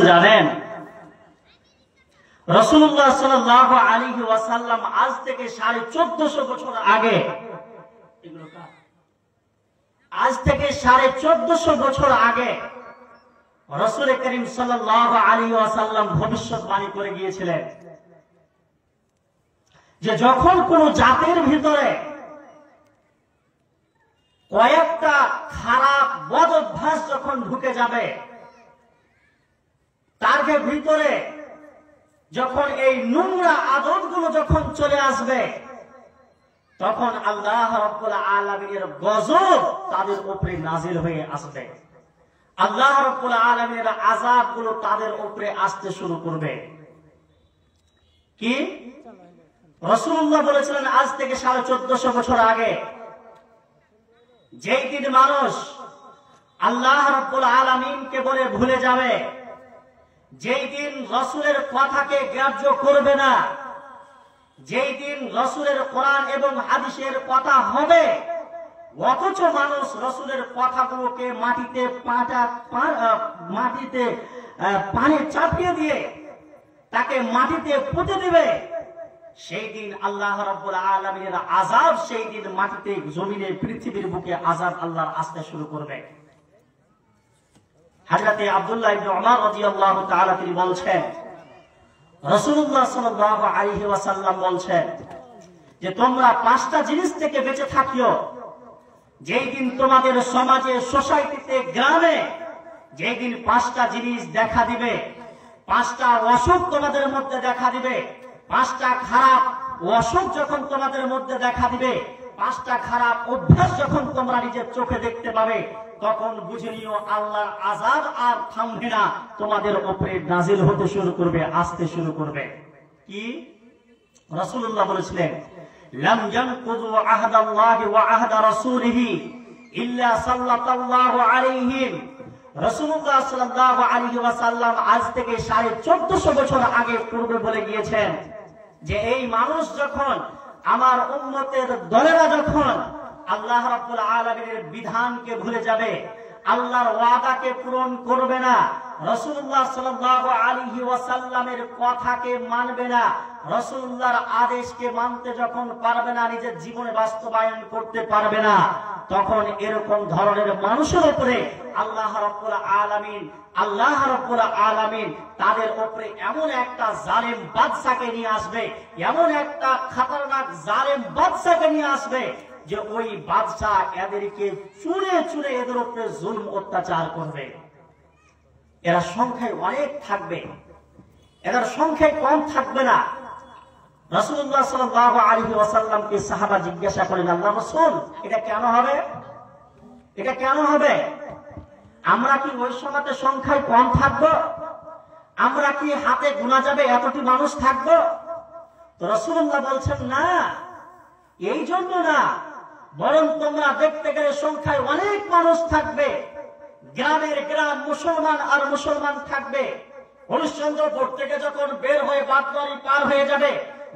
জানেন রাসূলুল্লাহ সাল্লাল্লাহু আলাইহি ওয়াসাল্লাম আজ থেকে 1450 বছর আগে, আজ থেকে 1450 বছর আগে রাসূল করিম সাল্লাল্লাহু আলাইহি ওয়াসাল্লাম ভবিষ্যৎবাণী করে গিয়েছিলেন যে যখন কোন জাতির ভিতরে কয়েকটা খারাপ বদ অভ্যাস যখন ঢুকে যাবে, তার ভিতরে যখন এই নোংরা আদতগুলো যখন চলে আসবে, তখন আল্লাহ রাব্বুল আলামিনের গজব তাদের উপরে নাজিল হয়ে আসবে। আল্লাহ রাব্বুল আলামিনের আযাবগুলো তাদের উপরে আসতে শুরু করবে। কি রাসূলুল্লাহ বলেছিলেন আজ থেকে 1450 বছর আগে, যেই দিন মানুষ আল্লাহ রাব্বুল আলামিনকে বলে ভুলে যাবে, যেই দিন রাসূলের কথাকে গ্রাহ্য করবে না, যেই দিন রাসূলের কোরআন এবং হাদিসের কথা হবে, অথচ মানুষ রাসূলের কথাগুলোকে মাটিতে পানি চাপিয়ে দিয়ে তাকে মাটিতে পুঁতে দিবে, সেই দিন আল্লাহ রাব্বুল আলামিনের আযাব, সেই দিন মাটিতে জমিনে পৃথিবীর বুকে আযাব আল্লাহর আসতে শুরু করবে। হযরতে আব্দুল্লাহ ইবনে উমর রাদিয়াল্লাহু তাআলা তিনি বলছেন, রাসূলুল্লাহ সাল্লাল্লাহু আলাইহি ওয়াসাল্লাম বলছেন যে তোমরা 5টা জিনিস থেকে বেঁচে থাকিও, যেই দিন তোমাদের সমাজে, সোসাইটিতে, গ্রামে যেই দিন 5টা জিনিস দেখা দিবে, 5টা অসুখ তোমাদের মধ্যে দেখা দিবে, 5টা খারাপ অসুখ যখন তোমাদের মধ্যে দেখা দিবে, 5টা খারাপ অভ্যাস যখন তোমরা নিজের চোখে দেখতে পাবে, তখন বুঝে নিও আল্লাহর আযাব আর থামবে না, তোমাদের উপরে নাজিল হতে শুরু করবে, আসতে শুরু করবে। কি রাসূলুল্লাহ বলেছিলেন, লাম ইয়ানকুযু আহদাল্লাহি ওয়া আহদা রাসূলিহি ইল্লা সাল্লাল্লাহু আলাইহিম। রাসূলুল্লাহ সাল্লাল্লাহু আলাইহি ওয়াসাল্লাম আজ থেকে 1450 বছর আগে পূর্বে বলে গিয়েছেন যে এই মানুষ যখন, আমার উম্মতের দলেরা যখন আল্লাহ রাব্বুল আলামিনের বিধানকে ভুলে যাবে, আল্লাহর ওয়াদাকে পূরণ করবে না, রাসূলুল্লাহ সাল্লাল্লাহু আলাইহি ওয়াসাল্লামের কথাকে মানবে না, রাসূলুল্লাহর আদেশকে মানতে যখন পারবে না, নিজের জীবনে বাস্তবায়ন করতে পারবে না, তখন এরকম ধরনের মানুষের উপরে আল্লাহ রাব্বুল আলামিন তাদের উপরে এমন একটা জালেম বাদশাকে নিয়ে আসবে, এমন একটা খতরনাক জালেম বাদশাকে নিয়ে আসবে যে ওই বাদশা এদেরকে চুরে চুরে এদের উপরে জুলম অত্যাচার করবে। এরা সংখ্যায় অনেক থাকবে, এদের সংখ্যায় কম থাকবে না। রাসূলুল্লাহ সাল্লাল্লাহু আলাইহি ওয়াসাল্লামকে সাহাবা জিজ্ঞাসা করেন, আল্লাহর রাসূল, এটা কেন হবে? এটা কেন হবে? আমরা কি ওই সময়তে সংখ্যায় কম থাকবো? আমরা কি হাতে গোনা যাবে এতটি মানুষ থাকবো? তো রাসূলুল্লাহ বলছেন, না, এই জন্য না, বরং তোমরা দেখতে গেলে সংখ্যায় অনেক মানুষ থাকবে, গ্রামের গ্রাম মুসলমান আর মুসলমান থাকবে। হরিশ্চন্দ্রপুর থেকে যখন বের হয়ে বাদবাড়ি পার হয়ে যাবে,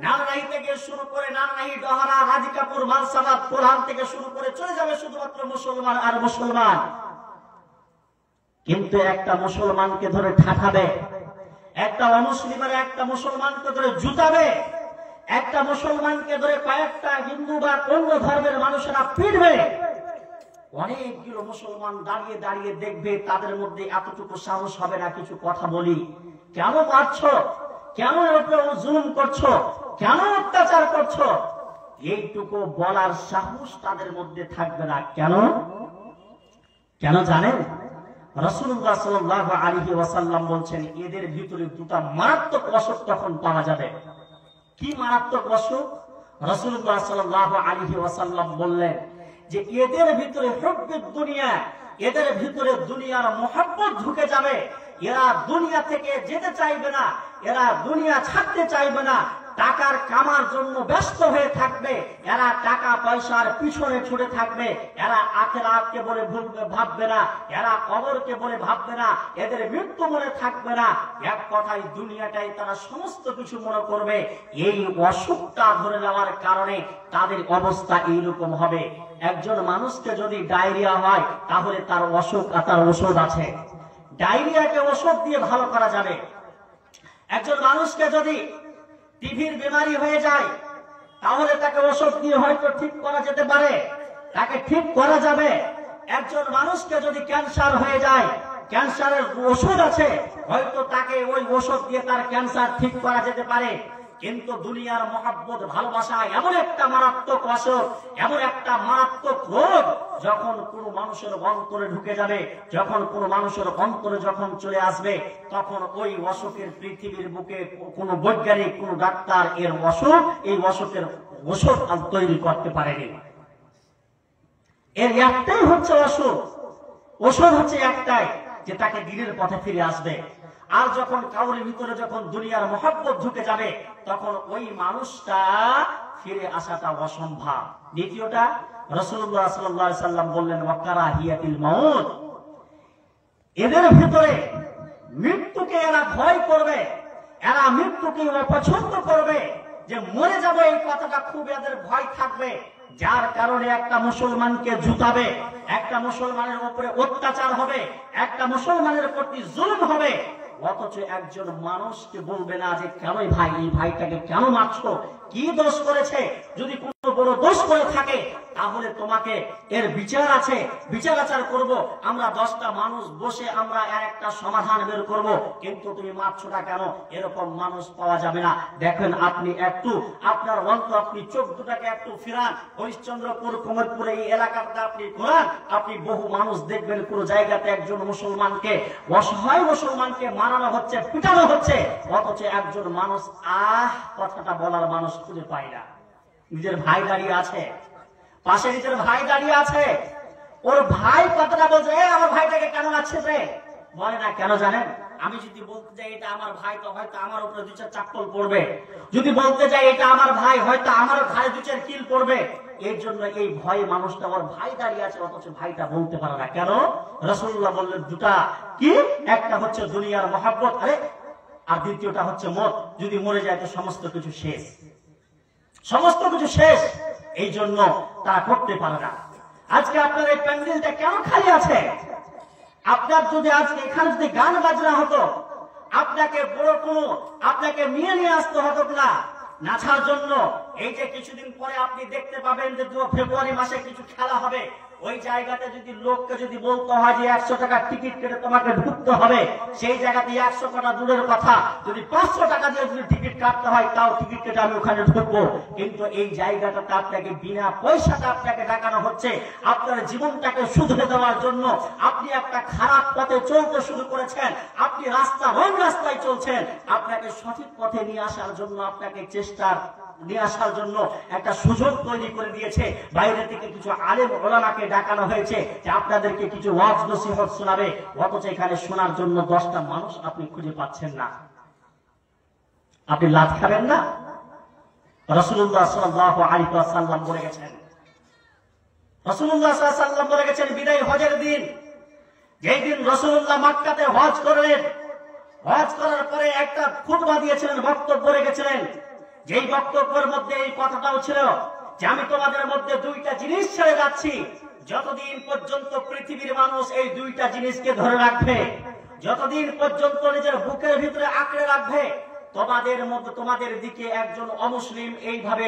নানরাহি থেকে শুরু করে নানরাহি, ডহারা, রাজিকাপুর, মানসাবাদ, কোরআন থেকে শুরু করে চলে যাবে শুধুমাত্র মুসলমান আর মুসলমান। কিন্তু একটা মুসলমানকে ধরে ঠাঠাবে, একটা অমুসলিমের একটা মুসলমানকে ধরে জুতাবে, একটা মুসলমানকে ধরে কয়েকটা হিন্দু বা অন্য ধর্মের মানুষেরা পিটবে। অনেকগুলো মুসলমান দাঁড়িয়ে দাঁড়িয়ে দেখবে, তাদের মধ্যে এতটুকু সাহস হবে না কিছু কথা বলি, কেন পারছো, কেন জুলুম করছো, কেন অত্যাচার করছো, এইটুকু বলার সাহস তাদের মধ্যে থাকবে না। কেন? কেন জানেন? রাসূলুল্লাহ সাল্লাল্লাহু আলাইহি ওয়াসাল্লাম বলছেন, এদের ভিতরে দুটো মারাত্মক অসুখ তখন পাওয়া যাবে। কি মারাত্মক অসুখ? রাসূলুল্লাহ সাল্লাল্লাহু আলাইহি ওয়াসাল্লাম বললেন যে এদের ভিতরে হুব্বুদ দুনিয়া, এদের ভিতরে দুনিয়ার মোহাব্বত ঢুকে যাবে, এরা দুনিয়া থেকে যেতে চাইবে না, এরা দুনিয়া ছাড়তে চাইবে না, টাকার কামার জন্য ব্যস্ত হয়ে থাকবে, এরা টাকা পয়সার পিছনে ছুটে থাকবে, এরা আখিরাতকে বলে ভাববে না, এরা কবরকে বলে ভাববে না, এদের মৃত্যু মনে থাকবে না, এক কথায় দুনিয়াটাই তারা সমস্ত কিছু মনে করবে। এই অসুখটা ধরে নেওয়ার কারণে তাদের অবস্থা এইরকম হবে। একজন মানুষকে যদি ডায়রিয়া হয়, তাহলে তার অসুখ, তার ওষুধ আছে। ডায়রিয়াকে ওষুধ দিয়ে ভালো করা যাবে। একজন মানুষকে যদি টিভির বিমারি হয়ে যায় তাহলে তাকে ওষুধ দিয়ে হয়তো ঠিক করা যেতে পারে, তাকে ঠিক করা যাবে। একজন মানুষকে যদি ক্যান্সার হয়ে যায়, ক্যান্সারের ওষুধ আছে, হয়তো তাকে ওই ওষুধ দিয়ে তার ক্যান্সার ঠিক করা যেতে পারে। কিন্তু দুনিয়ার মহাব্বত, ভালোবাসা এমন একটা মারাত্মক অসুখ, এমন একটা মারাত্মক রোগ, যখন কোনো মানুষের অন্তরে ঢুকে যাবে, যখন কোনো মানুষের অন্তরে যখন চলে আসবে, তখন ওই অসুখের পৃথিবীর বুকে কোনো বৈজ্ঞানিক, কোনো ডাক্তার এর অসুখ, এই অসুখের ওষুধ তৈরি করতে পারেনি। এর একটাই হচ্ছে অসুখ, ওষুধ হচ্ছে একটাই, যে তাকে দিনের পথে ফিরে আসবে। আর যখন কাউরের ভিতরে যখন দুনিয়ার মহব্বত ঢুকে যাবে, তখন ওই মানুষটা ফিরে আসাটা অসম্ভব। দ্বিতীয়টা, রাসূলুল্লাহ সাল্লাল্লাহু আলাইহি সাল্লাম বললেন ওয়াকারাহিয়াতিল মাউত, এদের ভিতরে মৃত্যুকে এরা ভয় করবে, এরা মৃত্যুকে অপছন্দ করবে, যে মরে যাবে এই কথাটা খুব এদের ভয় থাকবে, যার কারণে একটা মুসলমানকে জুতাবে, একটা মুসলমানের উপরে অত্যাচার হবে, একটা মুসলমানের প্রতি জুলুম হবে, অথচ একজন মানুষকে বলবে না যে কেন ভাই এই ভাইটাকে কেন মারছো, কি দোষ করেছে। যদি কোনো বড় দোষ করে থাকে তাহলে তোমাকে এর বিচার আছে, বিচার আচার করব, আমরা 10টা মানুষ বসে আমরা এর একটা সমাধান বের করব, কিন্তু তুমি মারছোটা কেন, এরকম মানুষ পাওয়া যাবে না। দেখেন আপনি একটু আপনার অন্ত, আপনি চোখ দুটাকে একটু ফিরান, হরিশ্চন্দ্রপুর, কোমরপুর এই এলাকাটা আপনি ঘোরান, আপনি বহু মানুষ দেখবেন কোন জায়গাতে একজন মুসলমানকে, অসহায় মুসলমানকে মারানো হচ্ছে, পিটানো হচ্ছে, অথচ একজন মানুষ কথাটা বলার মানুষ খুঁজে পায় না। নিজের ভাই দাঁড়িয়ে আছে, পাশে নিজের ভাই দাঁড়িয়ে আছে, ওর ভাই কথাটা বলছে, আমার ভাইটাকে কেন মারছিস রে, বলে না কেন জানেন, আমি যদি বলতে যাই এটা আমার ভাই, তো হয়তো আমার উপরে 2-4 চাপ্পল পড়বে, যদি বলতে যাই এটা আমার ভাই, হয়তো আমার ঘাড়ে 2-4 কিল পড়বে। এর জন্য এই ভয়ে মানুষটা, ওর ভাই দাঁড়িয়ে আছে, অথচ ভাইটা বলতে পারে না। কেন? রাসূলুল্লাহ বললেন দুটা কি, একটা হচ্ছে দুনিয়ার মহব্বত, আর দ্বিতীয়টা হচ্ছে মত। যদি মরে যায় তো সমস্ত কিছু শেষ, সমস্ত কিছু শেষ। এই জন্য তারা করতে পারে না। আজকে আপনার এই প্যান্ডেলটা কেন খালি আছে? আপনার যদি আজকে এখানে যদি গান বাজনা হতো, আপনাকে বড় কোনো আপনাকে নিয়ে আসতে হতো না নাচার জন্য। এই যে কিছুদিন পরে আপনি দেখতে পাবেন যে ফেব্রুয়ারি মাসে কিছু খেলা হবে, ওই জায়গাতে যদি লোককে যদি বলতে হয় যে 100 টাকার টিকিট কেটে তোমাকে ঢুকতে হবে, সেই জায়গাতে 100 টাকা দূরের কথা, যদি 500 টাকা দিয়ে যদি টিকিট কাটতে হয়, তাও টিকিট কেটে আমি ওখানে ঢুকবো। কিন্তু এই জায়গাটাতে আপনাকে বিনা পয়সাতে আপনাকে দেখানো হচ্ছে, আপনার জীবনটাকে শুধরে দেওয়ার জন্য আপনি একটা খারাপ পথে চলতে শুরু করেছেন, আপনি রং রাস্তায় চলছেন, আপনাকে সঠিক পথে নিয়ে আসার জন্য, আপনাকে চেষ্টা নিয়ে আসার জন্য একটা সুযোগ তৈরি করে দিয়েছে। বাইরে থেকে কিছু আলেম ওলামাকে ডাকানো হয়েছে যে আপনাদেরকে কিছু ওয়াজ নসিহত শোনাবে, অথচ এখানে শোনার জন্য 10টা মানুষ আপনি খুঁজে পাচ্ছেন না। আপনি লাভ খাবেন না? রাসূলুল্লাহ সাল্লাল্লাহু আলাইহি ওয়াসাল্লাম বলে গেছেন, রাসূলুল্লাহ সাল্লাল্লাহু আলাইহি ওয়াসাল্লাম বলে গেছেন, বিদায় হজের দিন, যেই দিন রাসূলুল্লাহ মক্কাতে হজ করলেন, হজ করার পরে একটা খুতবা দিয়েছিলেন, বক্তব্য রেখেছিলেন। যেই বক্তব্যের মধ্যে এই কথাটাও ছিল যে আমি তোমাদের মধ্যে 2টা জিনিস ছেড়ে যাচ্ছি, যতদিন পর্যন্ত পৃথিবীর মানুষ এই 2টা জিনিসকে ধরে রাখবে, যতদিন পর্যন্ত নিজের বুকের ভিতরে আঁকড়ে রাখবে, তোমাদের মধ্যে, তোমাদের দিকে একজন অমুসলিম এইভাবে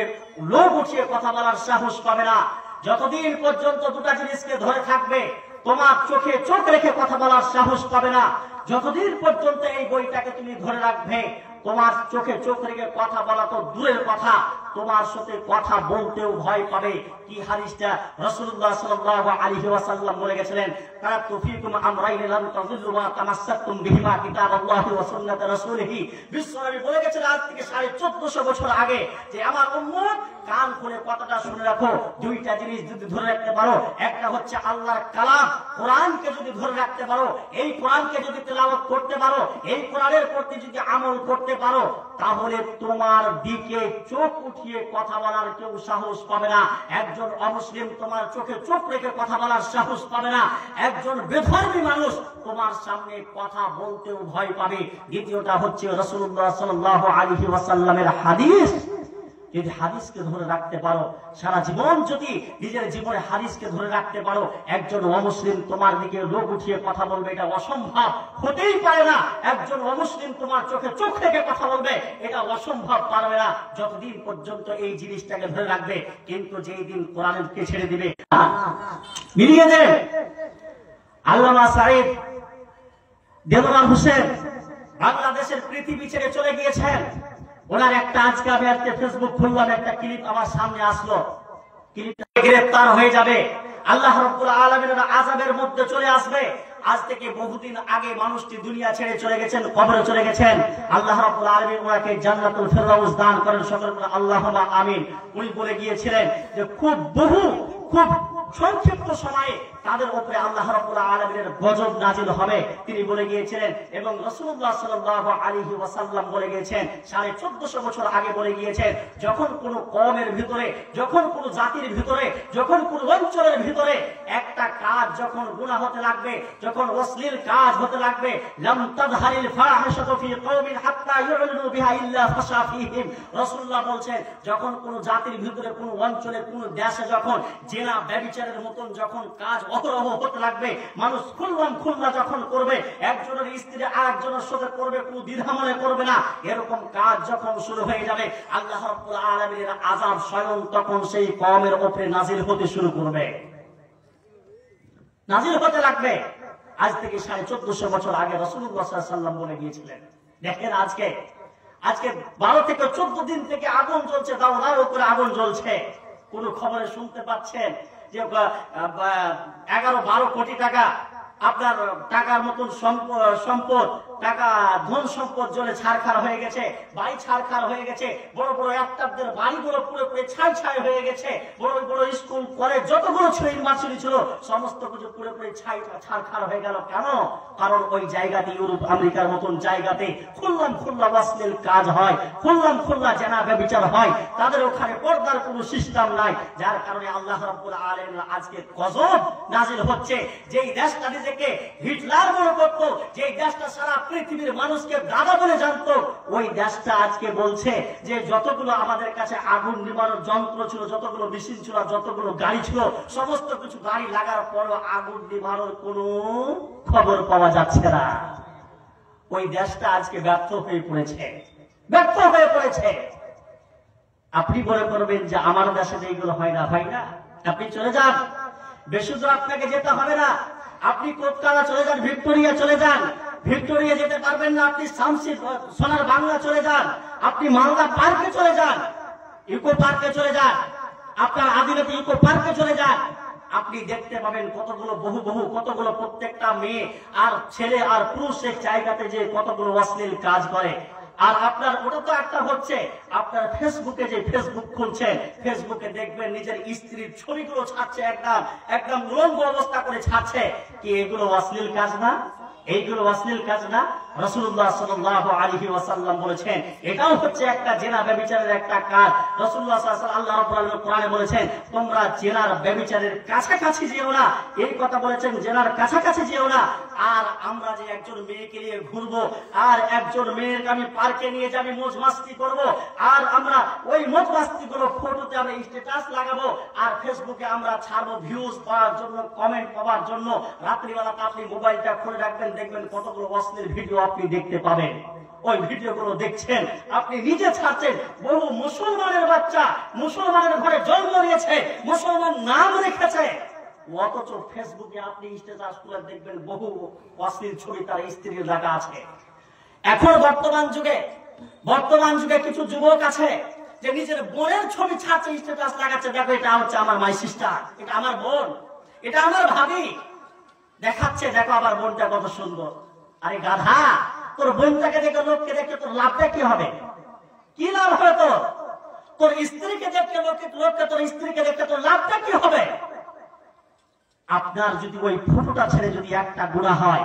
লোভ উঠিয়ে কথা বলার সাহস পাবে না। যতদিন পর্যন্ত 2টা জিনিসকে ধরে থাকবে, তোমার চোখে চোখ রেখে কথা বলার সাহস পাবে না। যতদিন পর্যন্ত এই বইটাকে তুমি ধরে রাখবে, তোমার চোখে চোখ রেখে কথা বলা তো দূরের কথা, তোমার সাথে কথা বলতেও ভয় পাবে। কি হাদিসটা রাসূলুল্লাহ সাল্লাল্লাহু আলাইহি ওয়াসাল্লাম বলে গেছিলেন, তারাকতু ফীকুম আমরাইন লাম তাযিল্লু মা তামাসসাকতুম বিহিমা কিতাবাল্লাহি ওয়া সুন্নাত রাসূলিহি। বিশ্বনবী বলে গেছেন আজ থেকে 1450 বছর আগে যে আমার উম্মত কান খুলে কথাটা শুনে রাখো, 2টা জিনিস যদি ধরে রাখতে পারো, একটা হচ্ছে আল্লাহর কালাম, কোরআনকে যদি ধরে রাখতে পারো, এই কোরআনকে যদি তেলাওয়াত করতে পারো, এই কোরআনের প্রতি যদি আমল করতে পারো, তাহলে তোমার দিকে চোখ উঠিয়ে কথা বলার কেউ সাহস পাবে না। একজন অমুসলিম তোমার চোখে চোখ রেখে কথা বলার সাহস পাবে না। একজন বেধর্মী মানুষ তোমার সামনে কথা বলতেও ভয় পাবে। দ্বিতীয়টা হচ্ছে রাসূলুল্লাহ সাল্লাল্লাহু আলাইহি ওয়াসাল্লামের হাদিস, যদি হাদিসকে ধরে রাখতে পারো, সারা জীবন যদি নিজের জীবনে হাদিসকে ধরে রাখতে পারো, একজন অমুসলিম তোমার দিকে লোক উঠিয়ে কথা বলবে এটা অসম্ভব, হতেই পারে না। একজন অমুসলিম তোমার চোখে চোখ রেখে কথা বলবে এটা অসম্ভব, পারবে না, যতদিন পর্যন্ত এই জিনিসটাকে ধরে রাখবে। কিন্তু যেই দিন কোরআনকে ছেড়ে দিবে, মিলিয়ে দেবে। আল্লামা সাঈদ দেলোয়ার হোসেন বাংলাদেশের পৃথিবী ছেড়ে চলে গিয়েছেন। ওনার একটা, আজকে আমি একটা ফেসবুক খুললাম, একটা ক্লিপ আমার সামনে আসলো, ক্লিপটা গ্রেফতার হয়ে যাবে, আল্লাহ রাব্বুল আলামিনের আযাবের মধ্যে চলে আসবে। আজ থেকে বহুদিন আগে মানুষটি দুনিয়া ছেড়ে চলে গেছেন, কবরে চলে গেছেন। আল্লাহ রাব্বুল আলামিন ওনাকে জান্নাতুল ফেরদাউস দান করেন, সকলে বলেন আল্লাহুম্মা আমিন। উনি বলে গিয়েছিলেন যে খুব সংক্ষিপ্ত সময়ে তাদের উপরে আল্লাহ রাব্বুল আলামিনের গজব নাজিল হবে, তিনি বলে গিয়েছিলেন। এবং রাসূলুল্লাহ সাল্লাল্লাহু আলাইহি ওয়াসাল্লাম বলে গিয়েছেন, 1450 বছর আগে বলে গিয়েছেন, যখন কোন কওমের ভিতরে, যখন কোন জাতির ভিতরে, যখন কোন অঞ্চলের ভিতরে একটা কাজ যখন গুনাহ হতে লাগবে, যখন অশ্লীল কাজ হতে লাগবে, লাম তাযহারিল ফাহিশাতু ফি কওমিন হাত্তা ইউ'লিনু বিহা ইল্লা ফাশা ফীহিম। রাসূলুল্লাহ বলেন, যখন কোন জাতির ভিতরে, কোন অঞ্চলে, কোন দেশে যখন জিনা ব্যভিচারের মতন যখন কাজ অহরহ হতে লাগবে, মানুষ খুল্লা যখন করবে, একজনের স্ত্রী আরেকজনের সাথে করবে, কোনো দ্বিধা মনে করবে না, এরকম কাজ যখন শুরু হয়ে যাবে, আল্লাহ রাব্বুল আলামিনের আযাব স্বয়ং তখন সেই কওমের উপরে নাজিল হতে শুরু করবে, নাজিল হতে লাগবে। আজ থেকে 1450 বছর আগে রাসূলুল্লাহ সাল্লাল্লাহু আলাইহি ওয়াসাল্লাম বলে গিয়েছিলেন। দেখেন আজকে 12 থেকে 14 দিন থেকে আগুন জ্বলছে, দাও করে আগুন জ্বলছে। কোন খবরে শুনতে পাচ্ছেন যে 11-12 কোটি টাকা আপনার টাকার মতন সম্পদ, টাকা ধন সম্পদ জ্বলে ছারখার হয়ে গেছে, বাড়ি ছারখার হয়ে গেছে, বড় বড় একটাদের বাড়িগুলো পুরোপুরি ছাই হয়ে গেছে, বড় বড় স্কুল কলেজ যতগুলো ছিল, ইউনিভার্সিটি ছিল, সমস্ত কিছু পুরোপুরি ছারখার হয়ে গেল। কেন? কারণ ওই জায়গাতে, ইউরোপ আমেরিকার মতন জায়গাতে খুল্লা অশ্লীল কাজ হয়, খুল্লা জেনা ব্যভিচার হয়, তাদের ওখানে পর্দার কোনো সিস্টেম নাই, যার কারণে আল্লাহ রাব্বুল আলামিন আজকে গজব নাজিল হচ্ছে। যেই দেশটা নিজেকে হিটলার মনে করত, যেই দেশটা সারা পৃথিবীর মানুষকে দাদা বলে জানতো, ওই দেশটা আজকে বলছে যে যতগুলো আমাদের কাছে আগুন নিবানোর যন্ত্র ছিল, যতগুলো মেশিন ছিল, যতগুলো গাড়ি ছিল, সমস্ত কিছু গাড়ি লাগার পরও আগুন নিবানোর কোনো খবর পাওয়া যাচ্ছে না। ওই দেশটা আজকে ব্যর্থ হয়ে পড়েছে। আপনি মনে করবেন যে আমার দেশে এইগুলো হয় না, ভাই না, আপনি চলে যান, বেশি দূর আপনাকে যেতে হবে না, আপনি কলকাতা চলে যান, ভিক্টোরিয়া চলে যান, ভিক্টোরিয়া যেতে পারবেন না, আপনি শামসি সোনার বাংলা চলে যান, আপনি মালদা পার্কে চলে যান, ইকো পার্কে চলে যান, আপনার আদিবাসী ইকো পার্কে চলে যান, আপনি দেখতে পাবেন কতগুলো কতগুলো প্রত্যেকটা মেয়ে আর ছেলে আর পুরুষ এক জায়গাতে যে কতগুলো অশ্লীল কাজ করে। আর আপনার ওটা তো একটা হচ্ছে, আপনার ফেসবুকে যে ফেসবুক খুলছেন, ফেসবুকে দেখবেন নিজের স্ত্রীর ছবিগুলো ছাড়ছে, একদম উলঙ্গ অবস্থা করে ছাড়ছে। কি এগুলো অশ্লীল কাজ না? এইগুলো অশ্লীল কাজ না? রাসূলুল্লাহ সাল্লাল্লাহু আলাইহি ওয়াসাল্লাম বলেছেন এটাও হচ্ছে একটা জিনা ব্যভিচারের একটা কাজ। রাসূলুল্লাহ সাল্লাল্লাহু আলাইহি ওয়াসাল্লাম আল্লাহ রাব্বুল আলামিন কোরআনে বলেছেন, তোমরা জিনার ব্যভিচারের কাছাকাছি যেও না, এই কথা বলেছেন, জিনার কাছাকাছি যেও না। আর আমরা যে একজন মেয়েকে নিয়ে ঘুরবো, আর একজন মেয়েকে আমি পার্কে নিয়ে যাবি, মौज মাস্তি করব, আর আমরা ওই মौज মাস্তি গুলো ফটোতে আমরা স্ট্যাটাস লাগাবো, আর ফেসবুকে আমরা ছাড়বো ভিউজ পাওয়ার জন্য, কমেন্ট পাওয়ার জন্য। রাত্রিবেলাতে আপনি মোবাইলটা খুলে রাখবেন, দেখবেন কতগুলো অশ্লীল ভিডিও আপনি দেখতে পাবেন। ওই ভিডিওগুলো দেখছেন, আপনি নিজে ছাড়ছেন। বহু মুসলমানের বাচ্চা মুসলমানের ঘরে জন্ম নিয়েছে, মুসলমান নাম রেখেছে, অথচ ফেসবুকে আপনি স্ট্যাটাস খুলে দেখবেন বহু অশ্লীল ছবি তার স্ত্রীর লাগা আছে। এখন বর্তমান যুগে কিছু যুবক আছে যে নিজের বোনের ছবি ছাড়ছে, স্ট্যাটাস লাগাচ্ছে, দেখো এটা হচ্ছে আমার মাই সিস্টার, এটা আমার বোন, এটা আমার ভাবি, দেখাচ্ছে, দেখো আমার বোনটা কত সুন্দর। আরে গাধা, তোর বোনটাকে দেখে, লোককে দেখে তোর লাভটা কি হবে? কি লাভ হবে তোর স্ত্রীকে দেখে, লোককে তোর স্ত্রীকে দেখে তোর লাভটা কি হবে? আপনার যদি ওই ফটোটা ছেড়ে যদি একটা গুনাহ হয়,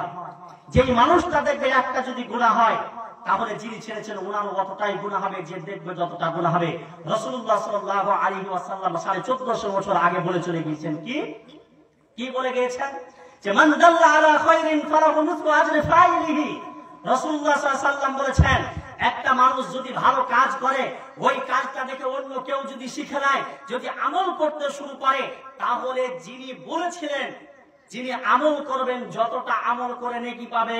যেই মানুষটা দেখবে একটা যদি গুনাহ হয়, তাহলে যিনি ছেড়েছেন ওনারও অতটাই গুনাহ হবে, যে দেখবে যতটা গুনাহ হবে। রাসূলুল্লাহ সাল্লাল্লাহু আলাইহি ওয়াসাল্লাম 1450 বছর আগে বলে চলে গিয়েছেন, কি বলে গিয়েছেন? যে মান দাল্লা আলা খায়রিন ফালাহু মিসলু আজরি ফাইলিহি, রাসূলুল্লাহ সাল্লাল্লাহু আলাইহি ওয়াসাল্লাম বলেছেন, একটা মানুষ যদি ভালো কাজ করে, ওই কাজটা দেখে অন্য কেউ যদি শিখে নেয়, যদি আমল করতে শুরু করে, তাহলে যিনি বলেছিলেন, যিনি আমল করবেন, যতটা আমল করে নেকি পাবে,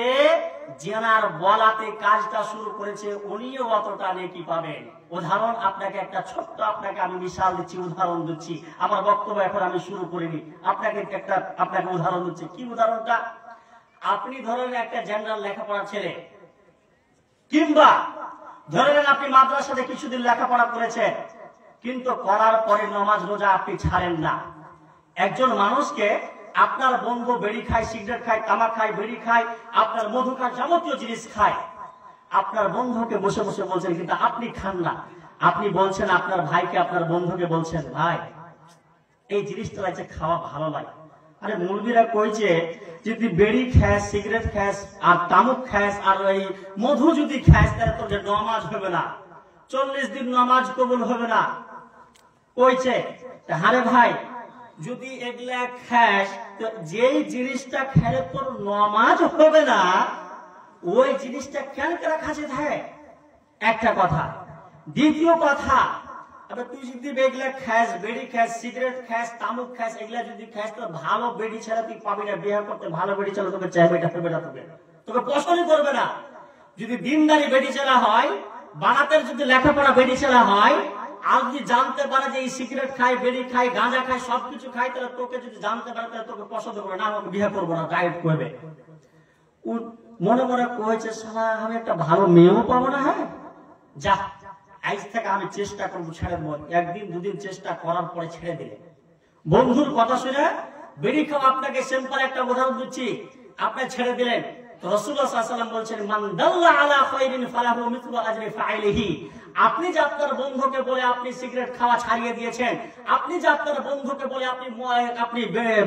যার বলাতে কাজটা শুরু করেছে উনিও অতটা নেকি পাবেন। উদাহরণ আপনাকে একটা ছোট্ট আমি মিশাল দিচ্ছি, উদাহরণ দিচ্ছি। আমার বক্তব্য এখন আমি শুরু করিনি, আপনাকে উদাহরণ দিচ্ছি। কি উদাহরণটা? আপনি ধরেন একটা জেনারেল লেখাপড়া ছেলে, কিংবা ধরেন আপনি মাদ্রাসাতে কিছুদিন লেখাপড়া করেছেন, কিন্তু করার পরে নামাজ রোজা আপনি ছাড়েন না। একজন মানুষকে আপনার বন্ধু বেড়ি খায়, সিগারেট খায়, তামাক খায়, বেড়ি খায়, আপনার মধু খায়, যাবতীয় জিনিস খায়। আপনার বন্ধুকে বসে বসে বলছেন, কিন্তু আপনি খান না। আপনি বলছেন আপনার ভাইকে, আপনার বন্ধুকে বলছেন, ভাই এই জিনিসটা লাগছে খাওয়া ভালো লাগে। আরে মুরগিরা কইছে, যদি বেড়ি খাস, সিগারেট খাস, আর তামাক খাস, আর ওই মধু যদি খাস, তাহলে তোর নামাজ হবে না, 40 দিন নামাজ কবুল হবে না কইছে। আরে ভাই, যদি এগুলা খাস, তো যেই জিনিসটা খেলে তোর নামাজ হবে না, ওই জিনিসটা কেন কেন খাসে থাকে? একটা কথা। দ্বিতীয় কথা, তুই যদি এগুলা খাস, বেড়ি খাস, সিগারেট খাস, তামাক খাস, এগুলা যদি খাস, তো ভালো বেড়ি ছাড়া তুই পাবি না বিয়ে করতে। ভালো বেড়ি ছাড়া তোকে চাইবে, তোকে পছন্দ করবে না। যদি দিনদারি বেড়ি ছাড়া হয়, বানাতের যদি লেখাপড়া বেড়ি ছাড়া হয়, আর যদি জানতে পারে যে এই সিগারেট খায়, বেড়ি খায়, গাঁজা খায়, সবকিছু খায়, তাহলে তোকে যদি জানতে পারে, তাহলে তোকে পছন্দ করবে না, আমাকে বিয়ে করবো না, ডায়েট করবে। মনে মনে কয়েছে, শালা আমি একটা ভালো মেয়েও পাবো না। হ্যাঁ, যা আজ থেকে আমি চেষ্টা করবো ছেড়ে দেবো। একদিন দুদিন চেষ্টা করার পরে ছেড়ে দিলে, বন্ধুর কথা শুনে বেড়ি খাওয়া, আপনাকে সিম্পল একটা উদাহরণ দিচ্ছি, আপনি ছেড়ে দিলেন। রাসূলুল্লাহ সাল্লাল্লাহু আলাইহি ওয়াসাল্লাম বলছেন, মান দাল্লা আলা খায়রিন ফালাহু মিথলু আজরি ফাইলিহি। আপনি যে আপনার বন্ধুকে বলে আপনি সিগারেট খাওয়া ছাড়িয়ে দিয়েছেন, আপনি যে আপনার বন্ধুকে বলে আপনি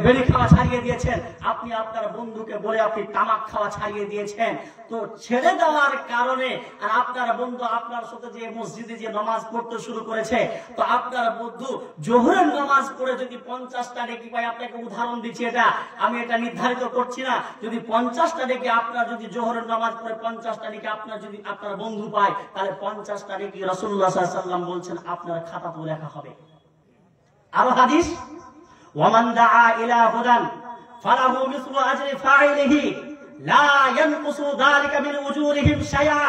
বেড়ি খাওয়া ছাড়িয়ে দিয়েছেন, আপনি আপনার বন্ধুকে বলে আপনি তামাক খাওয়া ছাড়িয়ে দিয়েছেন, তো ছেড়ে দেওয়ার কারণে আর আপনার বন্ধু আপনার সাথে যে মসজিদে যে নামাজ পড়তে শুরু করেছে, তো আপনার বন্ধু জোহরের নামাজ পড়ে যদি 50টা নেকি পায়, আপনাকে উদাহরণ দিচ্ছি, এটা আমি এটা নির্ধারিত করছি না, যদি 50টা নেকি আপনার যদি জোহরের নামাজ পড়ে 50টা নেকি আপনার যদি আপনার বন্ধু পায়, তাহলে 50টা নেকি রাসূলুল্লাহ সাল্লাল্লাহু আলাইহি ওয়াসাল্লাম বলছেন আপনার খাতাতে লেখা হবে। আর হাদিস, ওয়ামান দাআ ইলা হুদান ফালাহু মিসলু আজরি ফাইলিহি লা ইয়ানকুসু যালিকা মিন উজুরিহিম শাইআ।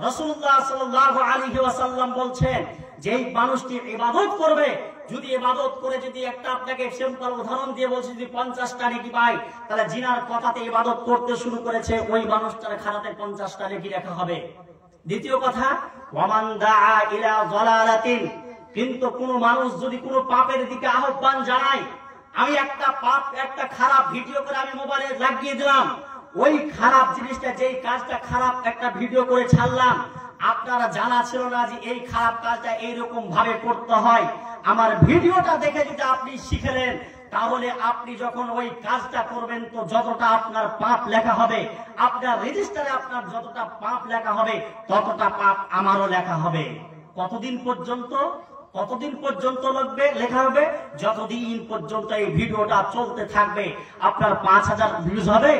রাসূলুল্লাহ সাল্লাল্লাহু আলাইহি ওয়াসাল্লাম বলছেন, যেই মানুষটি ইবাদত করবে, যদি ইবাদত করে, যদি একটা আপনাকে সিম্পল উদাহরণ দিয়ে বলছি, যদি 50টা নেকি পায়, তাহলে জিনার কথাতে ইবাদত করতে শুরু করেছে, ওই মানুষটার খাতাতে 50টা নেকি লেখা হবে। দ্বিতীয় কথা, ওয়ামান দাআ ইলা যালালাতিন, কিন্তু কোন মানুষ যদি কোন পাপের দিকে আহ্বান জানায়, আমি একটা খারাপ ভিডিও করে আমি মোবাইলে লাগিয়ে দিলাম, ওই খারাপ জিনিসটা, যেই কাজটা খারাপ একটা ভিডিও করে ছাড়লাম, আপনারা জানা ছিল না যে এই খারাপ কাজটা এইরকম ভাবে করতে হয়, আমার ভিডিওটা দেখে যদি আপনি শিখলেন, তাহলে আপনি যখন ওই কাজটা করবেন, তো যতটা আপনার পাপ লেখা হবে, আপনার রেজিস্টারে আপনার যতটা পাপ লেখা হবে, ততটা পাপ আমারও লেখা হবে। কতদিন পর্যন্ত লেখা হবে? যতদিন পর্যন্ত এই ভিডিওটা চলতে থাকবে। আপনার 5000 ভিউজ হবে,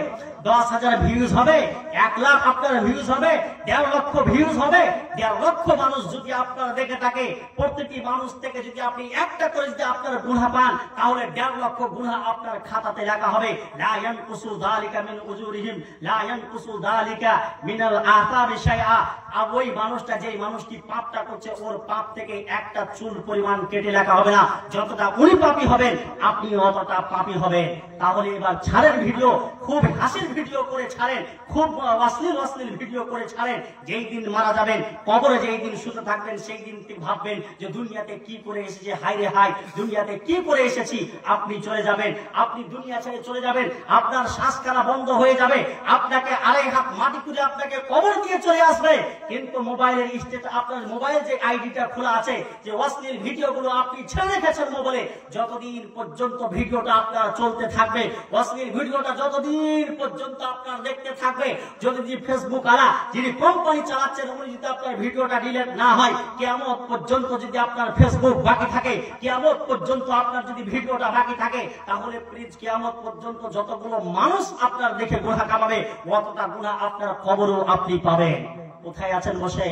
10,000 ভিউজ হবে, 1 লাখ আপনার ভিউজ হবে, 1.5 লক্ষ ভিউজ হবে, 1.5 লক্ষ মানুষ যদি আপনারা দেখে থাকে, প্রত্যেকটি মানুষ থেকে যদি আপনি একটা করে যদি আপনার গুনাহ পান, তাহলে 1.5 লক্ষ গুনাহ আপনার খাতাতে লেখা হবে। লা ইয়ানকুসু যালিকা মিন উজুরিহিম লা ইয়ানকুসু যালিকা মিনাল আসাবি শাইআ। আর ওই মানুষটা, যেই মানুষটি পাপটা করছে, ওর পাপ থেকে একটা চুল পরিমাণ কেটে লেখা হবে না। যতটা উনি পাপী হবেন, আপনি অতটা পাপী হবেন। তাহলে এবার ছাড়েন ভিডিও, খুব হাসির ভিডিও করে ছাড়েন, খুব অশ্লীল ভিডিও করে ছাড়েন। যেই দিন মারা যাবেন, কবরে যেই দিন শুতে থাকবেন, সেই দিন ভাববেন যে দুনিয়াতে কি করে এসেছি, হায় রে হায়, দুনিয়াতে কি করে এসেছি। আপনি চলে যাবেন, আপনি দুনিয়া ছেড়ে চলে যাবেন, আপনার শ্বাস কানা বন্ধ হয়ে যাবে, আপনাকে 2.5 হাত মাটি খুঁজে আপনাকে কবর দিয়ে চলে আসবে। কিন্তু মোবাইলের স্টেট, আপনার মোবাইল যে আইডিটা খোলা আছে, যে অশ্লীল ভিডিওগুলো আপনি ছেড়ে রেখেছেন মোবাইলে, যতদিন পর্যন্ত ভিডিওটা আপনার চলতে থাকবে, অশ্লীল ভিডিওটা যতদিন পর্যন্ত পর্যন্ত আপনার দেখতে থাকবে। যদি ফেসবুক আলা যিনি কোম্পানি চালাচ্ছেন উনি যদি আপনার ভিডিওটা ডিলিট না হয়, কিয়ামত পর্যন্ত যদি আপনার ফেসবুক বাকি থাকে, কিয়ামত পর্যন্ত আপনার যদি ভিডিওটা বাকি থাকে, তাহলে প্লিজ কিয়ামত পর্যন্ত যতগুলো মানুষ আপনার দেখে গুনাহ কামাবে অতটা গুনাহ আপনার কবরও আপনি পাবেন। কোথায় আছেন বসে?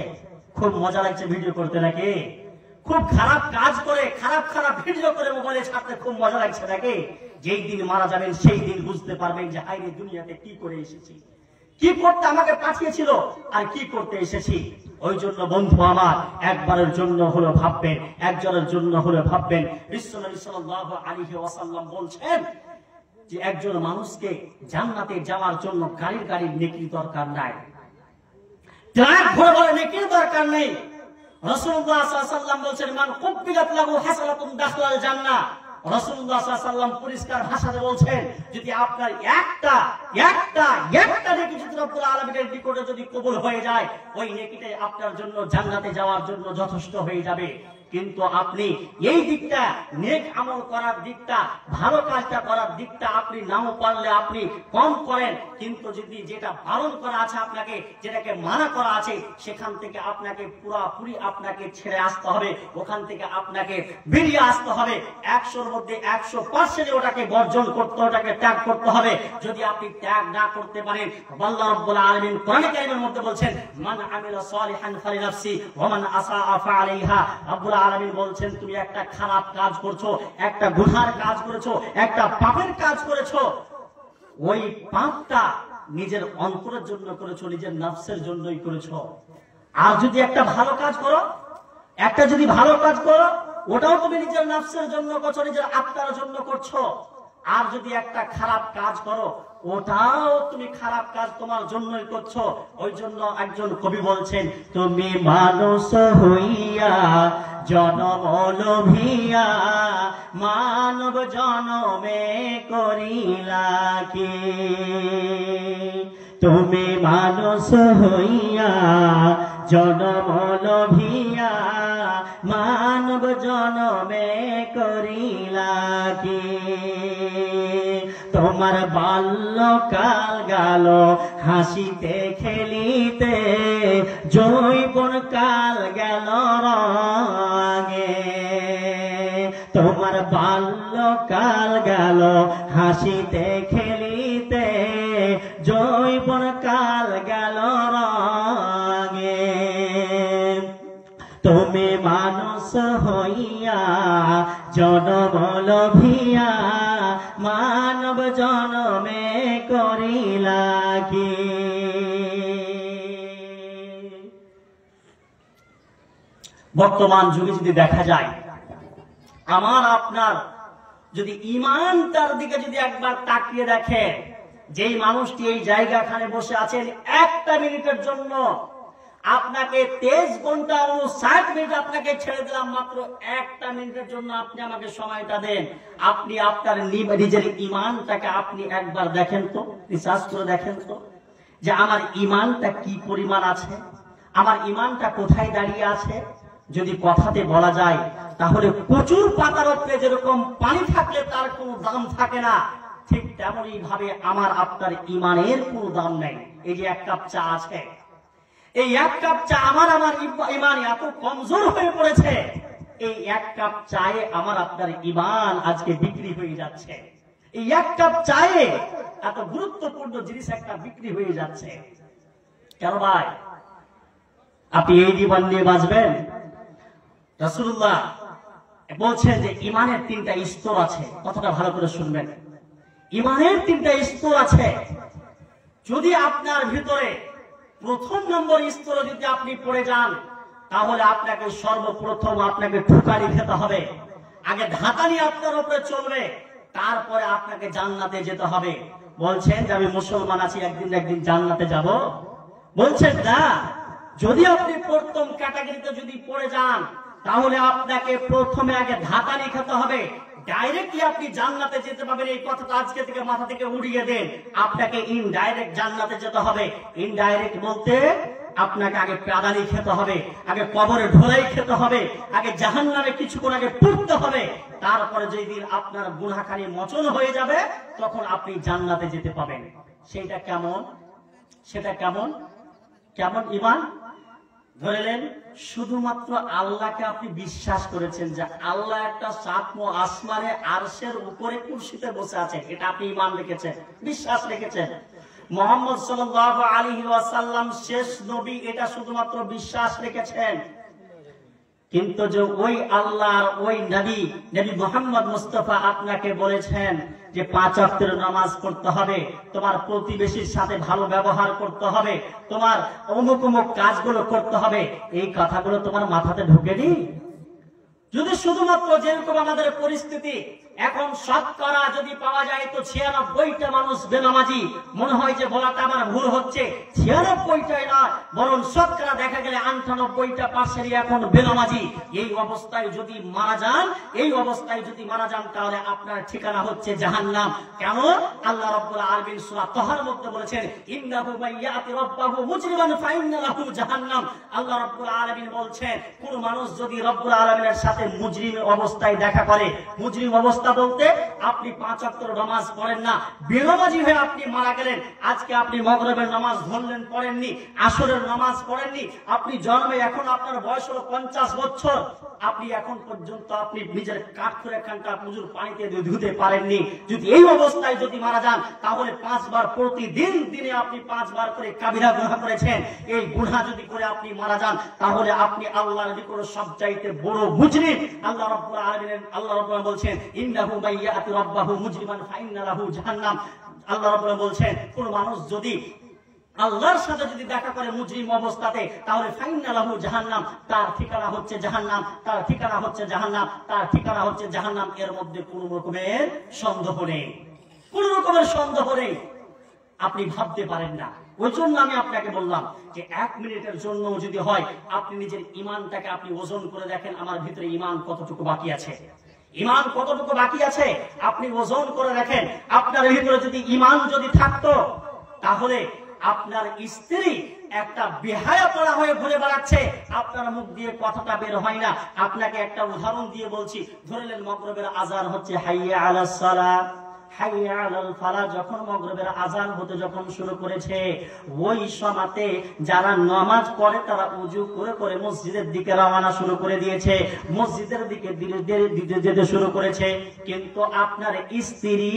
খুব মজা লাগছে ভিডিও করতে নাকি? খুব খারাপ কাজ করে খারাপ খারাপ ভিডিও করে মোবাইলে ছাড়তে খুব মজা লাগছে নাকি? যেই দিন মারা যাবেন সেই দিন বুঝতে পারবেন যে হায়রে দুনিয়াতে কি করে এসেছি, কি করতে আমাকে পাঠিয়েছিল আর কি করতে এসেছি। ওই জন্য বন্ধু আমার, একবারের জন্য হলো ভাববেন, একজনের জন্য হলো ভাববেন। বিশ্বনবী সাল্লাল্লাহু আলাইহি ওয়াসাল্লাম বলছেন যে একজন মানুষকে জান্নাতে যাওয়ার জন্য গাড়ির নেকির দরকার নাই, ট্রাক ঘোড়া বলে নেকির দরকার নেই। রাসূলুল্লাহ সাল্লাল্লাহু আলাইহি ওয়াসাল্লাম বলেছেন মান কুব্বিলাত লাহু হাসানাতুন দাখালাল জান্নাহ। রাসূলুল্লাহ সাল্লাল্লাহু আলাইহি ওয়াসাল্লাম পরিষ্কার ভাষাতে বলছেন যদি আপনার একটা নেকি যদি রব্বুল আলামিনের নিকটে যদি কবুল হয়ে যায়, ওই নেকিটাই আপনার জন্য জান্নাতে যাওয়ার জন্য যথেষ্ট হয়ে যাবে। কিন্তু আপনি এই দিকটা নেক আমল করার দিকটা, ভালো কাজটা করার দিকটা আপনি নাও পারলে আপনি কম করেন, কিন্তু যদি যেটা বারণ করা আছে আপনাকে, যেটাকে মানা করা আছে, সেখান থেকে আপনাকে পুরোপুরি আপনাকে ছেড়ে আসতে হবে, ওখান থেকে আপনাকে বেরিয়ে আসতে হবে। 100-র মধ্যে 100% ওটাকে বর্জন করতে, ওটাকে ত্যাগ করতে হবে। যদি আপনি ত্যাগ না করতে পারেন, আল্লাহ রাব্বুল আলামিন কোরআন কারীমের মধ্যে বলছেন মান আমিলা সালিহান ফালিনাফসি ওয়া মান আসাআ ফাআলাইহা। রাব্বুল আলামিন বলছেন তুমি একটা খারাপ কাজ করছো, একটা গুনার কাজ করেছো, একটা পাপের কাজ করেছো, ওই পাপটা নিজের অন্তরের জন্য করেছো, নিজের নফসের জন্যই করেছো। আর যদি একটা ভালো কাজ করো, ওটাও তুমি নিজের নফসের জন্য করছো, নিজের আত্মার জন্য করছো। আর যদি একটা খারাপ কাজ করো, ওটাও তুমি খারাপ কাজ তোমার জন্যই করছো। ওই জন্য একজন কবি বলছেন তুমি মানুষ হইয়া জনম লোভিয়া মানব জনমে করিলা কি। তুমি মানুষ হইয়া জনম লোভিয়া মানব জনমে করিলা কি। তোমার বাল্যকাল গেল হাসিতে খেলিতে, যৌবন কাল গেল রঙে। তোমার বাল্যকাল গেল হাসিতে খেলিতে, যৌবন কাল গেল রঙে। তুমি মানুষ হইয়া জনম লোভিয়া মানব জনমে করিলা কি। বর্তমান যুগে যদি দেখা যায়, আমার আপনার যদি ইমানটার দিকে যদি একবার তাকিয়ে দেখে, যেই মানুষটি এই জায়গাখানে বসে আছেন, একটা মিনিটের জন্য আপনাকে 23 ঘন্টা 59 মিনিট আপনাকে ছেড়ে দিলাম, মাত্র একটা মিনিটের জন্য আপনি আমাকে সময়টা দেন। আপনি আপনার নিজের ইমানটাকে আপনি একবার দেখেন তো, রিসার্চ করে দেখেন তো যে আমার ইমানটা কি পরিমাণ আছে, আমার ইমানটা কোথায় দাঁড়িয়ে আছে। যদি কথাতে বলা যায় তাহলে প্রচুর পাতার উপরে যেরকম পানি থাকলে তার কোনো দাম থাকে না, ঠিক তেমনই ভাবে আমার আপনার ইমানের কোনো দাম নেই। এই যে 1 কাপ চা আছে, এই 1 কাপ চা আমার ইমান এত কমজোর হয়ে পড়েছে, এই 1 কাপ চায়ে আমার আপনার ইমান আজকে বিক্রি হয়ে যাচ্ছে। এই 1 কাপ চায়ে এত গুরুত্বপূর্ণ জিনিস একটা বিক্রি হয়ে যাচ্ছে কেন ভাই? আপনি এই জীবন নিয়ে বাঁচবেন? রাসূলুল্লাহ বলছেন যে ইমানের 3টা স্তর আছে। কথাটা ভালো করে শুনবেন, ইমানের 3টা স্তর আছে। যদি আপনার ভিতরে 1ম নম্বর স্তরে যদি আপনি পড়ে যান, তাহলে আপনাকে সর্বপ্রথম আপনাকে ঠুকারি খেতে হবে, আগে ধাতানি আপনার উপরে চলবে, তারপরে আপনাকে জান্নাতে যেতে হবে। বলছেন যে আমি মুসলমান আছি, একদিন জান্নাতে যাব? বলছেন না, যদি আপনি প্রথম ক্যাটাগরিতে যদি পড়ে যান, তাহলে আপনাকে প্রথমে আগে ধাতানি খেতে হবে, ডাইরেক্টলি আপনি জান্নাতে যেতে পারবেন। এই কথাটা আজকে থেকে মাথা থেকে উড়িয়ে দেন। আপনাকে ইনডাইরেক্ট জান্নাতে যেতে হবে। ইনডাইরেক্ট বলতে আপনাকে আগে প্রাদানি খেতে হবে, আগে কবরে ঢোলাই খেতে হবে, আগে জাহান্নামে কিছুক্ষণ আগে পড়তে হবে, তারপরে যেদিন আপনার গুনাহখানি মোচন হয়ে যাবে তখন আপনি জান্নাতে যেতে পাবেন। সেটা কেমন? সেটা কেমন কেমন ঈমান? ধরেলেন শুধুমাত্র আল্লাহকে আপনি বিশ্বাস করেছেন যে আল্লাহ একটা সাতম আসমানে আরশের উপরে কুরসিতে বসে আছে, এটা আপনি ঈমান রেখেছেন, বিশ্বাস রেখেছেন। মুহাম্মদ সাল্লাল্লাহু আলাইহি ওয়াসাল্লাম শেষ নবী, এটা শুধুমাত্র বিশ্বাস রেখেছেন। কিন্তু যে ওই আল্লাহর ওই নবী মুহাম্মদ মুস্তাফা আপনাকে বলেছেন যে 5 ওয়াক্তের নামাজ পড়তে হবে, তোমার প্রতিবেশীর সাথে ভালো ব্যবহার করতে হবে, তোমার অমুক অমুক কাজগুলো করতে হবে, এই কথাগুলো তোমার মাথাতে ঢোকেনি? যদি শুধুমাত্র যেরকম আমাদের পরিস্থিতি এখন শতকরা যদি পাওয়া যায় তো 96টা মানুষ বেনামাজি, মনে হয় যে বলাটা আমার ভুল হচ্ছে, 96টাই না বরং শতকরা দেখা গেলে 98% এখন বেনামাজি। এই অবস্থায় যদি মারা যান, এই অবস্থায় যদি মারা যান তাহলে আপনার ঠিকানা হচ্ছে জাহান্নাম। কেন? আল্লাহ রাব্বুল আলামিন সূরা তাহার মধ্যে বলেছেন ইন্নাহু মাইয়াতি রাব্বাহু মুজরিমান ফাইন্না লাহু জাহান্নাম। আল্লাহ রাব্বুল আলামিন বলছেন কোন মানুষ যদি রব্বুল আলামিনের সাথে মুজরিম অবস্থায় দেখা করে, মুজরিম অবস্থা বলতে আপনি 5 ওয়াক্তের নামাজ পড়েন না, বেনামাজি হয়ে আপনি মারা গেলেন, আজকে আপনি মাগরিবের নামাজ ধরলেন পড়েননি, আসরের নামাজ পড়েননি, আপনি জন্মে এখন আপনার বয়স হলো 50 বছর, আপনি এখন পর্যন্ত আপনি নিজের কাঠ করে খানটা পুজোর পানিতে ধুতে পারেননি, যদি এই অবস্থায় যদি মারা যান তাহলে 5 বার প্রতিদিন দিনে আপনি 5 বার করে কাবিরা গুনাহ করেছেন, এই গুনাহ যদি করে আপনি মারা যান তাহলে আপনি আল্লাহর নিকট সবচাইতে বড় মুজরিম। আল্লাহ রাব্বুল আলামিন বলছেন ইন্নাহু মাইয়াতি রাব্বাহু মুজরিমান ফাইন্না লাহু জাহান্নাম। আল্লাহ রাব্বুল বলছেন কোন মানুষ যদি আল্লাহর সাথে যদি দেখা করে মুজরিম অবস্থাতে তাহলে ফাইন্না লাহু জাহান্নাম, তার ঠিকানা হচ্ছে জাহান্নাম, তার ঠিকানা হচ্ছে জাহান্নাম, তার ঠিকানা হচ্ছে জাহান্নাম। এর মধ্যে কোন রকমের সন্দেহ নেই, কোন রকমের সন্দেহ নেই, আপনি ভাবতে পারেন না। ওই জন্য আমি আপনাকে বললাম যে 1 মিনিটের জন্য যদি হয় আপনি নিজের ঈমানটাকে আপনি ওজন করে দেখেন আমার ভিতরে ঈমান কতটুকু বাকি আছে, ঈমান কতটুকু বাকি আছে আপনি ওজন করে দেখেন। আপনার ভিতরে যদি ঈমান যদি থাকতো তাহলে আপনার স্ত্রী একটা বেহায়া পড়া হয়ে ঘুরে বেড়াচ্ছে, আপনার মুখ দিয়ে কথাটা বের হয় না। আপনাকে একটা উদাহরণ দিয়ে বলছি, ধরলেন মাগরিবের আযান হচ্ছে হাইয়া আলাস সালাহ, হাইয়া আলাল ফালাহ, যখন মাগরিবের আযান হতে যখন শুরু করেছে ওই সময়তে যারা নামাজ পড়ে তারা ওযু করে করে মসজিদের দিকে রওনা শুরু করে দিয়েছে, মসজিদের দিকে যেতে শুরু করেছে। কিন্তু আপনার স্ত্রী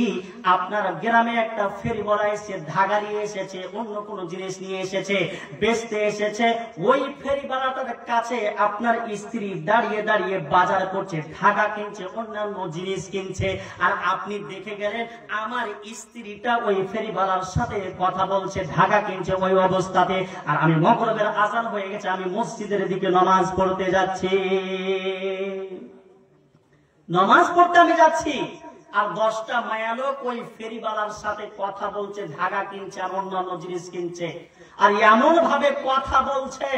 আপনার গ্রামে একটা ফেরিওয়ালা এসে ধাগা নিয়ে এসেছে, অন্য কোনো জিনিস নিয়ে এসেছে, বেচতে এসেছে, ওই ফেরিওয়ালাটার কাছে আপনার স্ত্রী দাঁড়িয়ে দাঁড়িয়ে বাজার করছে, ধাগা কিনছে, অন্যান্য জিনিস কিনছে, আর আপনি দেখে গেলেন আমার স্ত্রীটা ওই ফেরিওয়ালার সাথে কথা বলছে, ধাগা কিনছে ওই অবস্থাতে, আর আমি মাগরিবের আযান হয়ে গেছে, আমি মসজিদের দিকে নামাজ পড়তে যাচ্ছি, নামাজ পড়তে আমি যাচ্ছি, আর 10টা মায়ালোক ওই ফেরিওয়ালার সাথে কথা বলছে, ধাগা কিনছে আর অন্যান্য জিনিস কিনছে, আর এমন ভাবে কথা বলছে,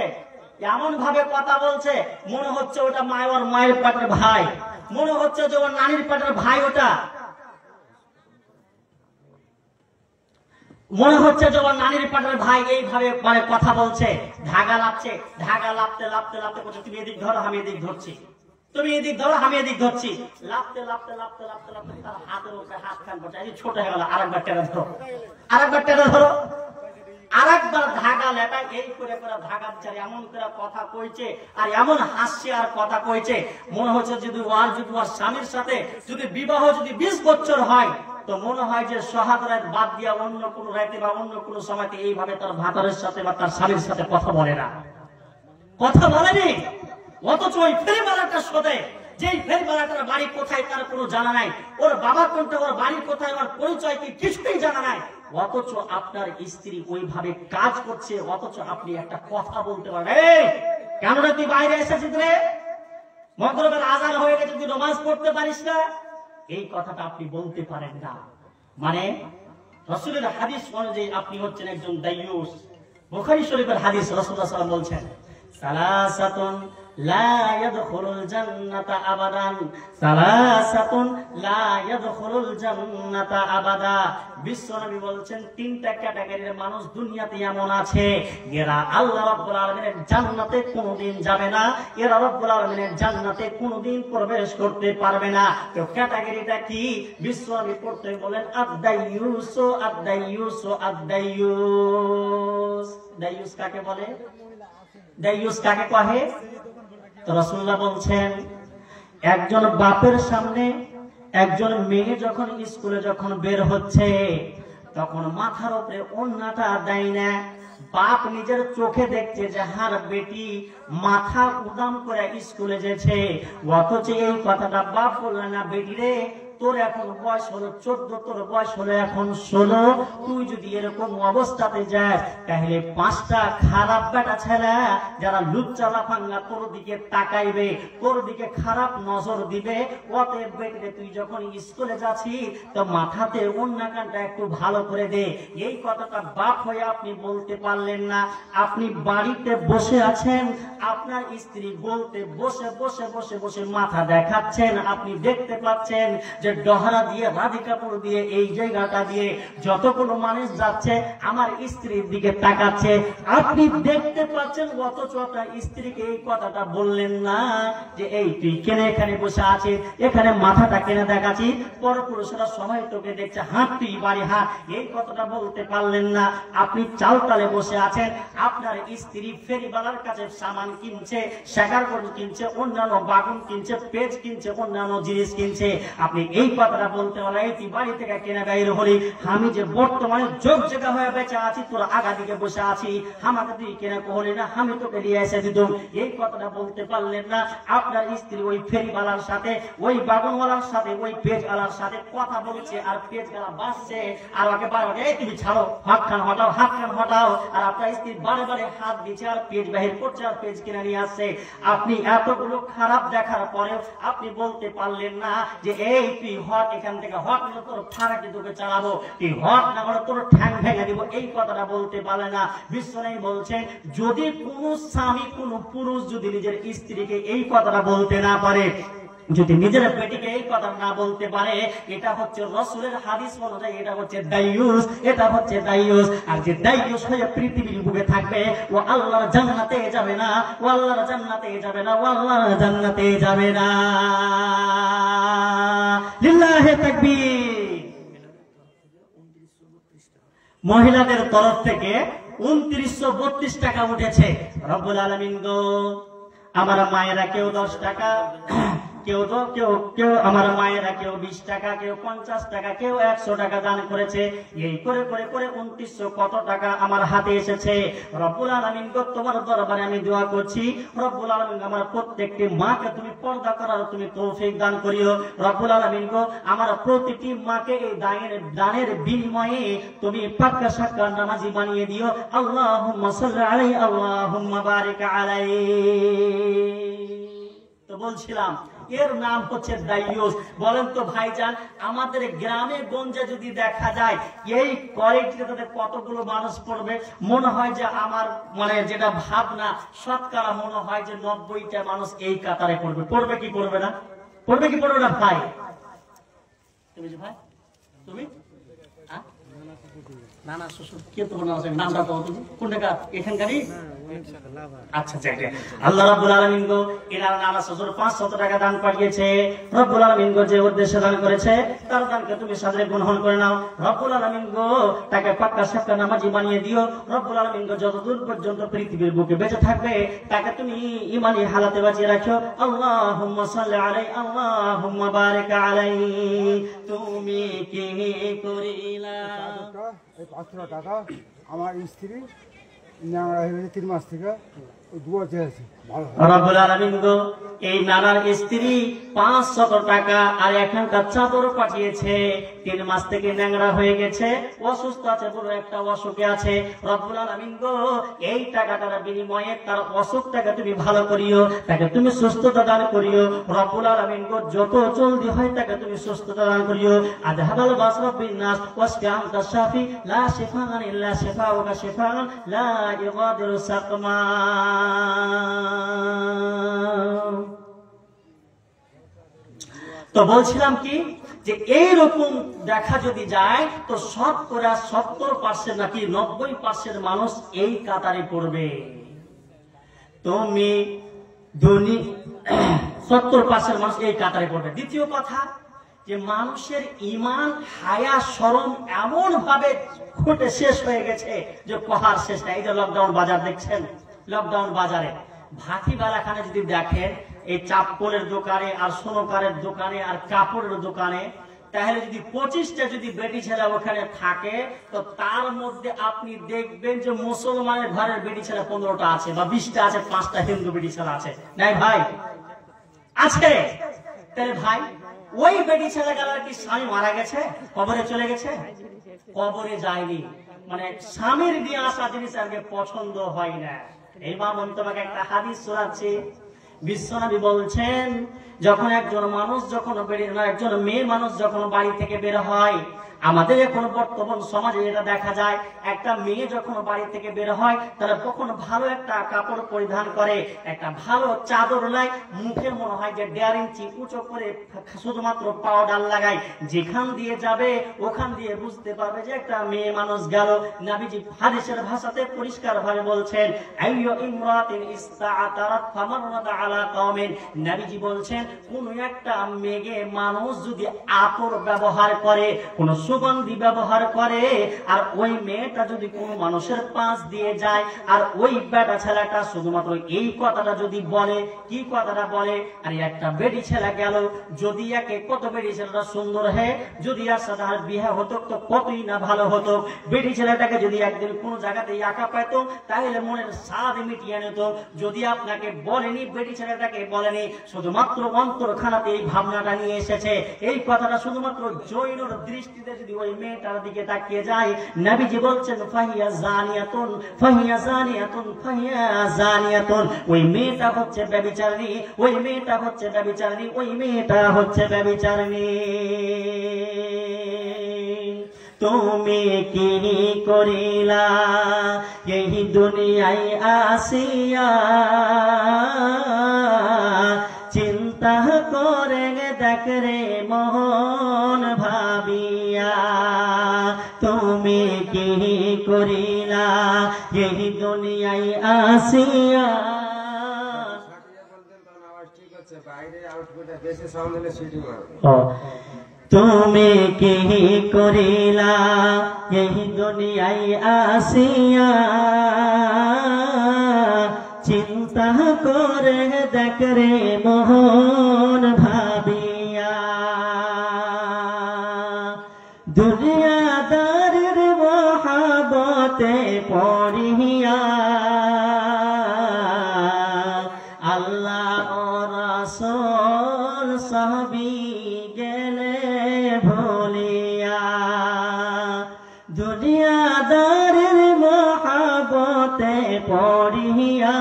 এমন ভাবে কথা বলছে মনে হচ্ছে ওটা মায়ের পেটের ভাই, মনে হচ্ছে যে ওর নানির পেটের ভাই, ওটা মনে হচ্ছে যে ওর নানির পেটের ভাই, এইভাবে পরে কথা বলছে, ধাগা লাপছে, ধাগা লাপতে লাপতে লাপতে বলছে তুমি এদিক ধরো আমি এদিক ধরছি, তুমি এদিক ধরো আমি এদিক ধরছি, লাপতে লাপতে লাপতে লাপতে লাপতে তার হাতের উপরে হাত খান পড়ছে, এই ছোট হয়ে গেল, আরেকবার টেনে ধরো, আরেকবার টেনে ধরো, আরেকবার ধাগা লেটা, এই করে করে ধাগা বিচারে এমন করে কথা কইছে আর এমন হাসছে আর কথা কইছে, মনে হচ্ছে যদি ওর স্বামীর সাথে যদি বিবাহ যদি 20 বছর হয় তো মনে হয় যে সোহাগ রাত বাদ দিয়া অন্য কোনো রাতে বা অন্য কোনো সময়তে এইভাবে তার ভাতারের সাথে বা তার স্বামীর সাথে কথা বলে না, কথা বলেনি। অথচ ওই ফেরিওয়ালাটার সাথে, যেই ফেরিওয়ালাটার বাড়ি কোথায় তার কোনো জানা নাই, ওর বাবা কোনটা, ওর বাড়ি কোথায়, ওর পরিচয় কি, কিছুই জানা নাই, অথচ আপনার স্ত্রী ওইভাবে কাজ করছে, অথচ আপনি একটা কথা বলতে পারেন, কেন রে তুই বাইরে এসেছিস রে, মাগরিবের আযান হয়ে গেছে তুই নামাজ পড়তে পারিস না, এই কথাটা আপনি বলতে পারেন না। মানে রাসূলের হাদিস অনুযায়ী আপনি হচ্ছেন একজন দায়ুস। বুখারী শরীফের হাদিস, রাসূলুল্লাহ সাল্লাল্লাহু আলাইহি ওয়াসাল্লাম বলছেন সালাসাতুন লা ইয়াদখুলুল জান্নাতা আবাদান, সালাসাতুন লা ইয়াদখুলুল জান্নাতা আবাদা। বিশ্বনবী বলছেন তিনটা ক্যাটাগরির মানুষ দুনিয়াতে এমন আছে, এরা আল্লাহ রাব্বুল আলামিনের জান্নাতে কোনোদিন যাবে না, এরা রব্বুল আলামিনের জান্নাতে কোনোদিন প্রবেশ করতে পারবে না। তো ক্যাটাগরিটা কি? বিশ্বনবী পড়তে বলেন আদ-দাইয়ুস, আদ-দাইয়ুস, আদ-দাইয়ুস। দাইয়ুস কাকে বলে? দাইয়ুস কাকে কহে? তো রাসূলুল্লাহ বলছেন একজন বাপের সামনে একজন মেয়ে যখন স্কুলে যখন বের হচ্ছে তখন মাথার উপরে ওড়নাটা দেয় না। বাপ নিজের চোখে দেখছে যে হার বেটি মাথা উদাম করে স্কুলে যেছে, অথচ এই কথাটা বাপ বললেন না, বেটি রে তোর এখন বয়স হলো 14, তোর বয়স হলো এখন 16, তুই যদি এরকম অবস্থাতে যাস তাহলে 5টা খারাপ বেটা ছেলে যারা লুচ্চা লাফাঙ্গা তোর দিকে তাকাইবে, তোর দিকে খারাপ নজর দিবে। অতএব বেটিরে তুই যখন স্কুলে যাচ্ছিস তো মাথাতে ওড়না কানটা একটু ভালো করে দে। এই কথাটা বাপ হয়ে আপনি বলতে পারলেন না। আপনি বাড়িতে বসে আছেন, আপনার স্ত্রী বলতে বসে বসে বসে বসে মাথা দেখাচ্ছেন, আপনি দেখতে পাচ্ছেন যে ডহরা দিয়ে রাধিকাপুর দিয়ে এই জায়গাটা দিয়ে যতগুলো মানুষ যাচ্ছে আমার স্ত্রীর দিকে তাকাচ্ছে, আপনি দেখতে পাচ্ছেন, অথচ আপনার স্ত্রীকে এই কথাটা বললেন না যে এই তুই কেন এখানে বসে আছিস, এখানে মাথাটা কেন দেখাচ্ছিস, পরপুরুষরা সবাই তোকে দেখছে, হাত তুই বাড়ি হাত, এই কথাটা বলতে পারলেন না। আপনি চালতালে বসে আছেন, আপনার স্ত্রী ফেরিওয়ালার কাছে সামান কিনছে, শাকার গরু কিনছে, অন্যান্য বাগুন কিনছে, পেঁচ কিনছে, অন্যান্য জিনিস কিনছে, আপনি এই কথাটা বলতে হলে তুই বাড়ি থেকে কেনা বাইরে হলি, আমি যে বর্তমানে যোগ জায়গা হয়ে বেঁচে আছি, তোর আগা দিকে বসে আছি, আমাকে তুই কেনা কহলি না, আমি তোকে নিয়ে এসে দিতাম, এই কথাটা বলতে পারলেন না। আপনার স্ত্রী ওই ফেরিওয়ালার সাথে, ওই বাগুনওয়ালার সাথে, ওই পেঁচওয়ালার সাথে কথা বলছে, আর পেঁচওয়ালা বাসছে, আর ওকে বারে এই তুমি ছাড়ো, হাত খান হটাও, হাত খান হটাও, আর আপনার স্ত্রী বারে বারে হাত দিচ্ছে আর পেঁচ বাহির করছে আর পেঁচ কিনে নিয়ে আসছে। আপনি এতগুলো খারাপ দেখার পরেও আপনি বলতে পারলেন না যে এই তুই হট, এখান থেকে হট না তোর ফারাকে তোকে চালাবো, তুই হট না করে তোর ঠ্যাং ভেঙে দিব, এই কথাটা বলতে পারে না। বিশ্বনবী বলছেন যদি কোন স্বামী, কোন পুরুষ যদি নিজের স্ত্রীকে এই কথাটা বলতে না পারে, যদি নিজের বেটিকে এই কথা না বলতে পারে, এটা হচ্ছে রাসূলের হাদিস অনুযায়ী এটা হচ্ছে দাইয়ুস, এটা হচ্ছে দাইয়ুস। আর যে দাইয়ুস হয়ে পৃথিবীর বুকে থাকবে ও আল্লাহর জান্নাতে যাবে না, ও আল্লাহর জান্নাতে যাবে না, ও আল্লাহর জান্নাতে যাবে না। লিল্লাহি তাকবীর। মহিলাদের তরফ থেকে 2932 টাকা উঠেছে। রব্বুল আলামিন গো, আমার মায়েরা কেউ 10 টাকা, কেউ আমার মায়েরা কেউ 20 টাকা, কেউ 50 টাকা, কেউ 100 টাকা দান করেছে। এই করে করে করে 2900 কত টাকা আমার হাতে এসেছে। রব্বুল আলামিন গো, তোমার দরবারে আমি দোয়া করছি, রব্বুল আলামিন আমার প্রত্যেকটি মাকে তুমি পর্দা করার তুমি তৌফিক দান করিও। রব্বুল আলামিন গো, আমার প্রতিটি মাকে এই দানের বিনিময়ে তুমি পাক্কা সাক্কা নামাজি বানিয়ে দিও। আল্লাহুম্মা সাল্লি আলাইহি, আল্লাহুম্মা বারিক আলাইহি। তো বলছিলাম এর নাম হচ্ছে দাইয়ুস। বলেন তো ভাইজান, আমাদের গ্রামে গঞ্জে যদি দেখা যায় এই কোয়ালিটিতে কতগুলো মানুষ পড়বে? মনে হয় যে আমার মানে যেটা ভাবনা শতকরা মনে হয় যে 90টা মানুষ এই কাতারে পড়বে। পড়বে কি পড়বে না? পড়বে কি পড়বে না ভাই? তুমি যে ভাই তুমি নানা শ্বশুর কে তোমার নামটা তো কোন টাকা এখানকারই? আচ্ছা যাকে আল্লাহ রাব্বুল আলামিন গো, এনার নানা শ্বশুর 500 টাকা দান পাঠিয়েছে। রব্বুল আলামিন গো, যে উদ্দেশ্যে দান করেছে তার দানকে তুমি সাদরে গ্রহণ করে নাও। রব্বুল আলামিন গো, তাকে পাক্কা সাক্কা নামাজি বানিয়ে দিও। রব্বুল আলামিন গো, যতদূর পর্যন্ত পৃথিবীর বুকে বেঁচে থাকবে তাকে তুমি ঈমানি হালাতে বাঁচিয়ে রাখো। আল্লাহুম্মা সাল্লি আলাইহি, আল্লাহুম্মা বারিক আলাইহি। তুমি কি করিলা? এই 500 টাকা আমার স্ত্রী ন্যাংরা হয়ে 3 মাস থেকে দুয়া চেয়েছে। রব্বুল আলামিন গো, এই নানার স্ত্রী 500 টাকা আর এখানকার চাদর পাঠিয়েছে। 3 মাস থেকে ন্যাংরা হয়ে গেছে, অসুস্থ আছে, বড় একটা অসুখে আছে। রব্বুল আলামিন গো, এই টাকাটার বিনিময়ে তার অসুখটাকে তুমি ভালো করিও, তাকে তুমি সুস্থতা দান করিও। রব্বুল আলামিন গো, যত জলদি হয় তাকে তুমি সুস্থতা দান করিও। আযহাবাল বাসরা বিন্নাস ওয়াসফি আনতা শাফি লা শিফাআন ইল্লা শিফাউকা শিফাআন লা ইগাদিরু সাকমা। তো বলছিলাম কি যে এইরকম দেখা যদি যায় তো 70% নাকি 90% মানুষ এই কাতারে পড়বে। তুমি 70% মানুষ এই কাতারে পড়বে। দ্বিতীয় কথা যে মানুষের ঈমান হায়া শরম এমন ভাবে ঘটে শেষ হয়ে গেছে যে কহার শেষ নাই। এই যে লকডাউন বাজার দেখছেন, লকডাউন বাজারে ভাটিবেলাখানে যদি দেখেন এই চাপ্পলের দোকানে আর সোনকারের দোকানে আর কাপড়ের দোকানে, তাহলে যদি 25টা যদি বেটি ছেলে ওখানে থাকে তো তার মধ্যে আপনি দেখবেন যে মুসলমানের ঘরের বেটি ছেলে 15টা আছে বা 20টা আছে, 5টা হিন্দু বেটি ছেলে আছে। নাই ভাই? আছে। তাহলে ভাই ওই বেটি ছেলে গেলার কি স্বামী মারা গেছে, কবরে চলে গেছে? কবরে যায়নি, মানে স্বামীর দিয়ে আসা জিনিস আগে পছন্দ হয় না। এইবার আমি তোমাকে একটা হাদিস শোনাচ্ছি। বিশ্বনবী বলছেন, যখন একজন মেয়ে মানুষ যখন বাড়ি থেকে বের হয়, আমাদের এখন বর্তমান সমাজে এটা দেখা যায়, একটা মেয়ে যখন বাড়ি থেকে বের হয় তারা তখন ভালো একটা কাপড় পরিধান করে, একটা ভালো চাদর লাই, মুখে মনে হয় যে 1.5 ইঞ্চি উঁচু করে শুধুমাত্র পাউডার লাগায়, যেখান দিয়ে যাবে ওখান দিয়ে বুঝতে পারবে যে একটা মেয়ে মানুষ গেল। নবীজি হাদিসের ভাষাতে পরিষ্কার ভাবে বলছেন, আইয়ু ইমরাতিন ইস্তাআতারাত ফামাররাত আলা কওমিন, নবীজি বলছেন কোন একটা মেয়ে মানুষ যদি আতর ব্যবহার করে, কোন সুগন্ধি ব্যবহার করে, আর ওই মেয়েটা যদি কোন মানুষের পাশ দিয়ে যায়, আর ওই বেটা ছেলেটা শুধুমাত্র এই কথাটা যদি বলে, কি কথাটা বলে, আর একটা বেটি ছেলে গেল, যদি একে কত বেটি ছেলেটা সুন্দর হয়, যদি আর সাথে আর বিয়ে হতো তো কতই না ভালো হতো। বেটি ছেলেটাকে যদি একদিন কোন জায়গাতে একা পেত তাহলে মনের স্বাদ মিটিয়ে নিত। যদি আপনাকে বলেনি, বেটি ছেলেটাকে বলেনি, শুধুমাত্র অন্তরখানাতে এই ভাবনাটা নিয়ে এসেছে, এই কথাটা শুধুমাত্র জৈনর দৃষ্টিতে যদি ওই মেয়েটার দিকে তাকিয়ে যায়, নবীজি বলছেন ফাহিয়া জানিয়াতুন ফাহিয়া জানিয়াতুন ফাহিয়া জানিয়াতুন, ওই মেয়েটা হচ্ছে ব্যভিচারিণী, ওই মেয়েটা হচ্ছে ব্যভিচারিণী, ওই মেয়েটা হচ্ছে ব্যভিচারিণী। তুমি কি করিলা এই দুনিয়ায় আসিয়া, চিন্তা করে দেখ রে মন ভাবিয়া, তুমি কি করিলা এই দুনিয়ায় আসিয়া। তুমি কি করিলা এই দুনিয়ায় আসিয়া, চিন্তা করে দেখ রে মোহন ভাবিয়া। দুনিয়াদারের মহাবতে পড়িয়া, আল্লাহ ও রাসূল সাহাবী গেলে ভুলিয়া। দুনিয়াদারের মহাবতে পড়িয়া,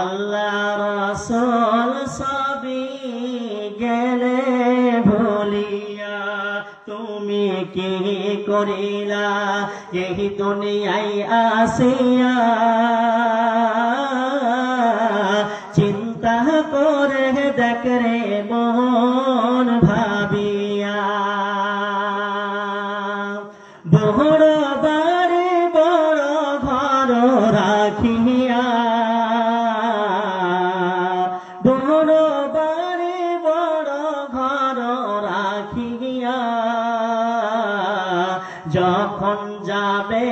আল্লাহ রাসূল সাহাবী গেলে ভুলিয়া। তুমি কি করিলা এই দুনিয়ায় আসিয়া, চিন্তা করে দেখ রে মন ভাবিয়া। বড় বাড়ি বড় ঘর রাখিয়া, বড় বাড়ি বড় ঘর রাখিয়া, যখন যাবে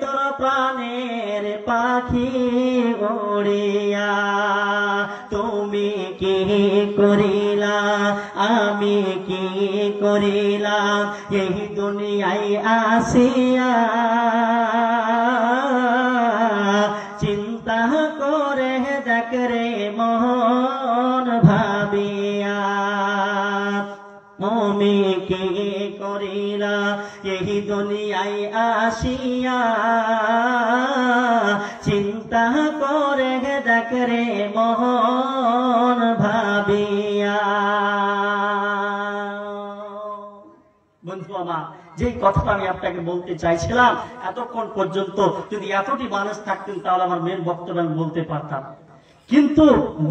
তোর প্রাণের পাখি উড়িয়া। তুমি কি করিলা আমি কি করিলাম এই দুনিয়ায় আসিয়া, চিন্তা করে দেখ রে মন ভাবিয়া। তুমি কি করিলা এই দুনিয়ায় আসিয়া, চিন্তা করে দেখ রে মন ভাবিয়া। বন্ধু আমার, যে কথাটা আমি আপনাকে বলতে চাইছিলাম, এতক্ষণ পর্যন্ত যদি এতটি মানুষ থাকতেন তাহলে আমার মেন বক্তব্য আমি বলতে পারতাম। কিন্তু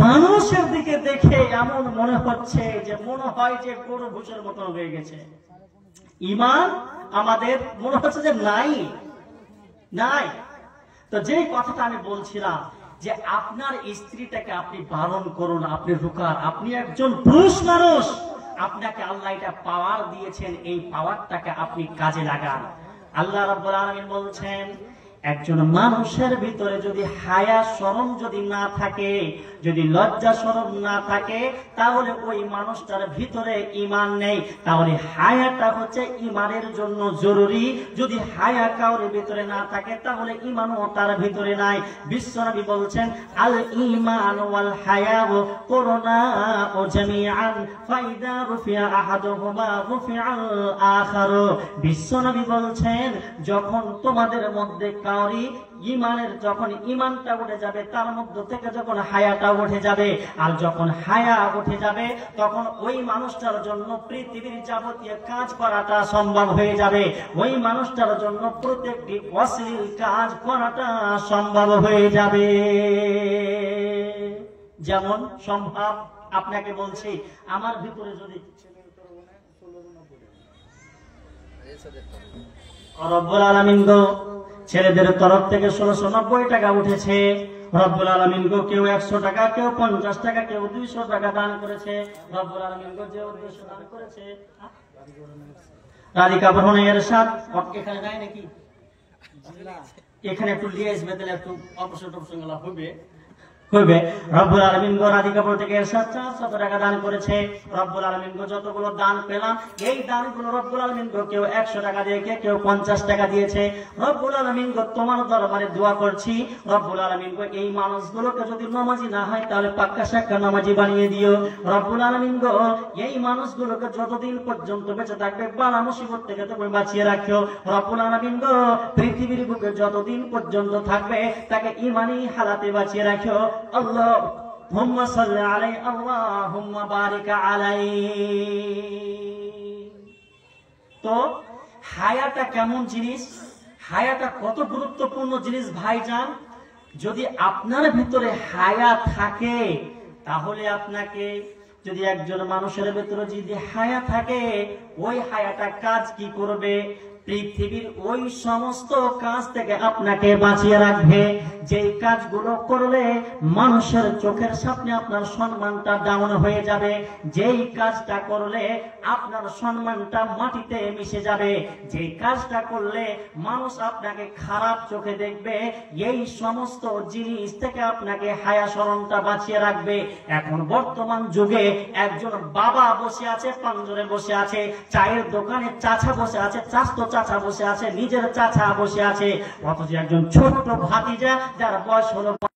মানুষের দিকে দেখে এমন মনে হচ্ছে যে মনে হয় যে গরু ভুষের মতন হয়ে গেছে। ঈমান আমাদের মনে হচ্ছে যে নাই নাই। তো যে কথাটা আমি বলছিলাম যে আপনার স্ত্রীটাকে আপনি বারণ করুন, আপনি রুকার, আপনি একজন পুরুষ মানুষ, আপনাকে আল্লাহ এটা পাওয়ার দিয়েছেন, এই পাওয়ারটাকে আপনি কাজে লাগান। আল্লাহ রাব্বুল আলামিন বলছেন একজন মানুষের ভিতরে যদি হায়া শরম যদি না থাকে, যদি লজ্জা শরম না থাকে, তাহলে ওই মানুষটার ভিতরে ঈমান নেই। তাহলে হায়াটা হচ্ছে ঈমানের জন্য জরুরি। যদি হায়া কাউর ভিতরে না থাকে তাহলে ঈমানও তার ভিতরে নাই। বিশ্বনবী বলছেন আল ঈমান ওয়াল হায়াউ কুরনাউ জামিআন ফাইদা রুফিয়া আহাদুহুমা রুফিআল আখারু। বিশ্বনবী বলছেন যখন তোমাদের মধ্যে ঈমানের যখন ঈমানটা উঠে যাবে, তার মধ্য থেকে যখন হায়াটা উঠে যাবে, আর যখন হায়া উঠে যাবে তখন ওই মানুষটার জন্য পৃথিবীর যাবতীয় কাজ করাটা সম্ভব হয়ে যাবে। ওই মানুষটার জন্য প্রত্যেকটি অশ্লীল কাজ করাটা সম্ভব হয়ে যাবে। যেমন সম্ভব আপনাকে বলছি, আমার ভিতরে যদি রব্বুল আলামিন গো ছেলেদের তরফ থেকে 1690 টাকা উঠেছে, রব্বুল আলামিন গো কেউ 100 টাকা, কেউ 50 টাকা, কেউ 200 টাকা দান করেছে। রব্বুল আলামিন গো যে উদ্দেশ্য দান করেছে, রাধিকা ভ্রমণের সাথ এখানে নাই নাকি, এখানে একটু লিয়ে আসবে, তাহলে একটু অপসর টপসঙ্গলা হবে। রব্বুল আলামিন গো রাধিকা থেকে 400 টাকা দান করেছে। রব্বুল আলামিন গো যতগুলো দান পেলাম, এই দানগুলো রব্বুল আলামিন গো কেউ 100 টাকা দিয়েছে, কেউ 50 টাকা দিয়েছে। রব্বুল আলামিন গো তোমার দরবারে দোয়া করছি, রব্বুল আলামিন গো এই মানুষগুলোকে যদি নামাজি না হয় তাহলে পাক্কা সাক্কা নামাজি বানিয়ে দিও। রব্বুল আলামিন গো এই মানুষগুলোকে যতদিন পর্যন্ত বেঁচে থাকবে বালা মুসিবত থেকে তুমি বাঁচিয়ে রাখিও। রব্বুল আলামিন গো পৃথিবীর বুকে যতদিন পর্যন্ত থাকবে তাকে ঈমানি হালাতে বাঁচিয়ে রাখিও। আল্লাহুম্মা সাল্লি আলাইহি আল্লাহুম্মা বারিক আলাইহি। তো হায়াটা কেমন জিনিস, হায়াটা কত গুরুত্বপূর্ণ জিনিস ভাইজান। যদি আপনার ভিতরে হায়া থাকে তাহলে আপনাকে, যদি একজন মানুষের ভিতরে যদি হায়া থাকে, ওই হায়াটা কাজ কি করবে, পৃথিবীর ওই সমস্ত কাজ থেকে আপনাকে বাঁচিয়ে রাখবে। যেই কাজগুলো করলে মানুষের চোখের সামনে আপনার সম্মানটা ডাউন হয়ে যাবে, যেই কাজটা করলে আপনার সম্মানটা মাটিতে মিশে যাবে, যেই কাজটা করলে মানুষ আপনাকে খারাপ চোখে দেখবে, এই সমস্ত জিনিস থেকে আপনাকে হায়া শরমটা বাঁচিয়ে রাখবে। এখন বর্তমান যুগে একজন বাবা বসে আছে, পাঞ্জরে বসে আছে, চায়ের দোকানে চাচা বসে আছে, চাস্তো চাচা বসে আছে, নিজের চাচা বসে আছে, অথচ একজন ছোট্ট ভাতিজা যার বয়স হলো 50,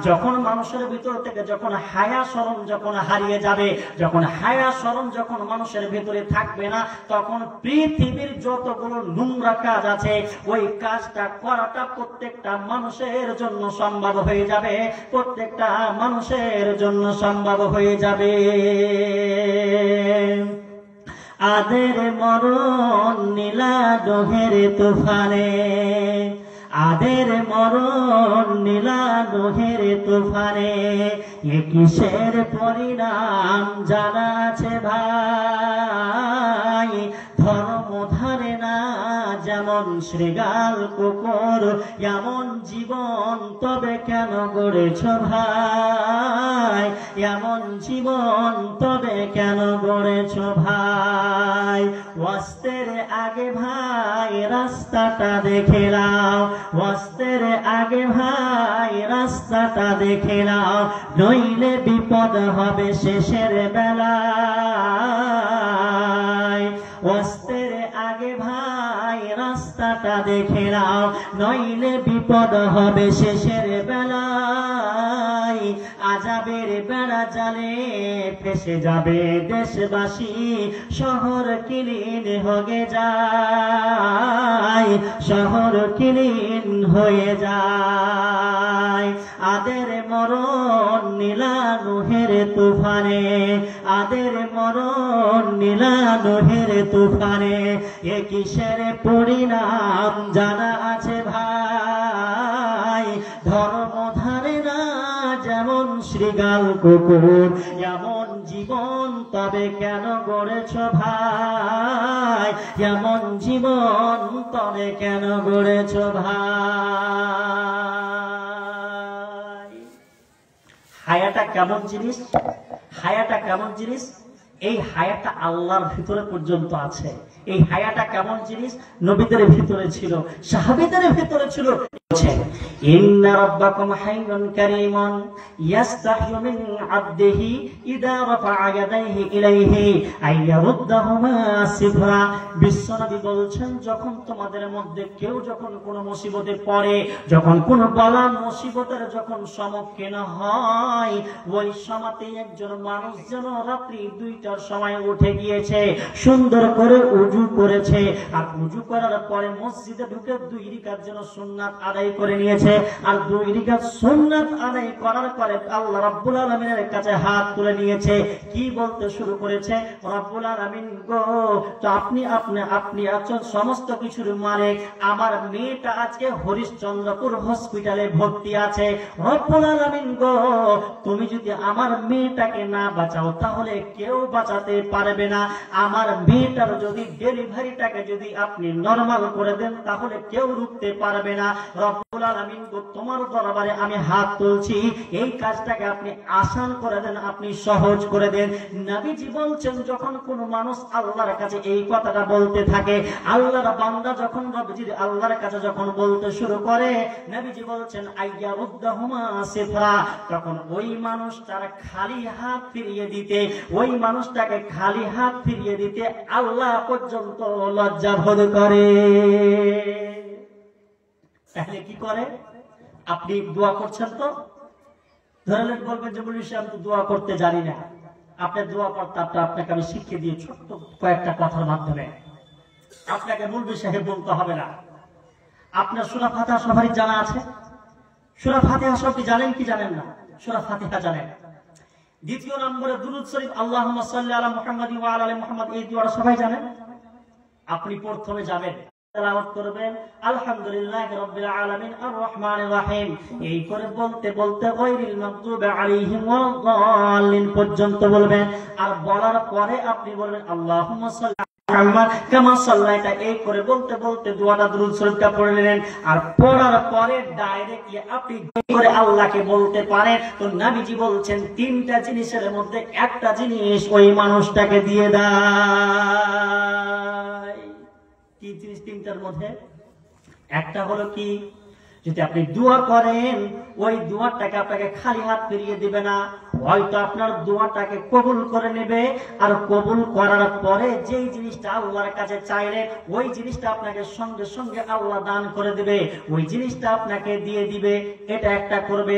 যখন মানুষের ভিতর থেকে যখন হায়া শরম যখন হারিয়ে যাবে, যখন হায়া শরম যখন মানুষের ভিতরে থাকবে না, তখন পৃথিবীর যতগুলো নোংরা কাজ আছে ওই কাজটা করাটা প্রত্যেকটা মানুষের জন্য সম্ভব হয়ে যাবে, প্রত্যেকটা মানুষের জন্য সম্ভব হয়ে যাবে। আদের মরণ নীলা ডোহের তুফানে, আদের মরণ নীলা ডোহের তুফানে, এ কিসের পরিণাম জানা আছে ভাই। ধর্ম ধারে না যেমন শৃগাল কুকুর, এমন জীবন তবে কেন গড়েছ ভাই, এমন জীবন তবে কেন গড়েছ ভাই। ওয়াস্তের আগে ভাই রাস্তাটা দেখে নাও, ওয়াস্তের আগে ভাই রাস্তাটা দেখে নাও, নইলে বিপদ হবে শেষের বেলায়। ওয়াস্তের আগে ভাই রাস্তাটা দেখে নাও, নইলে বিপদ হবে শেষের বেলায়। আযাবের বেড়া জালে ফেসে যাবে দেশবাসী, শহর কিলিন হয়ে যায়, শহর কিলিন হয়ে যায়। আদের মরণ নীলা নুহের তুফানে, আদের মরণ নীলা নুহের তুফানে, এ কিসের পরিণাম জানা আছে ভাই। ধর্ম শৃগাল কুকুর এমন জীবন তবে কেন গড়েছ ভাই, এমন জীবন তবে কেন গড়েছ ভাই। হায়াটা কেমন জিনিস, হায়াটা কেমন জিনিস, এই হায়াটা আল্লাহর ভিতরে পর্যন্ত আছে। এই হায়াটা কেমন জিনিস, নবীদের ভিতরে ছিল, সাহাবীদের ভিতরে ছিল। ইন্না রাব্বাকুম হাইয়ুন কারীমুন ইয়াস্তাহয়ু মিন আবদিহি ইযা রাফা'a ইয়াদাইহি ইলাইহি আইয়ারুদ্দাহুমা সিফরা। বিশ্বনবী বলছেন, যখন তোমাদের মধ্যে কেউ যখন কোনো মুসিবতে পড়ে, যখন কোনো বালা মুসিবতের যখন সম্মুখীন হয়, ওই সময়তে একজন মানুষ যেন রাত্রি 2টার সময় উঠে গিয়েছে, সুন্দর করে উযু করেছে, আর উযু করার পরে মসজিদে ঢুকে 2 রাকাত যেন সুন্নাত আদায় করে নিয়েছে, আর 2 রাকাত সুন্নাত আদায় করার পরে আল্লাহ রাব্বুল আলামিনের কাছে হাত তুলে নিয়েছে। কি বলতে শুরু করেছে, রব্বুল আলামিন গো, তো আপনি আছেন সমস্ত কিছুর মালিক, আমার মেয়েটা আজকে হরিশ্চন্দ্রপুর হসপিটালে ভর্তি আছে, রব্বুল আলামিন গো, তুমি যদি আমার মেয়েটাকে না বাঁচাও তাহলে কেউ বাঁচাতে পারবে না, আমার মেয়েটার যদি ডেলিভারিটাকে যদি আপনি নরমাল করে দেন তাহলে কেউ রুখতে পারবে না, রব্বুল আলামিন গো, তোমার দরবারে আমি হাত তুলছি, এই কাজটাকে আপনি আসান করে দেন, আপনি সহজ করে দেন। নবীজি বলছেন, যখন কোন মানুষ আল্লাহর কাছে এই কথাটা বলতে থাকে, আল্লাহর বান্দা যখন নবীজির আল্লাহর কাছে যখন বলতে শুরু করে, নবীজি বলছেন আইয়ারুদ্দাহুমা সিফরা, তখন ওই মানুষটার খালি হাত ফিরিয়ে দিতে, ওই মানুষটাকে খালি হাত ফিরিয়ে দিতে আল্লাহ পর্যন্ত লজ্জা বোধ করে। তাহলে কি করে, আপনি দোয়া করছেন তো ধরলেন, বলবেন যে বলি আমি তো দোয়া করতে জানি না, আপনার দোয়া করতে আপনাকে আমি শিখিয়ে দিয়ে ছোট্ট কয়েকটা কথার মাধ্যমে, আপনাকে মুলবি সাহেব বলতে হবে না। আপনার সূরা ফাতিহা সবারই জানা আছে, সূরা ফাতিহা সব কি জানেন কি জানেন না? সূরা ফাতিহা জানেন। দ্বিতীয় নম্বরে দুরূদ শরীফ আল্লাহুম্মা সাল্লি আলা মুহাম্মাদ ওয়া আলা আলি মুহাম্মাদ, এই দোয়াটা সবাই জানেন। আপনি প্রথমে যাবেন, তেলাওয়াত করবেন আলহামদুলিল্লাহি রাব্বিল আলামিন আর রহমানির রহিম, এই করে বলতে বলতে গায়রিল মাগদুবি আলাইহিম ওয়ালাদ-দাল্লিন পর্যন্ত বলবেন। আর বলার পরে আপনি বলবেন আল্লাহুম্মা সাল্লি মুহাম্মাদ কামা সাল্লাইতা, এই করে বলতে বলতে দোয়াটা দুরূদ শরীফটা পড়ে নেন। আর পড়ার পরে ডাইরেক্টলি আপনি করে আল্লাহকে বলতে পারেন। তো নবীজি বলছেন 3টা জিনিসের মধ্যে একটা জিনিস ওই মানুষটাকে দিয়ে দেয়। কি জিনিস 3টার মধ্যে? একটা হলো কি, যদি আপনি দোয়া করেন ওই দোয়াটাকে আপনাকে খালি হাত ফিরিয়ে দিবে না, হয়তো আপনার দোয়াটাকে কবুল করে নেবে, আর কবুল করার পরে যেই জিনিসটা আল্লাহর কাছে চাইলেন ওই জিনিসটা আপনাকে সঙ্গে সঙ্গে আল্লাহ দান করে দিবে, ওই জিনিসটা আপনাকে দিয়ে দিবে। এটা একটা করবে।